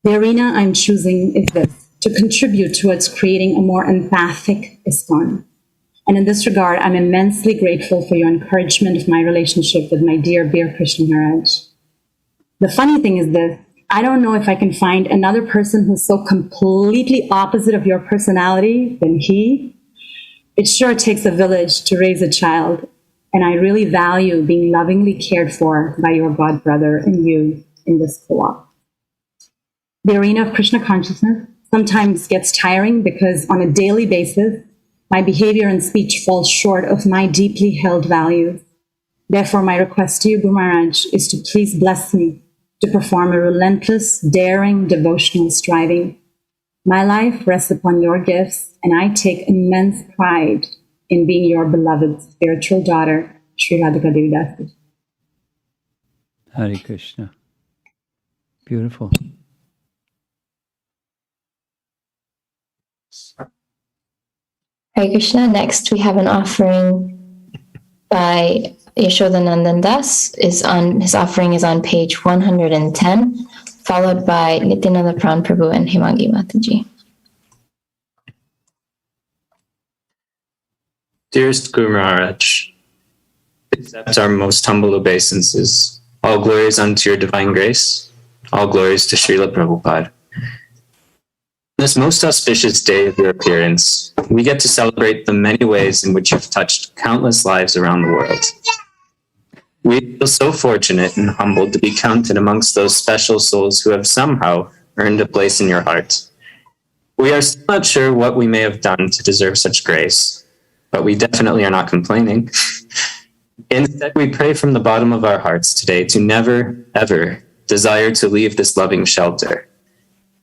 The arena I'm choosing is this, to contribute towards creating a more empathic ISKCON. And in this regard, I'm immensely grateful for your encouragement of my relationship with my dear Bir Krishna Maharaj. The funny thing is this, I don't know if I can find another person who's so completely opposite of your personality than he. It sure takes a village to raise a child, and I really value being lovingly cared for by your god brother and you in this co-op. The arena of Krishna consciousness sometimes gets tiring because on a daily basis, my behavior and speech falls short of my deeply held values. Therefore, my request to you, Guru Maraj, is to please bless me to perform a relentless, daring, devotional striving. My life rests upon your gifts, and I take immense pride in being your beloved spiritual daughter, Sri Radhika Devi. Hare Krishna. Beautiful. Hare Krishna. Next, we have an offering by Yashodanandan Das. His offering is on page 110, followed by Nityananda Prabhu and Himangi Mataji. Dearest Guru Maharaj, accept our most humble obeisances. All glories unto your divine grace. All glories to Srila Prabhupada. On this most auspicious day of your appearance, we get to celebrate the many ways in which you've touched countless lives around the world. We feel so fortunate and humbled to be counted amongst those special souls who have somehow earned a place in your heart. We are still not sure what we may have done to deserve such grace, but we definitely are not complaining. Instead, we pray from the bottom of our hearts today to never, ever desire to leave this loving shelter.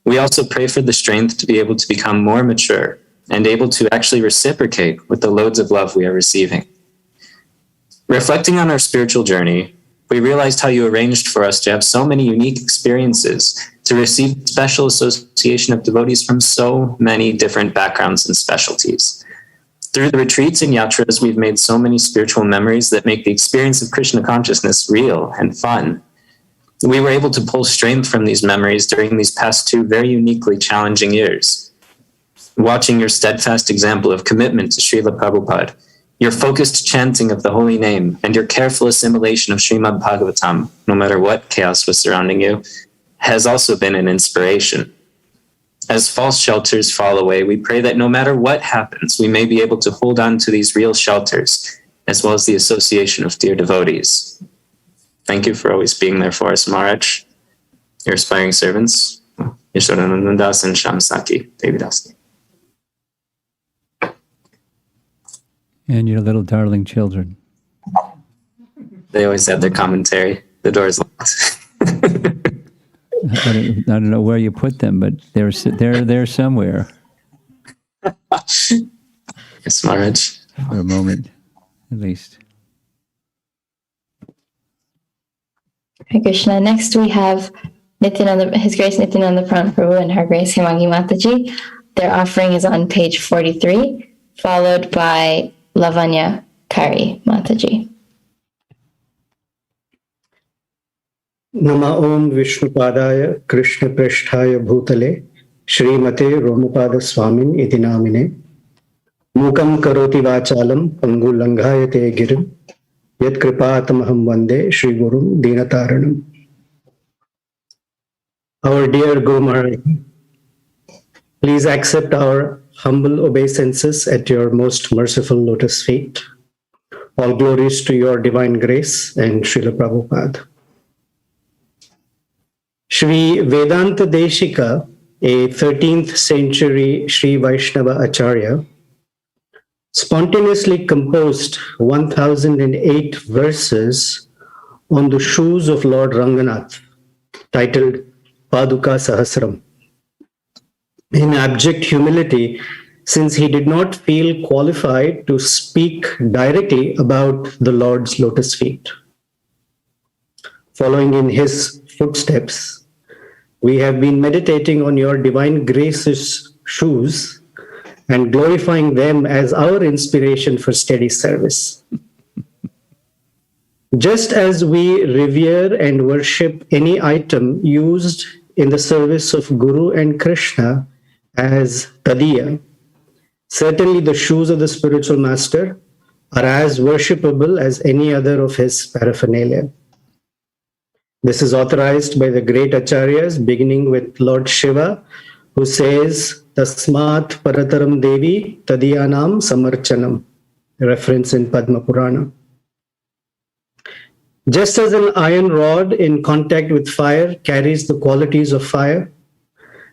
We also pray for the strength to be able to become more mature and able to actually reciprocate with the loads of love we are receiving. Reflecting on our spiritual journey, we realized how you arranged for us to have so many unique experiences, to receive special association of devotees from so many different backgrounds and specialties. Through the retreats and yatras, we've made so many spiritual memories that make the experience of Krishna consciousness real and fun. We were able to pull strength from these memories during these past 2 very uniquely challenging years. Watching your steadfast example of commitment to Srila Prabhupada, your focused chanting of the holy name, and your careful assimilation of Srimad Bhagavatam, no matter what chaos was surrounding you, has also been an inspiration. As false shelters fall away, we pray that no matter what happens, we may be able to hold on to these real shelters, as well as the association of dear devotees. Thank you for always being there for us, Maraj, your aspiring servants, Yashodanandas and Shamsaki, Devidasi. And your little darling children. They always have their commentary. The door's locked. I don't know where you put them, but they're there somewhere. Yes, Maraj. For a moment, at least. Hare Krishna. Next we have Nityananda, His Grace Nityananda Prabhu and Her Grace Hemangi Mataji. Their offering is on page 43, followed by Lavanya Kari Mataji. Nama Om Vishnupadaya Krishna Prishthaya Bhutale Srimate Romapada Swamin iti namine Mukam Karoti Vachalam Pangu Langhayate Girim Yat Kripatamaham Vande Shri Gurum Dinataranam. Our dear Guru Maharaj, please accept our humble obeisances at your most merciful lotus feet. All glories to your divine grace and Srila Prabhupada. Shri Vedanta Deshika, a 13th century Sri Vaishnava Acharya, spontaneously composed 1008 verses on the shoes of Lord Ranganath, titled Paduka Sahasram, in abject humility, since he did not feel qualified to speak directly about the Lord's lotus feet. Following in his footsteps, we have been meditating on your divine grace's shoes and glorifying them as our inspiration for steady service. Just as we revere and worship any item used in the service of Guru and Krishna as tadiya, certainly the shoes of the spiritual master are as worshipable as any other of his paraphernalia. This is authorized by the great acharyas, beginning with Lord Shiva, who says, Tasmat Parataram Devi Tadiyanam Samarchanam, a reference in Padma Purana. Just as an iron rod in contact with fire carries the qualities of fire,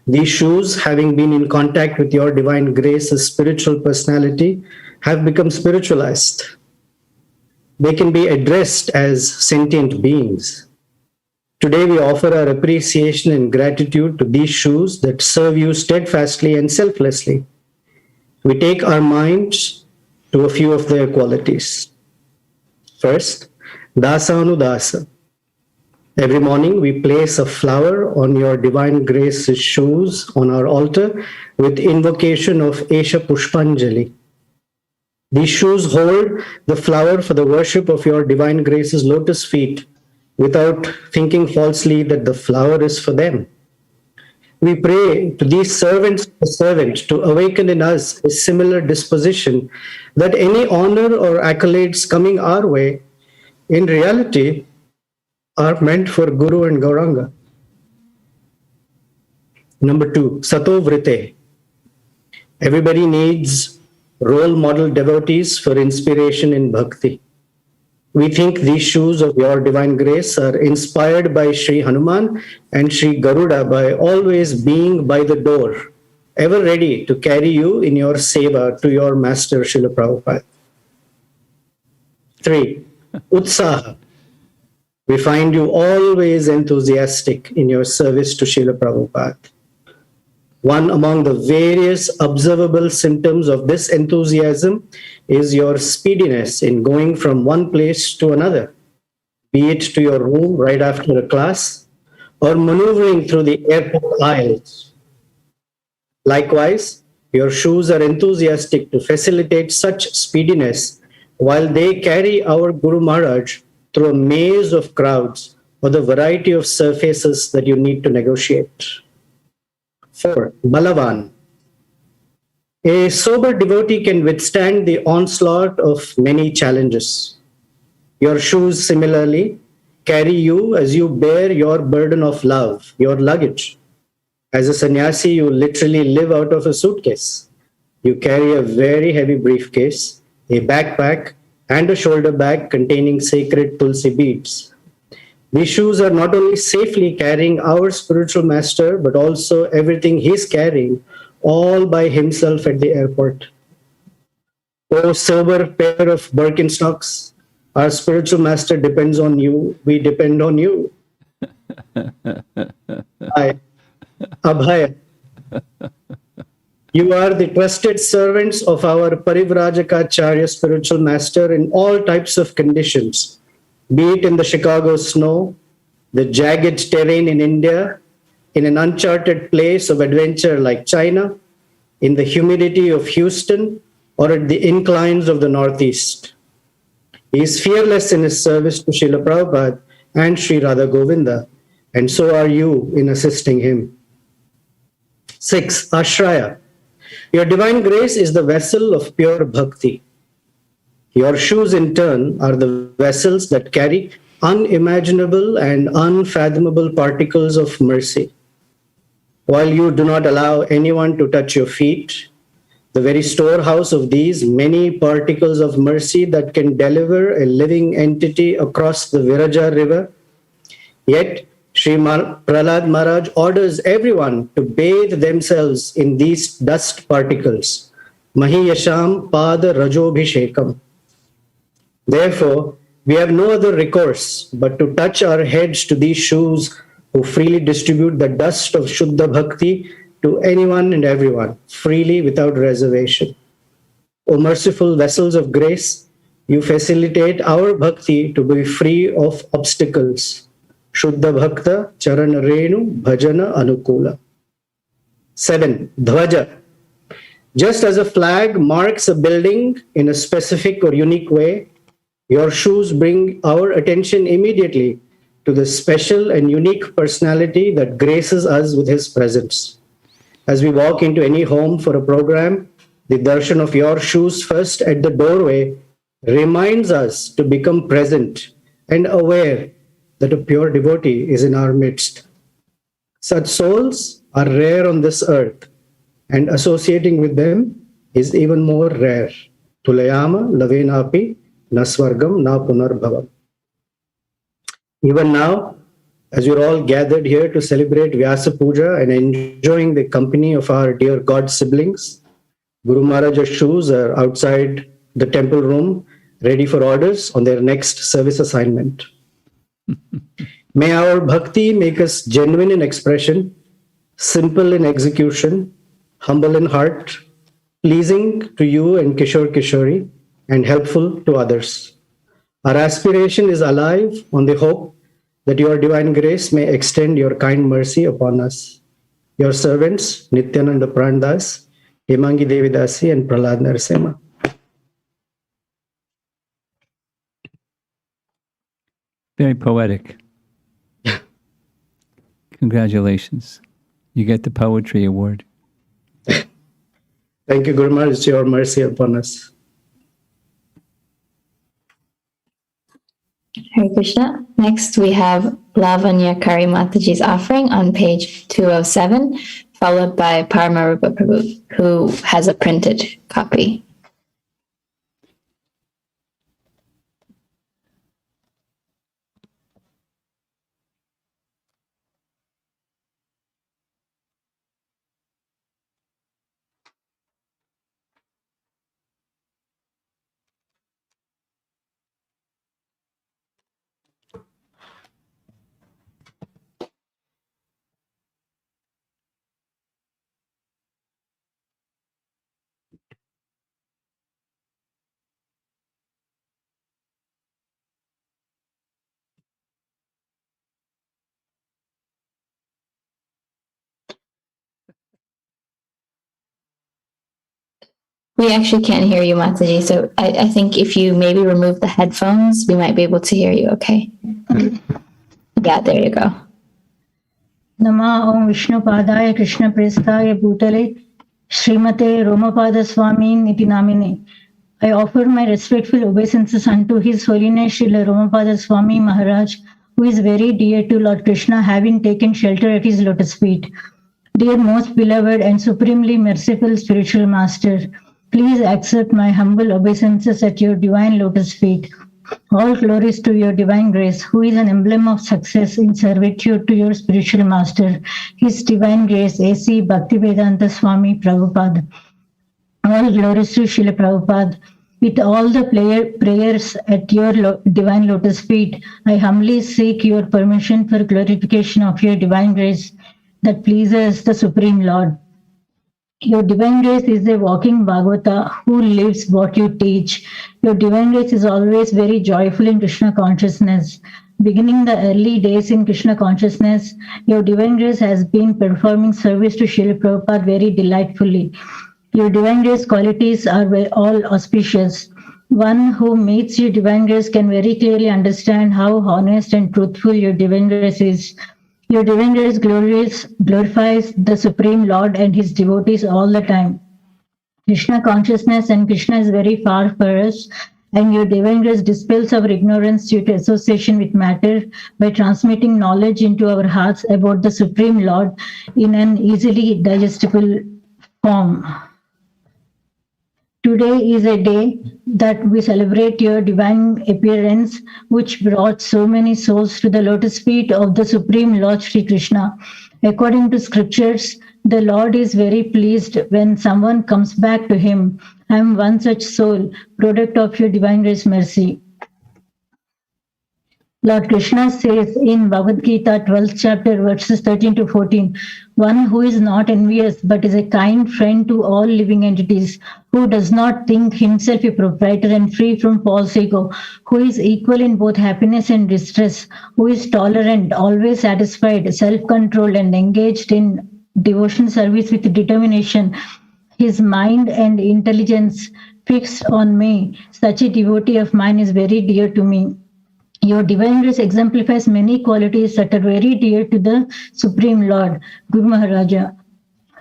these shoes, having been in contact with your divine grace's spiritual personality, have become spiritualized. They can be addressed as sentient beings. Today we offer our appreciation and gratitude to these shoes that serve you steadfastly and selflessly. We take our minds to a few of their qualities. First, Dasanudasa. Every morning we place a flower on your divine grace's shoes on our altar with invocation of Esha Pushpanjali. These shoes hold the flower for the worship of your divine grace's lotus feet without thinking falsely that the flower is for them. We pray to these servants of the servant to awaken in us a similar disposition that any honor or accolades coming our way, in reality, are meant for Guru and Gauranga. Number 2, Sato Vrite. Everybody needs role model devotees for inspiration in bhakti. We think these shoes of your divine grace are inspired by Sri Hanuman and Sri Garuda by always being by the door, ever ready to carry you in your seva to your master Srila Prabhupada. 3, Utsaha. We find you always enthusiastic in your service to Srila Prabhupada. One among the various observable symptoms of this enthusiasm is your speediness in going from one place to another, be it to your room right after a class or maneuvering through the airport aisles. Likewise, your shoes are enthusiastic to facilitate such speediness while they carry our Guru Maharaj through a maze of crowds or the variety of surfaces that you need to negotiate. 4, Balavan. A sober devotee can withstand the onslaught of many challenges. Your shoes similarly carry you as you bear your burden of love, your luggage. As a sannyasi, you literally live out of a suitcase. You carry a very heavy briefcase, a backpack, and a shoulder bag containing sacred tulsi beads. These shoes are not only safely carrying our spiritual master, but also everything he's carrying all by himself at the airport. Oh, sober pair of Birkenstocks, our spiritual master depends on you. We depend on you. Hi, Abhaya. You are the trusted servants of our Parivrajaka Acharya spiritual master in all types of conditions, be it in the Chicago snow, the jagged terrain in India, in an uncharted place of adventure like China, in the humidity of Houston, or at the inclines of the Northeast. He is fearless in his service to Srila Prabhupada and Sri Radha Govinda, and so are you in assisting him. 6, Ashraya. Your divine grace is the vessel of pure bhakti. Your shoes, in turn, are the vessels that carry unimaginable and unfathomable particles of mercy. While you do not allow anyone to touch your feet, the very storehouse of these many particles of mercy that can deliver a living entity across the Viraja river, yet Sri Prahlad Maraj orders everyone to bathe themselves in these dust particles. Mahiyasham Pada Rajobhishekam. Therefore, we have no other recourse but to touch our heads to these shoes who freely distribute the dust of Shuddha Bhakti to anyone and everyone, freely without reservation. O merciful vessels of grace, you facilitate our bhakti to be free of obstacles. Shuddha Bhakta Charana Renu Bhajana Anukula. 7, Dhvaja. Just as a flag marks a building in a specific or unique way, your shoes bring our attention immediately to the special and unique personality that graces us with his presence. As we walk into any home for a program, the darshan of your shoes first at the doorway reminds us to become present and aware that a pure devotee is in our midst. Such souls are rare on this earth, and associating with them is even more rare. Tulayama lavenapi nasvargam na punarbhavam. Even now, as you're all gathered here to celebrate Vyasa Puja and enjoying the company of our dear God siblings, Guru Maharaj's shoes are outside the temple room, ready for orders on their next service assignment. May our bhakti make us genuine in expression, simple in execution, humble in heart, pleasing to you and Kishore Kishori, and helpful to others. Our aspiration is alive on the hope that your divine grace may extend your kind mercy upon us. Your servants, Nityananda Prandas, Hemangi Devidasi, and Prahlad Narasimha. Very poetic. Congratulations. You get the Poetry Award. Thank you, Guru Maharaj. It's your mercy upon us. Hare Krishna. Next, we have Lavanya Kari Mataji's offering on page 207. followed by Paramarupa Prabhu, who has a printed copy. We actually can't hear you, Mataji, so I think if you maybe remove the headphones, we might be able to hear you, okay? Yeah, there you go. Nama Om Vishnu Padaya Krishna Prestaya Bhutale Srimate Romapada Swami Niti Namine. I offer my respectful obeisances unto His Holiness Srila Romapada Swami Maharaj, who is very dear to Lord Krishna, having taken shelter at his lotus feet. Dear most beloved and supremely merciful spiritual master, please accept my humble obeisances at your divine lotus feet. All glories to your divine grace, who is an emblem of success in servitude to your spiritual master, His divine grace, A.C. Bhaktivedanta Swami Prabhupada. All glories to Srila Prabhupada. With all the prayers at your divine lotus feet, I humbly seek your permission for glorification of your divine grace that pleases the Supreme Lord. Your divine grace is a walking Bhagavata who lives what you teach. Your divine grace is always very joyful in Krishna consciousness. Beginning the early days in Krishna consciousness, your divine grace has been performing service to Srila Prabhupada very delightfully. Your divine grace qualities are all auspicious. One who meets your divine grace can very clearly understand how honest and truthful your divine grace is. Your divine grace glorifies the Supreme Lord and His devotees all the time. Krishna consciousness and Krishna is very far for us, and your divine grace dispels our ignorance due to association with matter by transmitting knowledge into our hearts about the Supreme Lord in an easily digestible form. Today is a day that we celebrate your divine appearance, which brought so many souls to the lotus feet of the Supreme Lord Sri Krishna. According to scriptures, the Lord is very pleased when someone comes back to Him. I am one such soul, product of your divine grace mercy. Lord Krishna says in Bhagavad Gita, 12th chapter, verses 13 to 14, one who is not envious but is a kind friend to all living entities, who does not think himself a proprietor and free from false ego, who is equal in both happiness and distress, who is tolerant, always satisfied, self-controlled, and engaged in devotion service with determination, his mind and intelligence fixed on me. Such a devotee of mine is very dear to me. Your divine grace exemplifies many qualities that are very dear to the Supreme Lord, Guru Maharaja.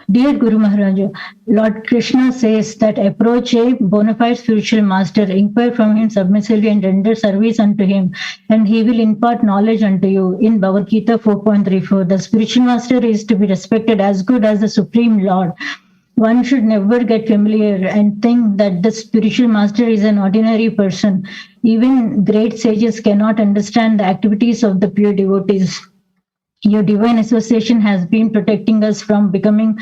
Dear Guru Maharaja, Lord Krishna says that approach a bona fide spiritual master, inquire from him submissively and render service unto him, and he will impart knowledge unto you. In Bhagavad Gita 4.34, the spiritual master is to be respected as good as the Supreme Lord. One should never get familiar and think that the spiritual master is an ordinary person. Even great sages cannot understand the activities of the pure devotees. Your divine association has been protecting us from becoming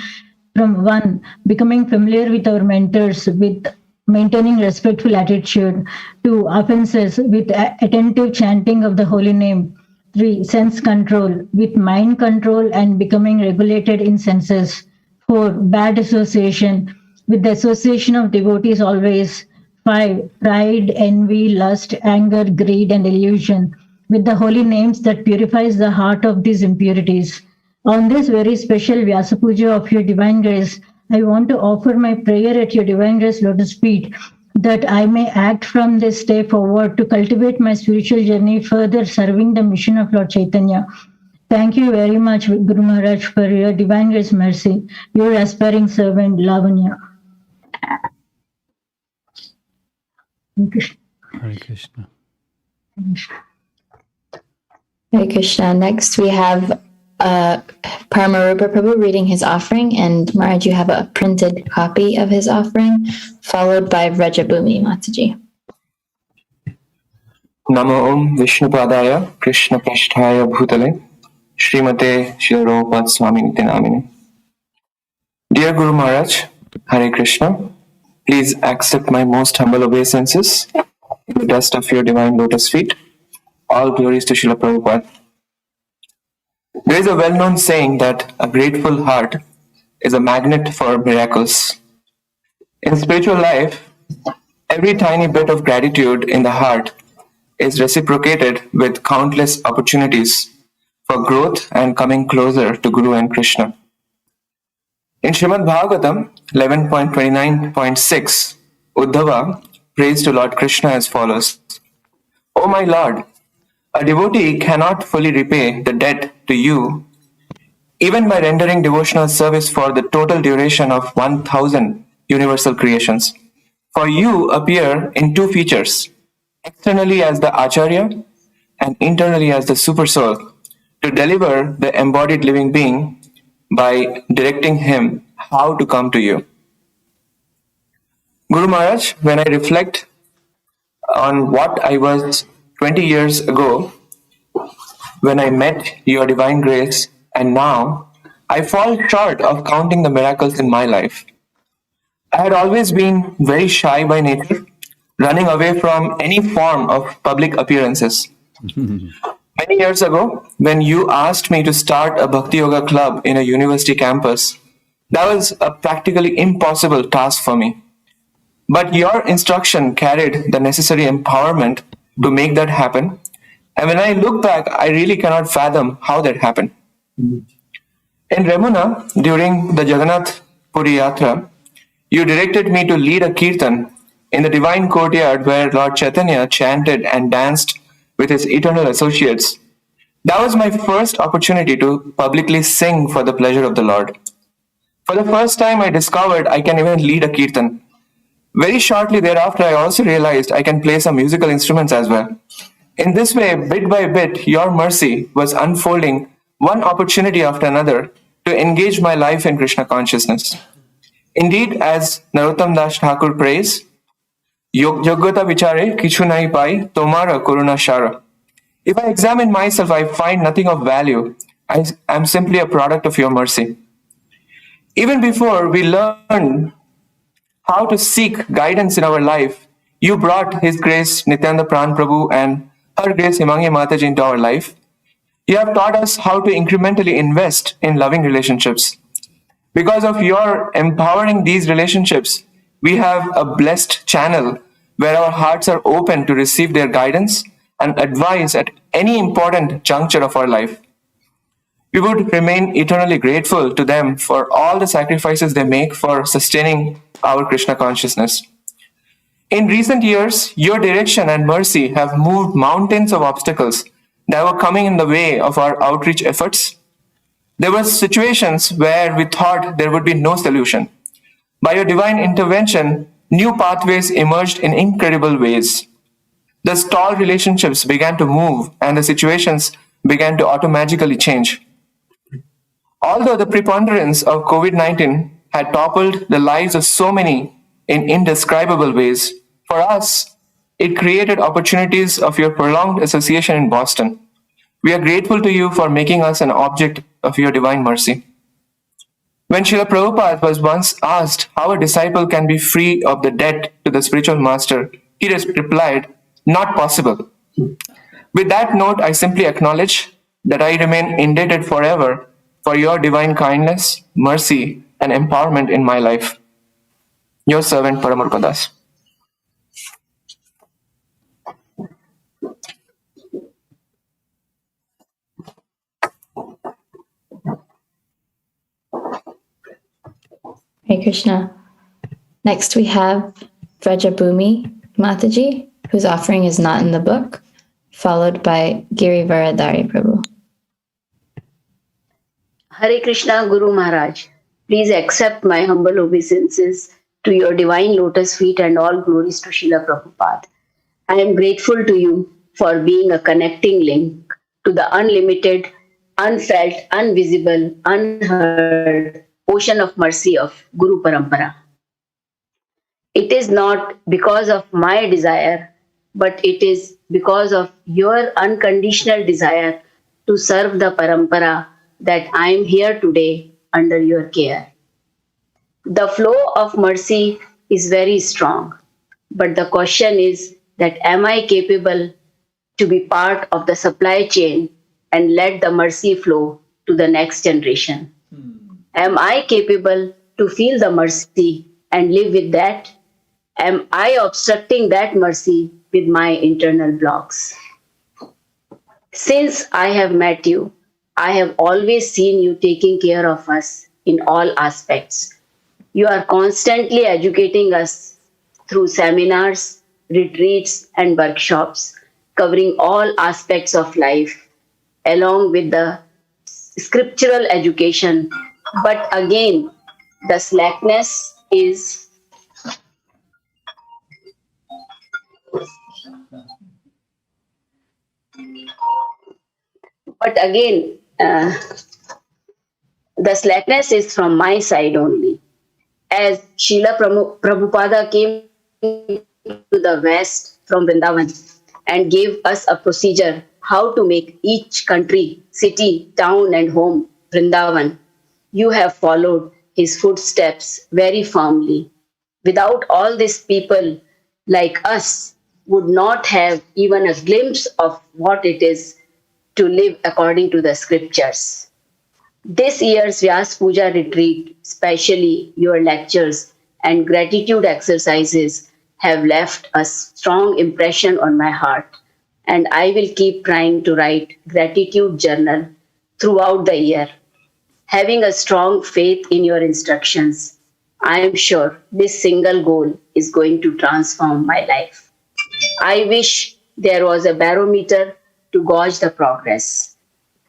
familiar with our mentors, with maintaining respectful attitude, 2, offenses, with attentive chanting of the holy name, 3, sense control, with mind control and becoming regulated in senses, 4, bad association, with the association of devotees always, 5, pride, envy, lust, anger, greed, and illusion, with the holy names that purifies the heart of these impurities. On this very special Vyasa Puja of your divine grace, I want to offer my prayer at your divine grace lotus feet, that I may act from this day forward to cultivate my spiritual journey further, serving the mission of Lord Chaitanya. Thank you very much, Guru Maharaj, for your divine grace mercy. Your aspiring servant, Lavanya. Hare Krishna. Hare Krishna. Next we have Paramarupa Prabhu reading his offering, and Maraj, you have a printed copy of his offering, followed by Rajabumi Mataji. Namo Om Vishnupadaya Krishna Prasthaya Bhutale Srimate Srila Prabhupada Swami Niti Namine. Dear Guru Maraj, Hare Krishna, please accept my most humble obeisances in the dust of your divine lotus feet. All glories to Srila Prabhupada. There is a well-known saying that a grateful heart is a magnet for miracles. In spiritual life, every tiny bit of gratitude in the heart is reciprocated with countless opportunities for growth and coming closer to Guru and Krishna. In Srimad Bhagavatam 11.29.6, Uddhava prays to Lord Krishna as follows: O my Lord, a devotee cannot fully repay the debt to you even by rendering devotional service for the total duration of 1000 universal creations. For you appear in two features, externally as the Acharya and internally as the Supersoul, to deliver the embodied living being by directing him how to come to you. Guru Maharaj, when I reflect on what I was 20 years ago when I met your divine grace, and now I fall short of counting the miracles in my life. I had always been very shy by nature, running away from any form of public appearances. Many years ago, when you asked me to start a Bhakti Yoga club in a university campus, that was a practically impossible task for me. But your instruction carried the necessary empowerment to make that happen. And when I look back, I really cannot fathom how that happened. In Remuna, during the Jagannath Puri Yatra, you directed me to lead a kirtan in the divine courtyard where Lord Chaitanya chanted and danced with his eternal associates. That was my first opportunity to publicly sing for the pleasure of the Lord. For the first time, I discovered I can even lead a kirtan. Very shortly thereafter, I also realized I can play some musical instruments as well. In this way, bit by bit, your mercy was unfolding one opportunity after another to engage my life in Krishna consciousness. Indeed, as Narottam Das Thakur prays, Yogyata vichare kichu nahi pai, tomara karuna shara. If I examine myself, I find nothing of value. I am simply a product of your mercy. Even before we learn how to seek guidance in our life, you brought His Grace Nityananda Pran Prabhu and Her Grace Himangi Mataji into our life. You have taught us how to incrementally invest in loving relationships. Because of your empowering these relationships, we have a blessed channel where our hearts are open to receive their guidance and advice at any important juncture of our life. We would remain eternally grateful to them for all the sacrifices they make for sustaining our Krishna consciousness. In recent years, your direction and mercy have moved mountains of obstacles that were coming in the way of our outreach efforts. There were situations where we thought there would be no solution. By your divine intervention, new pathways emerged in incredible ways. The stalled relationships began to move and the situations began to automatically change. Although the preponderance of COVID-19 had toppled the lives of so many in indescribable ways, for us, it created opportunities of your prolonged association in Boston. We are grateful to you for making us an object of your divine mercy. When Srila Prabhupada was once asked how a disciple can be free of the debt to the spiritual master, he replied, "Not possible." With that note, I simply acknowledge that I remain indebted forever for your divine kindness, mercy, and empowerment in my life. Your servant, Paramurpa Das. Hare Krishna. Next we have Rajabumi Mataji, whose offering is not in the book, followed by Girivaradhari Prabhu. Hare Krishna Guru Maharaj, please accept my humble obeisances to your divine lotus feet and all glories to Srila Prabhupada. I am grateful to you for being a connecting link to the unlimited, unfelt, invisible, unheard ocean of mercy of Guru Parampara. It is not because of my desire, but it is because of your unconditional desire to serve the Parampara that I am here today under your care. The flow of mercy is very strong, but the question is that am I capable to be part of the supply chain and let the mercy flow to the next generation? Am I capable to feel the mercy and live with that? Am I obstructing that mercy with my internal blocks? Since I have met you, I have always seen you taking care of us in all aspects. You are constantly educating us through seminars, retreats, and workshops, covering all aspects of life, along with the scriptural education. But again, the slackness is the slackness is from my side only. As Srila Prabhupada came to the West from Vrindavan and gave us a procedure how to make each country, city, town, and home Vrindavan, you have followed his footsteps very firmly. Without all these people like us would not have even a glimpse of what it is to live according to the scriptures. This year's Vyasa Puja retreat, especially your lectures and gratitude exercises, have left a strong impression on my heart, and I will keep trying to write gratitude journal throughout the year. Having a strong faith in your instructions, I am sure this single goal is going to transform my life. I wish there was a barometer to gauge the progress.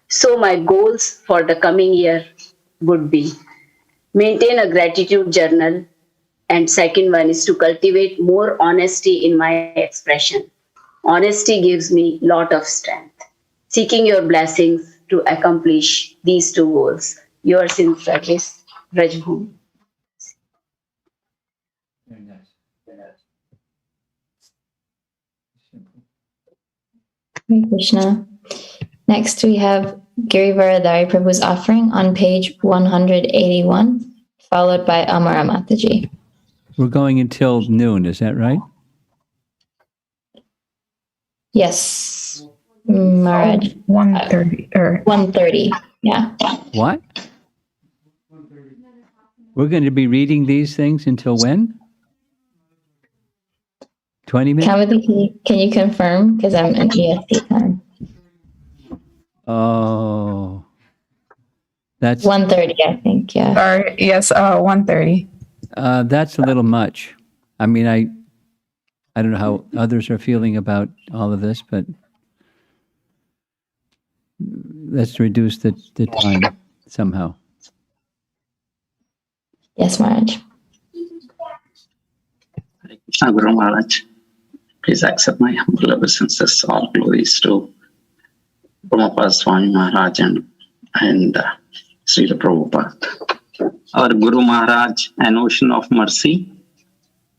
So my goals for the coming year would be maintain a gratitude journal, and second one is to cultivate more honesty in my expression. Honesty gives me a lot of strength. Seeking your blessings to accomplish these two goals. Yours in service, Rajabumi. Very nice. Hare Krishna. Next, we have Girivaradari Prabhu's offering on page 181, followed by Amara Mataji. We're going until noon, is that right? Yes, Maraj. 1:30 or 1:30. Yeah. What? We're going to be reading these things until when? 20 minutes? Kavadi, can you confirm? Because I'm in EST time. Oh, that's 1:30, I think. Yeah. Or yes, 1:30. That's a little much. I mean, I don't know how others are feeling about all of this, but let's reduce the time somehow. Yes, Maraj. Krishna Guru Maraj, please accept my humble obeisances. All glories to Prabhupada Swami Maharaj and Srila Prabhupada. Our Guru Maharaj, an ocean of mercy,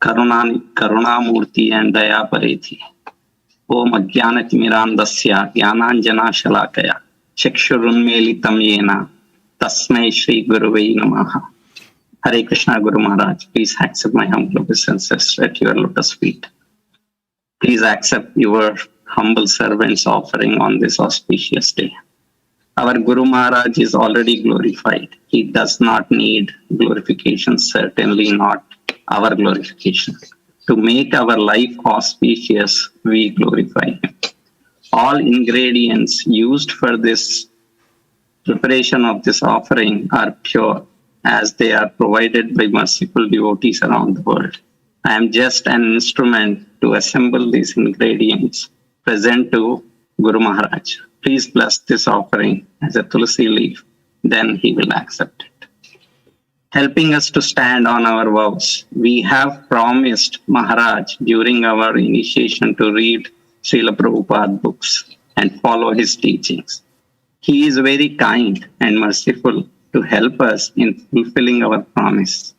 Karunamurti and Daya Parethi. Om Ajnanati Mirandasya Jnananjana Shalakaya Chakshurunmelitam Yena Tasmai Shri Guruvai Namaha. Hare Krishna Guru Maharaj, please accept my humble obeisances at your lotus feet. Please accept your humble servant's offering on this auspicious day. Our Guru Maharaj is already glorified. He does not need glorification, certainly not our glorification. To make our life auspicious, we glorify Him. All ingredients used for this preparation of this offering are pure, as they are provided by merciful devotees around the world. I am just an instrument to assemble these ingredients, present to Guru Maharaj. Please bless this offering as a tulsi leaf, then he will accept it. Helping us to stand on our vows, we have promised Maharaj during our initiation to read Srila Prabhupada books and follow his teachings. He is very kind and merciful to help us in fulfilling our promise.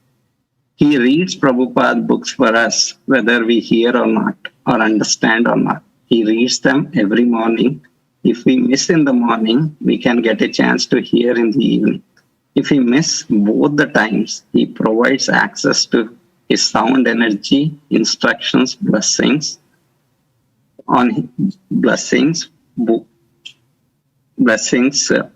He reads Prabhupada books for us, whether we hear or not, or understand or not. He reads them every morning. If we miss in the morning, we can get a chance to hear in the evening. If we miss both the times, he provides access to his sound energy, instructions, blessings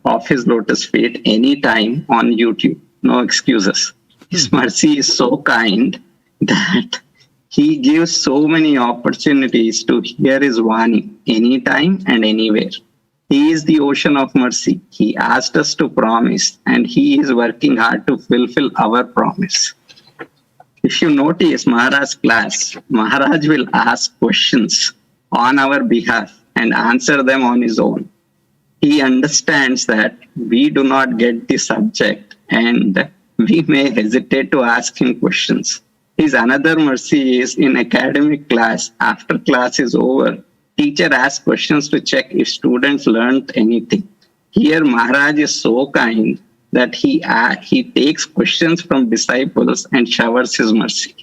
of his lotus feet anytime on YouTube. No excuses. His mercy is so kind that he gives so many opportunities to hear his Vani anytime and anywhere. He is the ocean of mercy. He asked us to promise, and he is working hard to fulfill our promise. If you notice Maharaj's class, Maharaj will ask questions on our behalf and answer them on his own. He understands that we do not get the subject and we may hesitate to ask him questions. His another mercy is in academic class, after class is over, teacher asks questions to check if students learned anything. Here Maharaj is so kind that he takes questions from disciples and showers his mercy.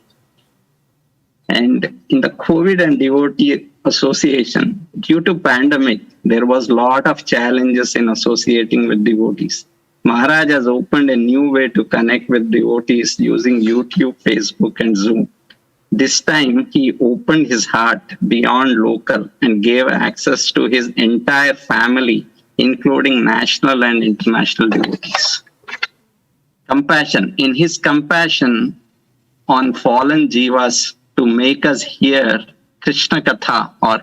And in the COVID and devotee association, due to pandemic, there was a lot of challenges in associating with devotees. Maraj has opened a new way to connect with devotees using YouTube, Facebook, and Zoom. This time, he opened his heart beyond local and gave access to his entire family, including national and international devotees. Compassion. In his compassion on fallen jivas to make us hear Krishna Katha or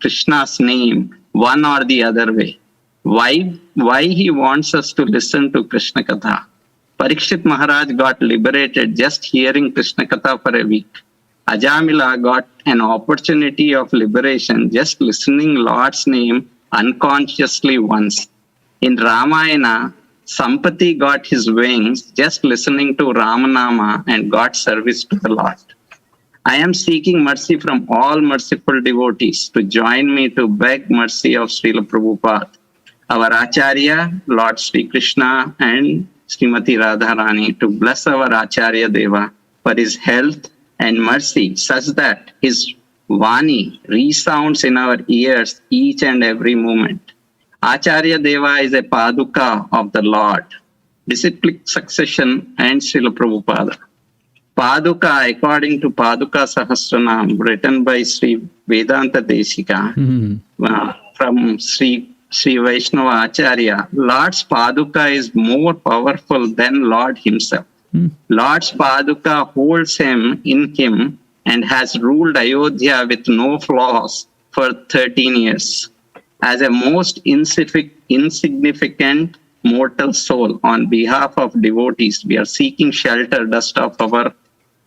Krishna's name one or the other way. Why he wants us to listen to Krishna Katha? Parikshit Maharaj got liberated just hearing Krishna Katha for a week. Ajamila got an opportunity of liberation just listening Lord's name unconsciously once. In Ramayana, Sampati got his wings just listening to Ramanama and got service to the Lord. I am seeking mercy from all merciful devotees to join me to beg mercy of Srila Prabhupada, our Acharya, Lord Sri Krishna, and Srimati Radharani to bless our Acharya Deva for his health and mercy such that his Vani resounds in our ears each and every moment. Acharya Deva is a Paduka of the Lord, disciplic succession, and Srila Prabhupada. Paduka, according to Paduka Sahasranam, written by Sri Vedanta Desika, from Sri Vaishnava Acharya, Lord's Paduka is more powerful than Lord himself. Lord's Paduka holds him in him and has ruled Ayodhya with no flaws for 13 years. As a most insignificant mortal soul, on behalf of devotees, we are seeking shelter dust of our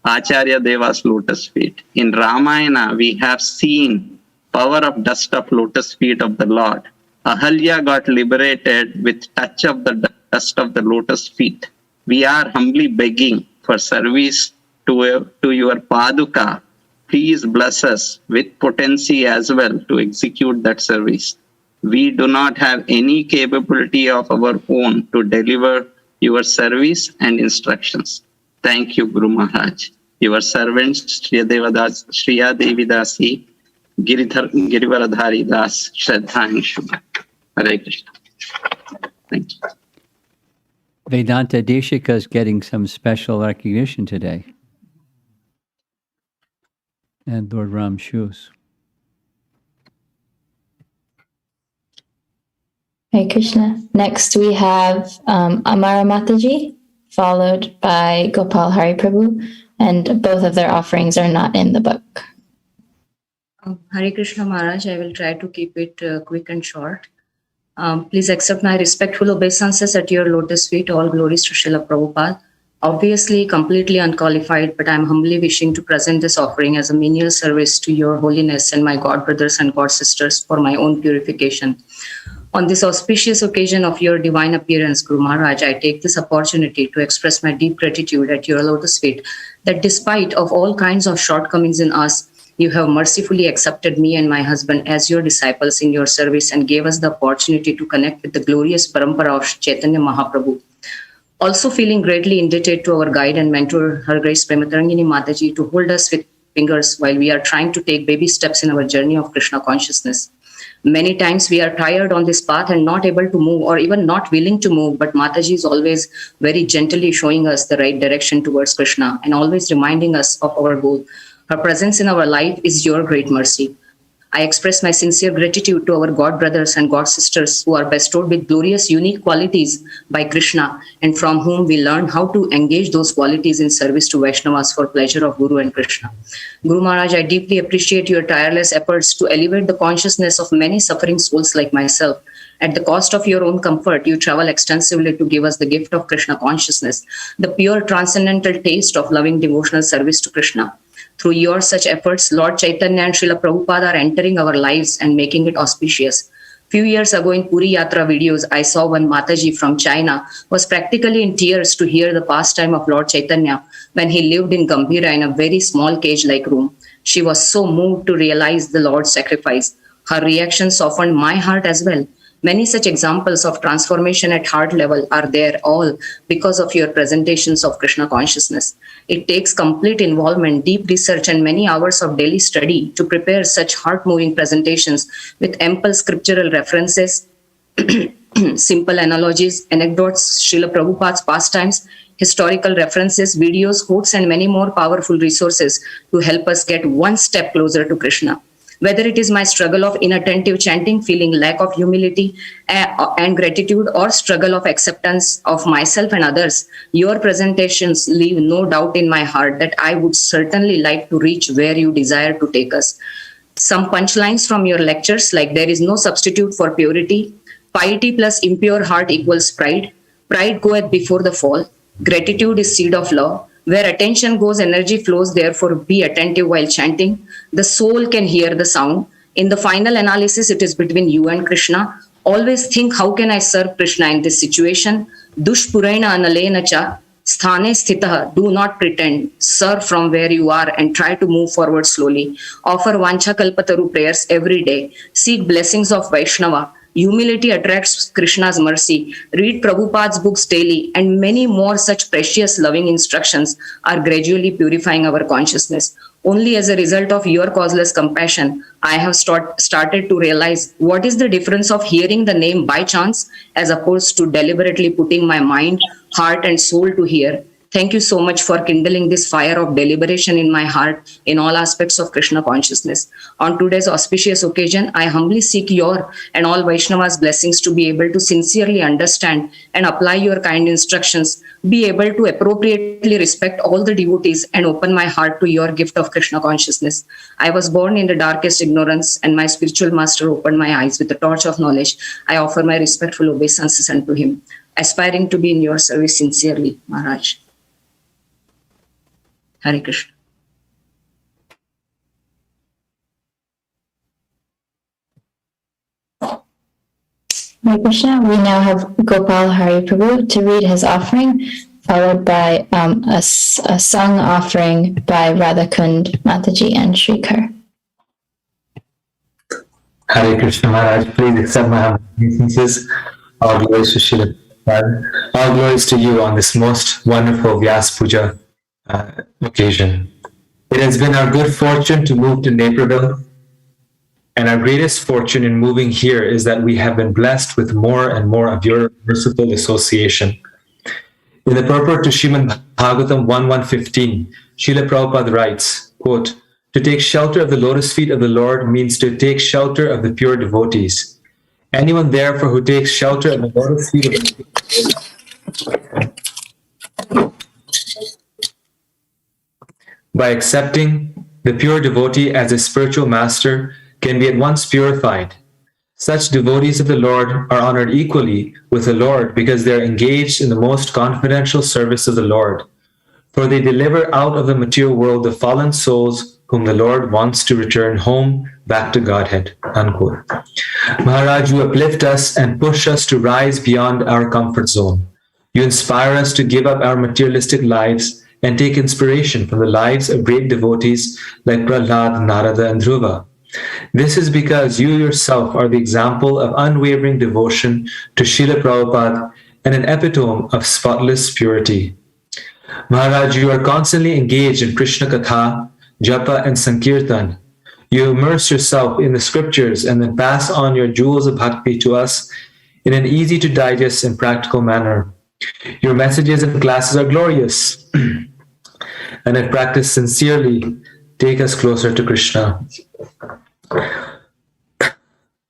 Acharya Deva's lotus feet. In Ramayana, we have seen power of dust of lotus feet of the Lord. Ahalya got liberated with touch of the dust of the lotus feet. We are humbly begging for service to your Paduka. Please bless us with potency as well to execute that service. We do not have any capability of our own to deliver your service and instructions. Thank you, Guru Maharaj. Your servants, Shriya Devi Dasi, Girivaradhari Das, Shraddha and Shubha. Hare Krishna. Thank you. Vedanta Deshika is getting some special recognition today. And Lord Ram Shus. Hare Krishna. Next we have Amara Mataji, followed by Gopal Hari Prabhu, and both of their offerings are not in the book. Hare Krishna Maraj, I will try to keep it quick and short. Please accept my respectful obeisances at your lotus feet. All glories to Srila Prabhupada. Obviously, completely unqualified, but I am humbly wishing to present this offering as a menial service to your holiness and my god brothers and god sisters for my own purification. On this auspicious occasion of your divine appearance, Guru Maharaj, I take this opportunity to express my deep gratitude at your lotus feet that despite of all kinds of shortcomings in us, you have mercifully accepted me and my husband as your disciples in your service and gave us the opportunity to connect with the glorious parampara of Chaitanya Mahaprabhu. Also feeling greatly indebted to our guide and mentor, Her Grace Prematarangini Mataji, to hold us with fingers while we are trying to take baby steps in our journey of Krishna consciousness. Many times we are tired on this path and not able to move or even not willing to move, but Mataji is always very gently showing us the right direction towards Krishna and always reminding us of our goal. Her presence in our life is your great mercy. I express my sincere gratitude to our God brothers and God sisters who are bestowed with glorious, unique qualities by Krishna and from whom we learn how to engage those qualities in service to Vaishnavas for pleasure of Guru and Krishna. Guru Maraj, I deeply appreciate your tireless efforts to elevate the consciousness of many suffering souls like myself. At the cost of your own comfort, you travel extensively to give us the gift of Krishna consciousness, the pure transcendental taste of loving devotional service to Krishna. Through your such efforts, Lord Chaitanya and Srila Prabhupada are entering our lives and making it auspicious. Few years ago in Puri Yatra videos, I saw one Mataji from China was practically in tears to hear the pastime of Lord Chaitanya when he lived in Gambhira in a very small cage-like room. She was so moved to realize the Lord's sacrifice. Her reaction softened my heart as well. Many such examples of transformation at heart level are there, all because of your presentations of Krishna consciousness. It takes complete involvement, deep research, and many hours of daily study to prepare such heart-moving presentations with ample scriptural references, simple analogies, anecdotes, Srila Prabhupada's pastimes, historical references, videos, quotes, and many more powerful resources to help us get one step closer to Krishna. Whether it is my struggle of inattentive chanting, feeling lack of humility and gratitude, or struggle of acceptance of myself and others, your presentations leave no doubt in my heart that I would certainly like to reach where you desire to take us. Some punchlines from your lectures, like there is no substitute for purity, piety plus impure heart equals pride, pride goeth before the fall, gratitude is seed of love, where attention goes, energy flows, therefore be attentive while chanting. The soul can hear the sound. In the final analysis, it is between you and Krishna. Always think, how can I serve Krishna in this situation? Dushpuraina analena cha, sthane sthitah, do not pretend. Serve from where you are and try to move forward slowly. Offer Vancha Kalpataru prayers every day. Seek blessings of Vaishnava. Humility attracts Krishna's mercy. Read Prabhupada's books daily, and many more such precious loving instructions are gradually purifying our consciousness. Only as a result of your causeless compassion, I have started to realize what is the difference of hearing the name by chance as opposed to deliberately putting my mind, heart, and soul to hear. Thank you so much for kindling this fire of deliberation in my heart in all aspects of Krishna consciousness. On today's auspicious occasion, I humbly seek your and all Vaishnavas' blessings to be able to sincerely understand and apply your kind instructions, be able to appropriately respect all the devotees, and open my heart to your gift of Krishna consciousness. I was born in the darkest ignorance, and my spiritual master opened my eyes with the torch of knowledge. I offer my respectful obeisances unto him, aspiring to be in your service sincerely, Maraj. Hare Krishna. Hare Krishna. We now have Gopal Hari Prabhu to read his offering, followed by a sung offering by Radhika Mataji and Shrikar. Hare Krishna Maharaj, please accept my humble obeisances. All glories to Srila Prabhupada. All glories to you on this most wonderful Vyasa Puja occasion. It has been our good fortune to move to Naperville, and our greatest fortune in moving here is that we have been blessed with more and more of your merciful association. In the purport to Srimad Bhagavatam 1.1.15, Srila Prabhupada writes, quote, "To take shelter of the lotus feet of the Lord means to take shelter of the pure devotees. Anyone therefore who takes shelter of the lotus feet of the by accepting the pure devotee as a spiritual master can be at once purified. Such devotees of the Lord are honored equally with the Lord because they are engaged in the most confidential service of the Lord. For they deliver out of the material world the fallen souls whom the Lord wants to return home back to Godhead." Unquote. Maharaj, you uplift us and push us to rise beyond our comfort zone. You inspire us to give up our materialistic lives and take inspiration from the lives of great devotees like Prahlad, Narada, and Dhruva. This is because you yourself are the example of unwavering devotion to Srila Prabhupada and an epitome of spotless purity. Maharaj, you are constantly engaged in Krishna Katha, Joppa, and Sankirtan. You immerse yourself in the scriptures and then pass on your jewels of bhakti to us in an easy to digest and practical manner. Your messages and classes are glorious, and if practiced sincerely, take us closer to Krishna.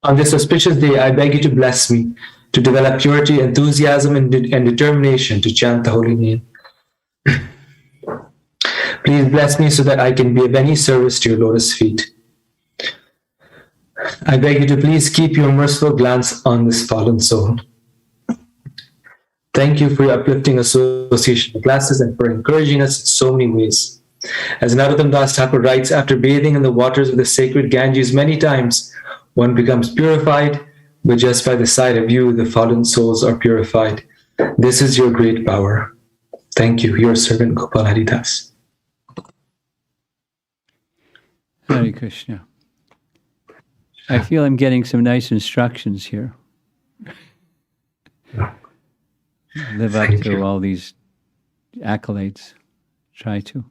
On this auspicious day, I beg you to bless me to develop purity, enthusiasm, and determination to chant the holy name. Please bless me so that I can be of any service to your lotus feet. I beg you to please keep your merciful glance on this fallen soul. Thank you for your uplifting association classes and for encouraging us in so many ways. As Narottam Das Thakur writes, after bathing in the waters of the sacred Ganges many times, one becomes purified, but just by the sight of you, the fallen souls are purified. This is your great power. Thank you, your servant Gopal Haridas. Hare Krishna. I feel I'm getting some nice instructions here. Live up to all these accolades. Try to.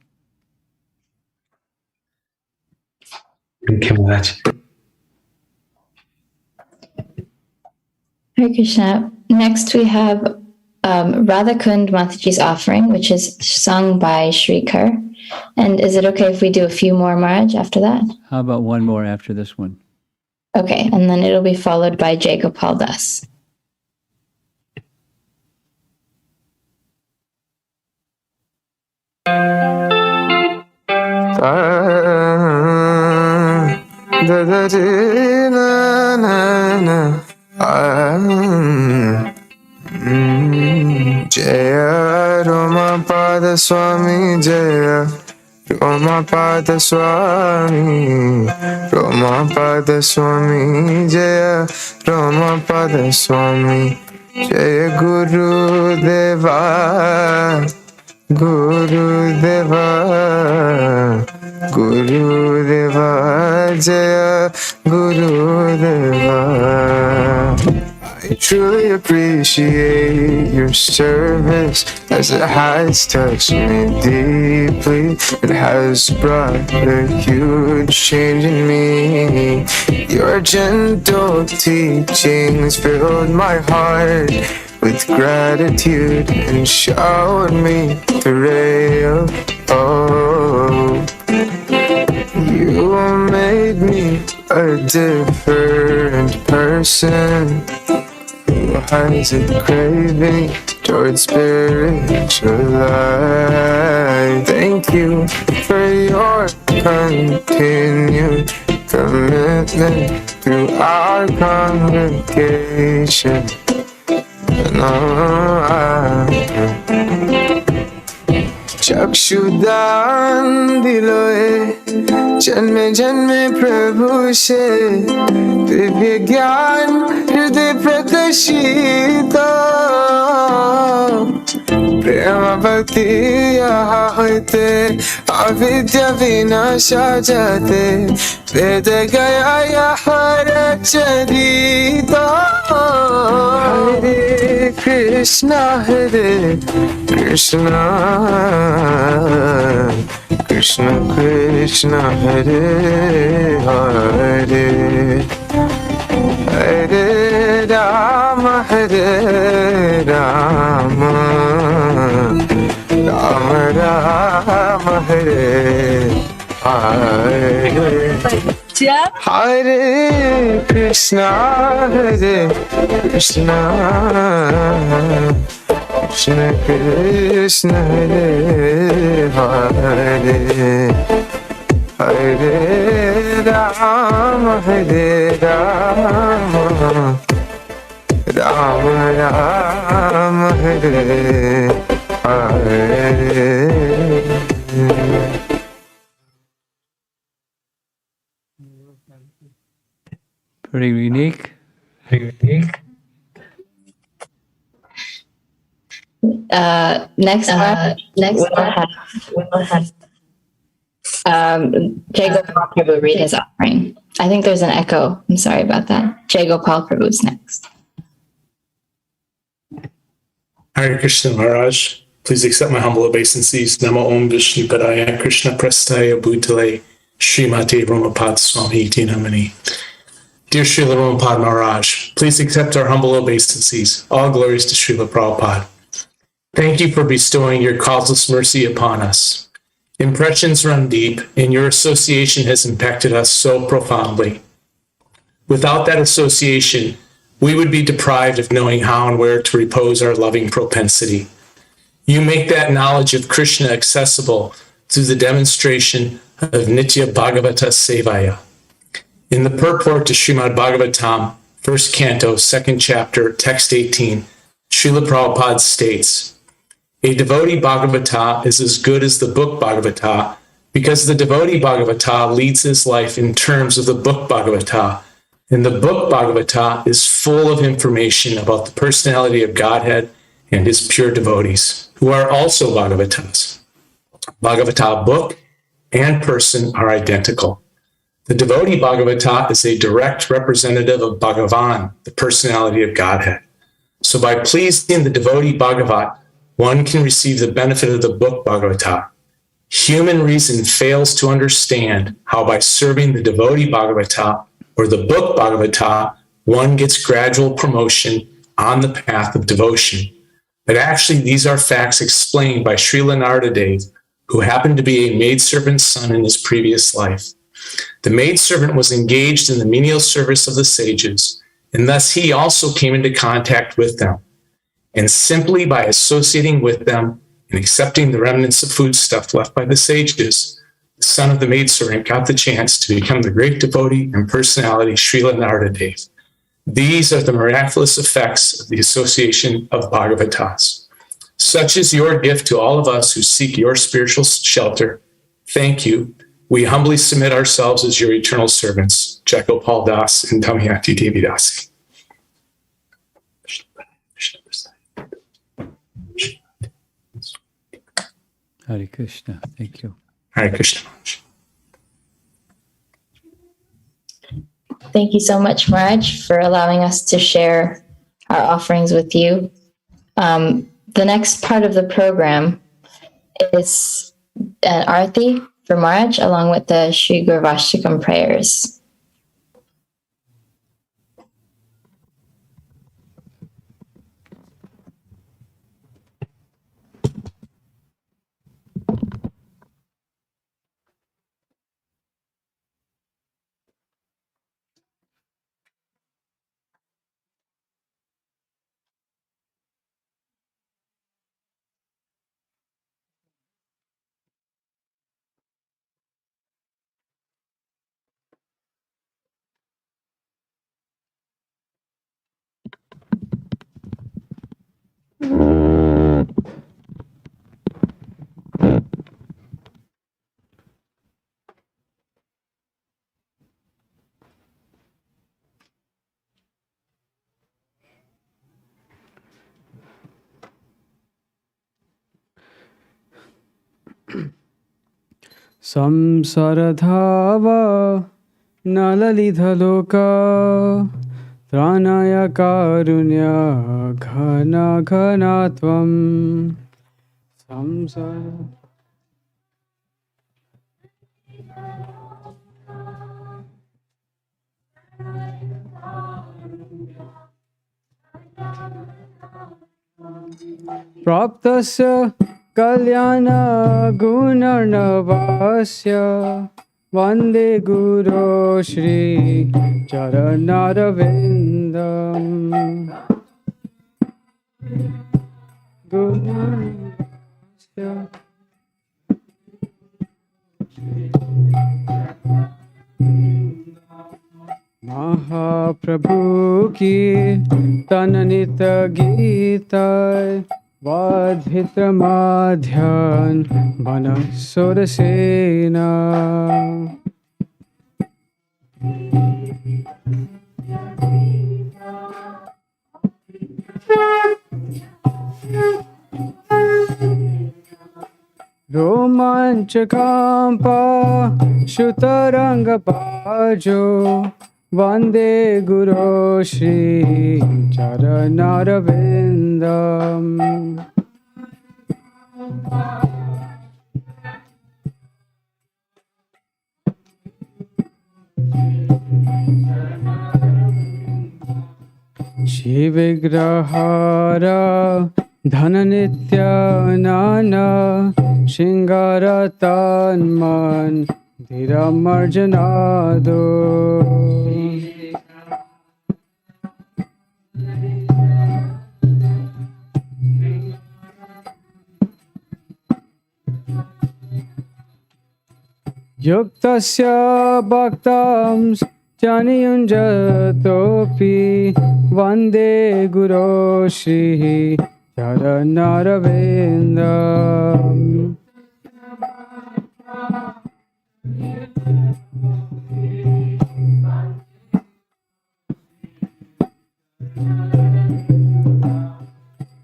Thank you, Maraj. Hare Krishna. Next we have Radhika Mataji's offering, which is sung by Shrikar. And is it okay if we do a few more, Maraj, after that? How about one more after this one? Okay, and then it'll be followed by Jai Gopal Das. Jaya Ramapada Swami Jaya Ramapada Swami Ramapada Swami Jaya Ramapada Swami Jaya Guru Deva Guru Deva Guru Deva Jaya Guru Deva. I truly appreciate your service as it has touched me deeply. It has brought a huge change in me. Your gentle teachings filled my heart with gratitude and showed me the ray of hope. You made me a different person who has a craving towards spiritual life. Thank you for your continued commitment through our congregation. चक्षुदान दिलोए जन्मे जन्मे प्रभु से दिव्य ज्ञान हृदय प्रकाशित प्रेम भक्ति यहाँ होते अविद्या विनाश जाते वेद गया यहाँ रचरित हरे Krishna Krishna Krishna Hare Hare Hare Rama Hare Rama Rama Rama Hare Hare Hare Krishna Krishna Krishna Krishna Hare Hare Hare Rama Rama Rama Hare Hare. Pretty unique. Next we'll have Jai Gopal Prabhu read his offering. I think there's an echo. I'm sorry about that. Jai Gopal Prabhu's next. Hare Krishna Maraj, please accept my humble obeisances. Namo Om Vishnu Padaya Krishna Prastaya Bhutale Srimate Romapad Swami Iti Namani. Dear Srila Romapad Maharaj, please accept our humble obeisances. All glories to Srila Prabhupada. Thank you for bestowing your causeless mercy upon us. Impressions run deep, and your association has impacted us so profoundly. Without that association, we would be deprived of knowing how and where to repose our loving propensity. You make that knowledge of Krishna accessible through the demonstration of Nitya Bhagavata Sevaya. In the purport to Srimad Bhagavatam, 1st Canto, 2nd Chapter, Text 18, Srila Prabhupada states, a devotee Bhagavata is as good as the book Bhagavata because the devotee Bhagavata leads his life in terms of the book Bhagavata, and the book Bhagavata is full of information about the personality of Godhead and his pure devotees, who are also Bhagavatas. Bhagavata book and person are identical. The devotee Bhagavata is a direct representative of Bhagavan, the personality of Godhead. So by pleasing the devotee Bhagavat, one can receive the benefit of the book Bhagavata. Human reason fails to understand how by serving the devotee Bhagavata or the book Bhagavata, one gets gradual promotion on the path of devotion. But actually, these are facts explained by Srila Naradadev, who happened to be a maidservant's son in his previous life. The maidservant was engaged in the menial service of the sages, and thus he also came into contact with them. And simply by associating with them and accepting the remnants of foodstuff left by the sages, the son of the maidservant got the chance to become the great devotee and personality Srila Naradadev. These are the miraculous effects of the association of Bhagavatas. Such is your gift to all of us who seek your spiritual shelter. Thank you. We humbly submit ourselves as your eternal servants, Jekopal Das and Damayanti Devi Dasi. Hare Krishna. Thank you. Hare Krishna. Thank you so much, Maraj, for allowing us to share our offerings with you. The next part of the program is an arati for Maraj, along with the Shri Gurvashtakam prayers. Samsaradhava nalalidhaloka tranaya karunya ghana ghanatvam samsara. Praptasya kalyana gunarnavasya vande guru shri charanarvindam gunarnavasya Mahaprabhu ki tananita gita vadhitra madhyan vanasodasena Panchakampa Shutaranga Vande Guru Shri Charanaravindam. Shivigrahara Dhananityanana Shingaratanman Dhiramarjanado. Yuktasya bhaktam Janiyunjatopi Vande Guru Shri Charanaravindam.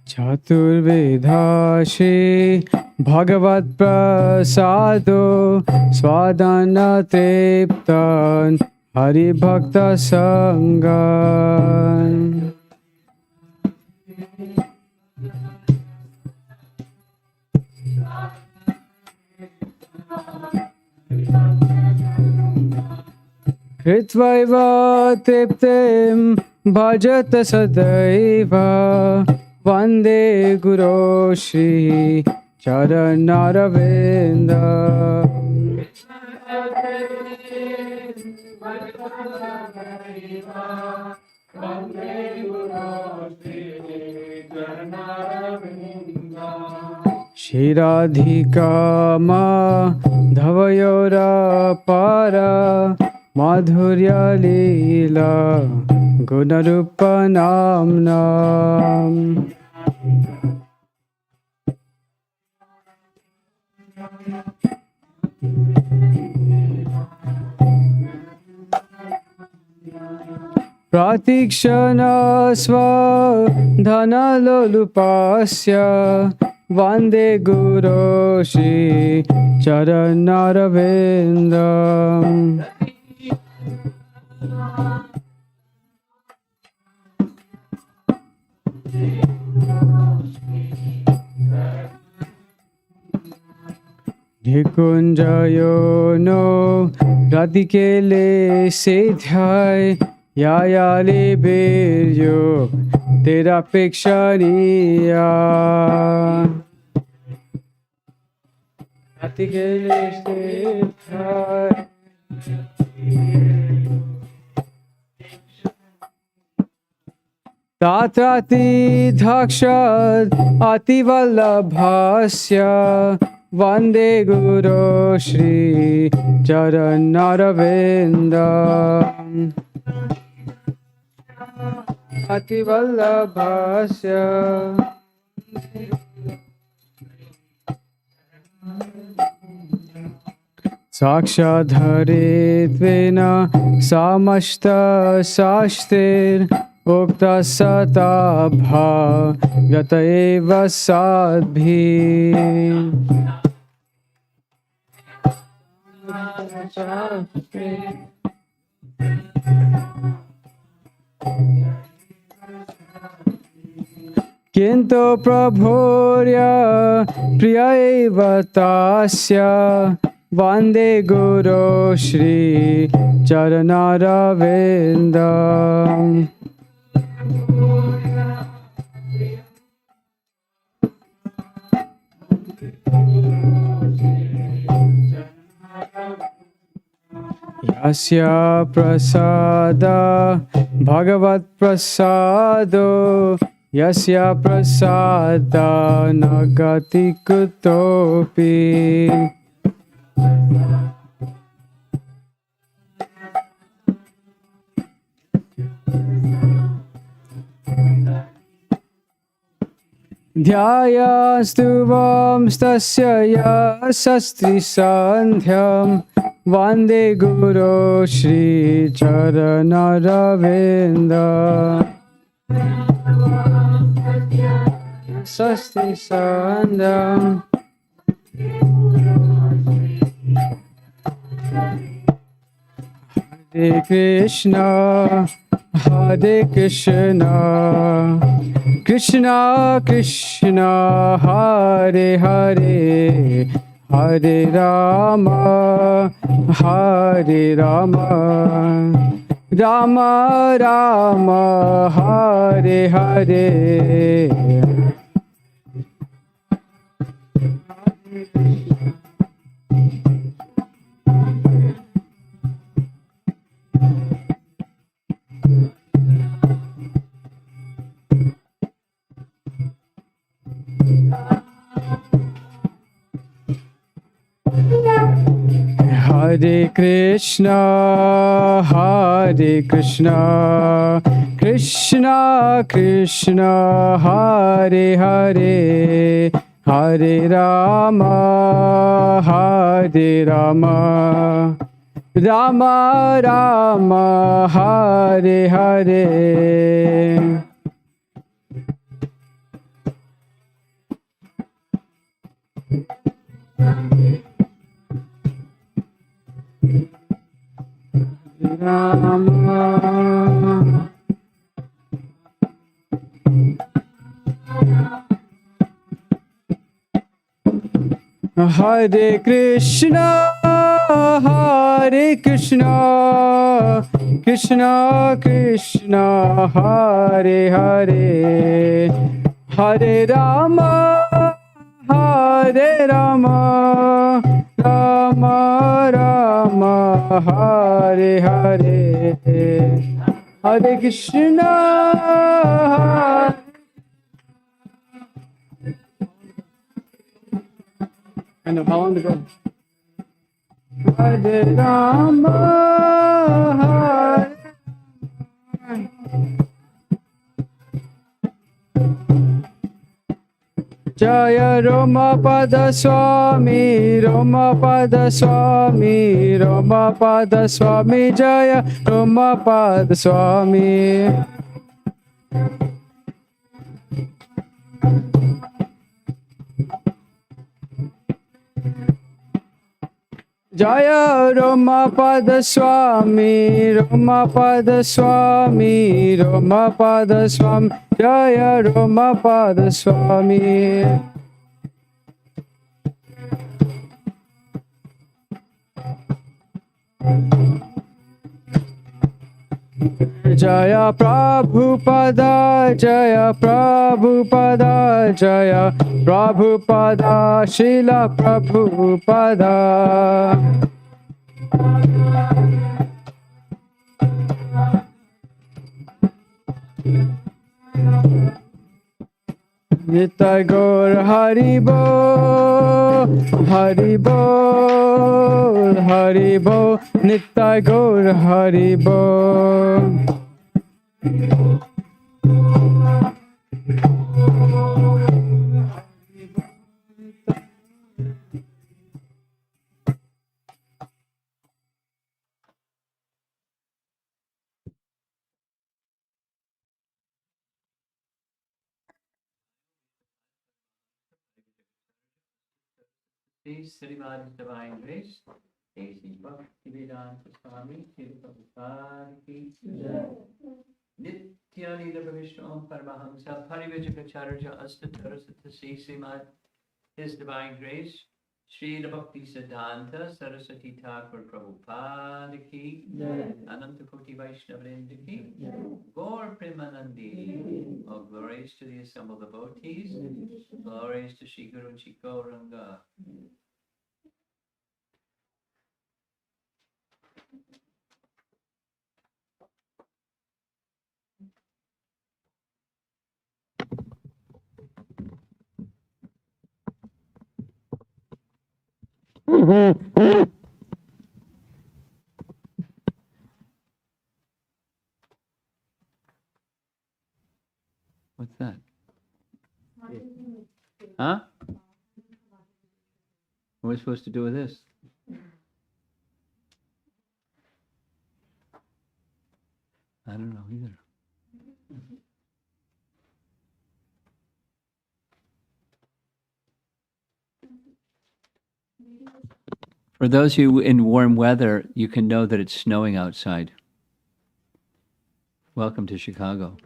Chaturvedashi Bhagavat Prasado Swadana Teptan Hari Bhakta Sangan. Kritvaiva Teptem Bhajata Sadaiva Vande Guru Shri Charanaravindam. Shri Radhika Madhavayora Para Madhurya Leela Gunarupa Namnam. Pratikshana Swadhana Lolupasya Vande Guru Shri Charanaravindam. Nikunjayo no Radhikele Sedhyai Yayale Biryo Tera Pekshariya. Radhikele Sedhyai Tatrati Dhakshad Ativallabhasya Vande Guru Shri Charanaravindam. Ativallabhasya Sakshadharitvena Samashta Sashtir Ukta Satabha Yataeva Sadbhi. Kinto Prabhurya Priyaeva Tasya Vande Guru Shri Charanaravindam. Yasya prasada bhagavat prasado Yasya prasada nagati kutopi. Dhyayastuvam stasya yasastri sandhyam Vande Guru Shri Charanaravindam. Sasti Sandam Hare Krishna, Hare Krishna, Krishna Krishna, Hare Hare, Hare Rama, Hare Rama, Rama Rama, Hare Hare. Hare Krishna, Hare Krishna, Krishna Krishna, Hare Hare, Hare Rama, Hare Rama, Rama Rama, Hare Hare. Rama. Hare Krishna, Hare Krishna, Krishna Krishna, Hare Hare, Hare Rama, Hare Rama, Rama Rama, Hare Hare, Hare Krishna. I know how long to go. Hare Rama, Hare Jaya Rama Pada Swami, Rama Pada Swami, Rama Pada Swami, Jaya Rama Pada Swami. Jaya Rama Pada Swami, Rama Pada Swami, Rama Pada Swami, Jaya Rama Pada Swami. Jaya Prabhupada, Jaya Prabhupada, Jaya Prabhupada, Srila Prabhupada. Nitai Gaur Haribo, Haribo, Haribo, Nitai Gaur Haribo. Srimad Divine Grace, A.C. Bhaktivedanta Swami, Srila Prabhupada ki jai. Nityananda Vishnu Paramahamsa Parivajakacarya Astatara Satasi Srimad His Divine Grace, Srila Bhakti Siddhanta Saraswati Thakur Prabhupada ki jai. Ananta Koti Vaishnavrinda ki jai. Gaur Premanandi. All glories to the assembled devotees. Glories to Shri Guru Chikoranga. What's that? Huh? What are we supposed to do with this? I don't know either. For those of you in warm weather, you can know that it's snowing outside. Welcome to Chicago.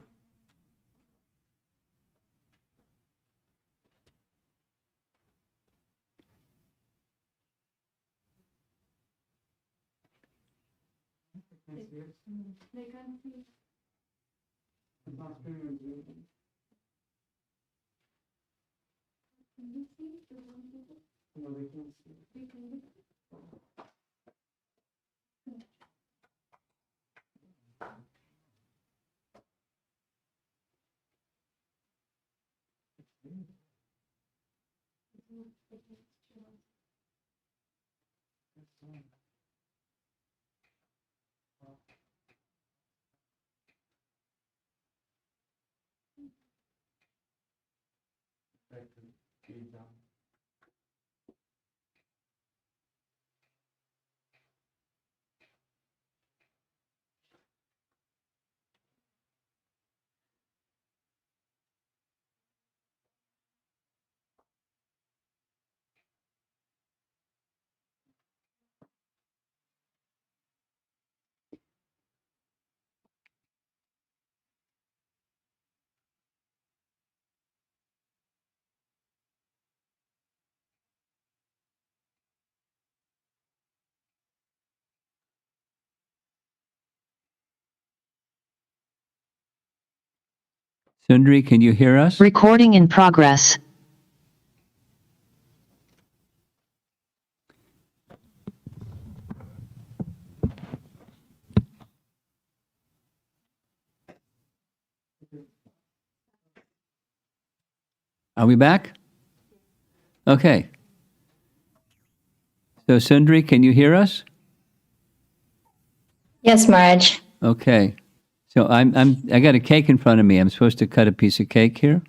Sundari, can you hear us? Recording in progress. Are we back? Okay. So Sundari, can you hear us? Yes, Maraj. Okay. So I got a cake in front of me. I'm supposed to cut a piece of cake here.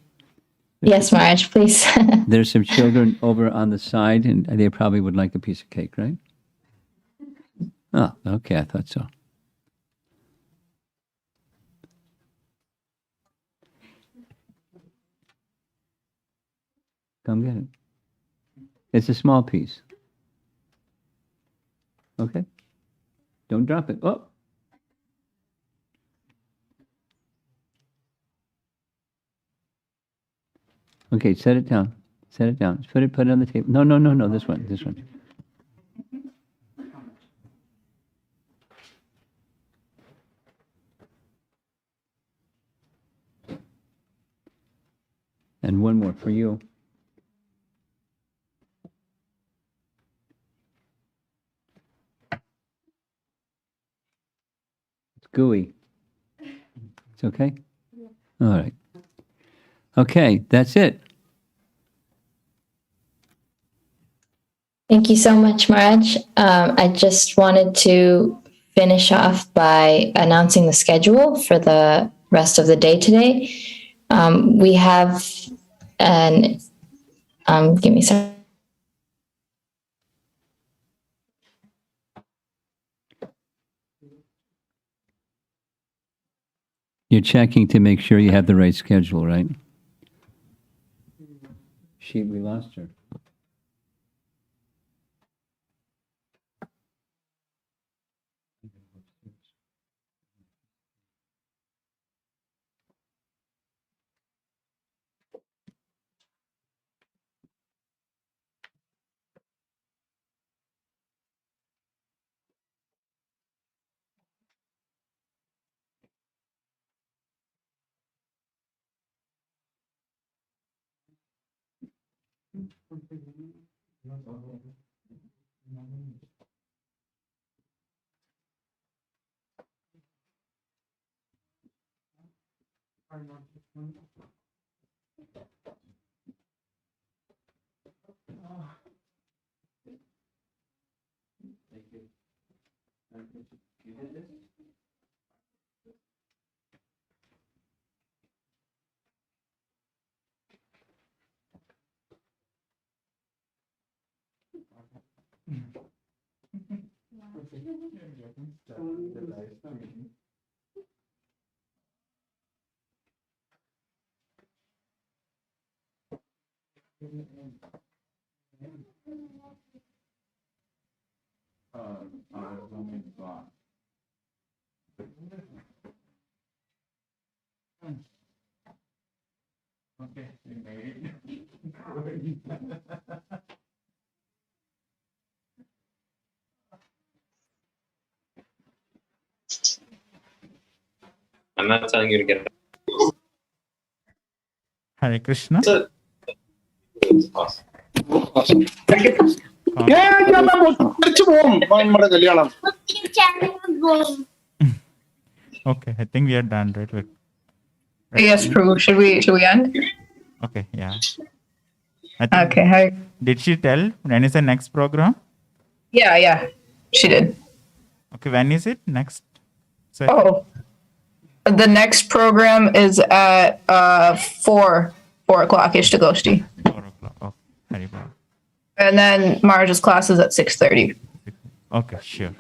Yes, Maraj, please. There's some children over on the side, and they probably would like a piece of cake, right? Oh, okay. I thought so. Come get it. It's a small piece. Okay. Don't drop it. Oh. Okay, set it down. Set it down. Put it on the table. No. This one. This one. And one more for you. It's gooey. It's okay? All right. Okay, that's it. Thank you so much, Maraj. I just wanted to finish off by announcing the schedule for the rest of the day today. We have an, give me some. You're checking to make sure you have the right schedule, right? We lost her. Okay, we made it. I'm not telling you to get it. Hare Krishna. Awesome. Okay, I think we are done, right? Yes, Prabhu. Should we end? Okay, yeah. I think, Okay. Hi. did she tell when is the next program? Yeah, she did. Okay, when is it next? Oh, the next program is at 4 o'clock ish to Goshti. 4 o'clock. Oh, Hari Bol. And then Maraj's class is at 6:30. Okay, sure.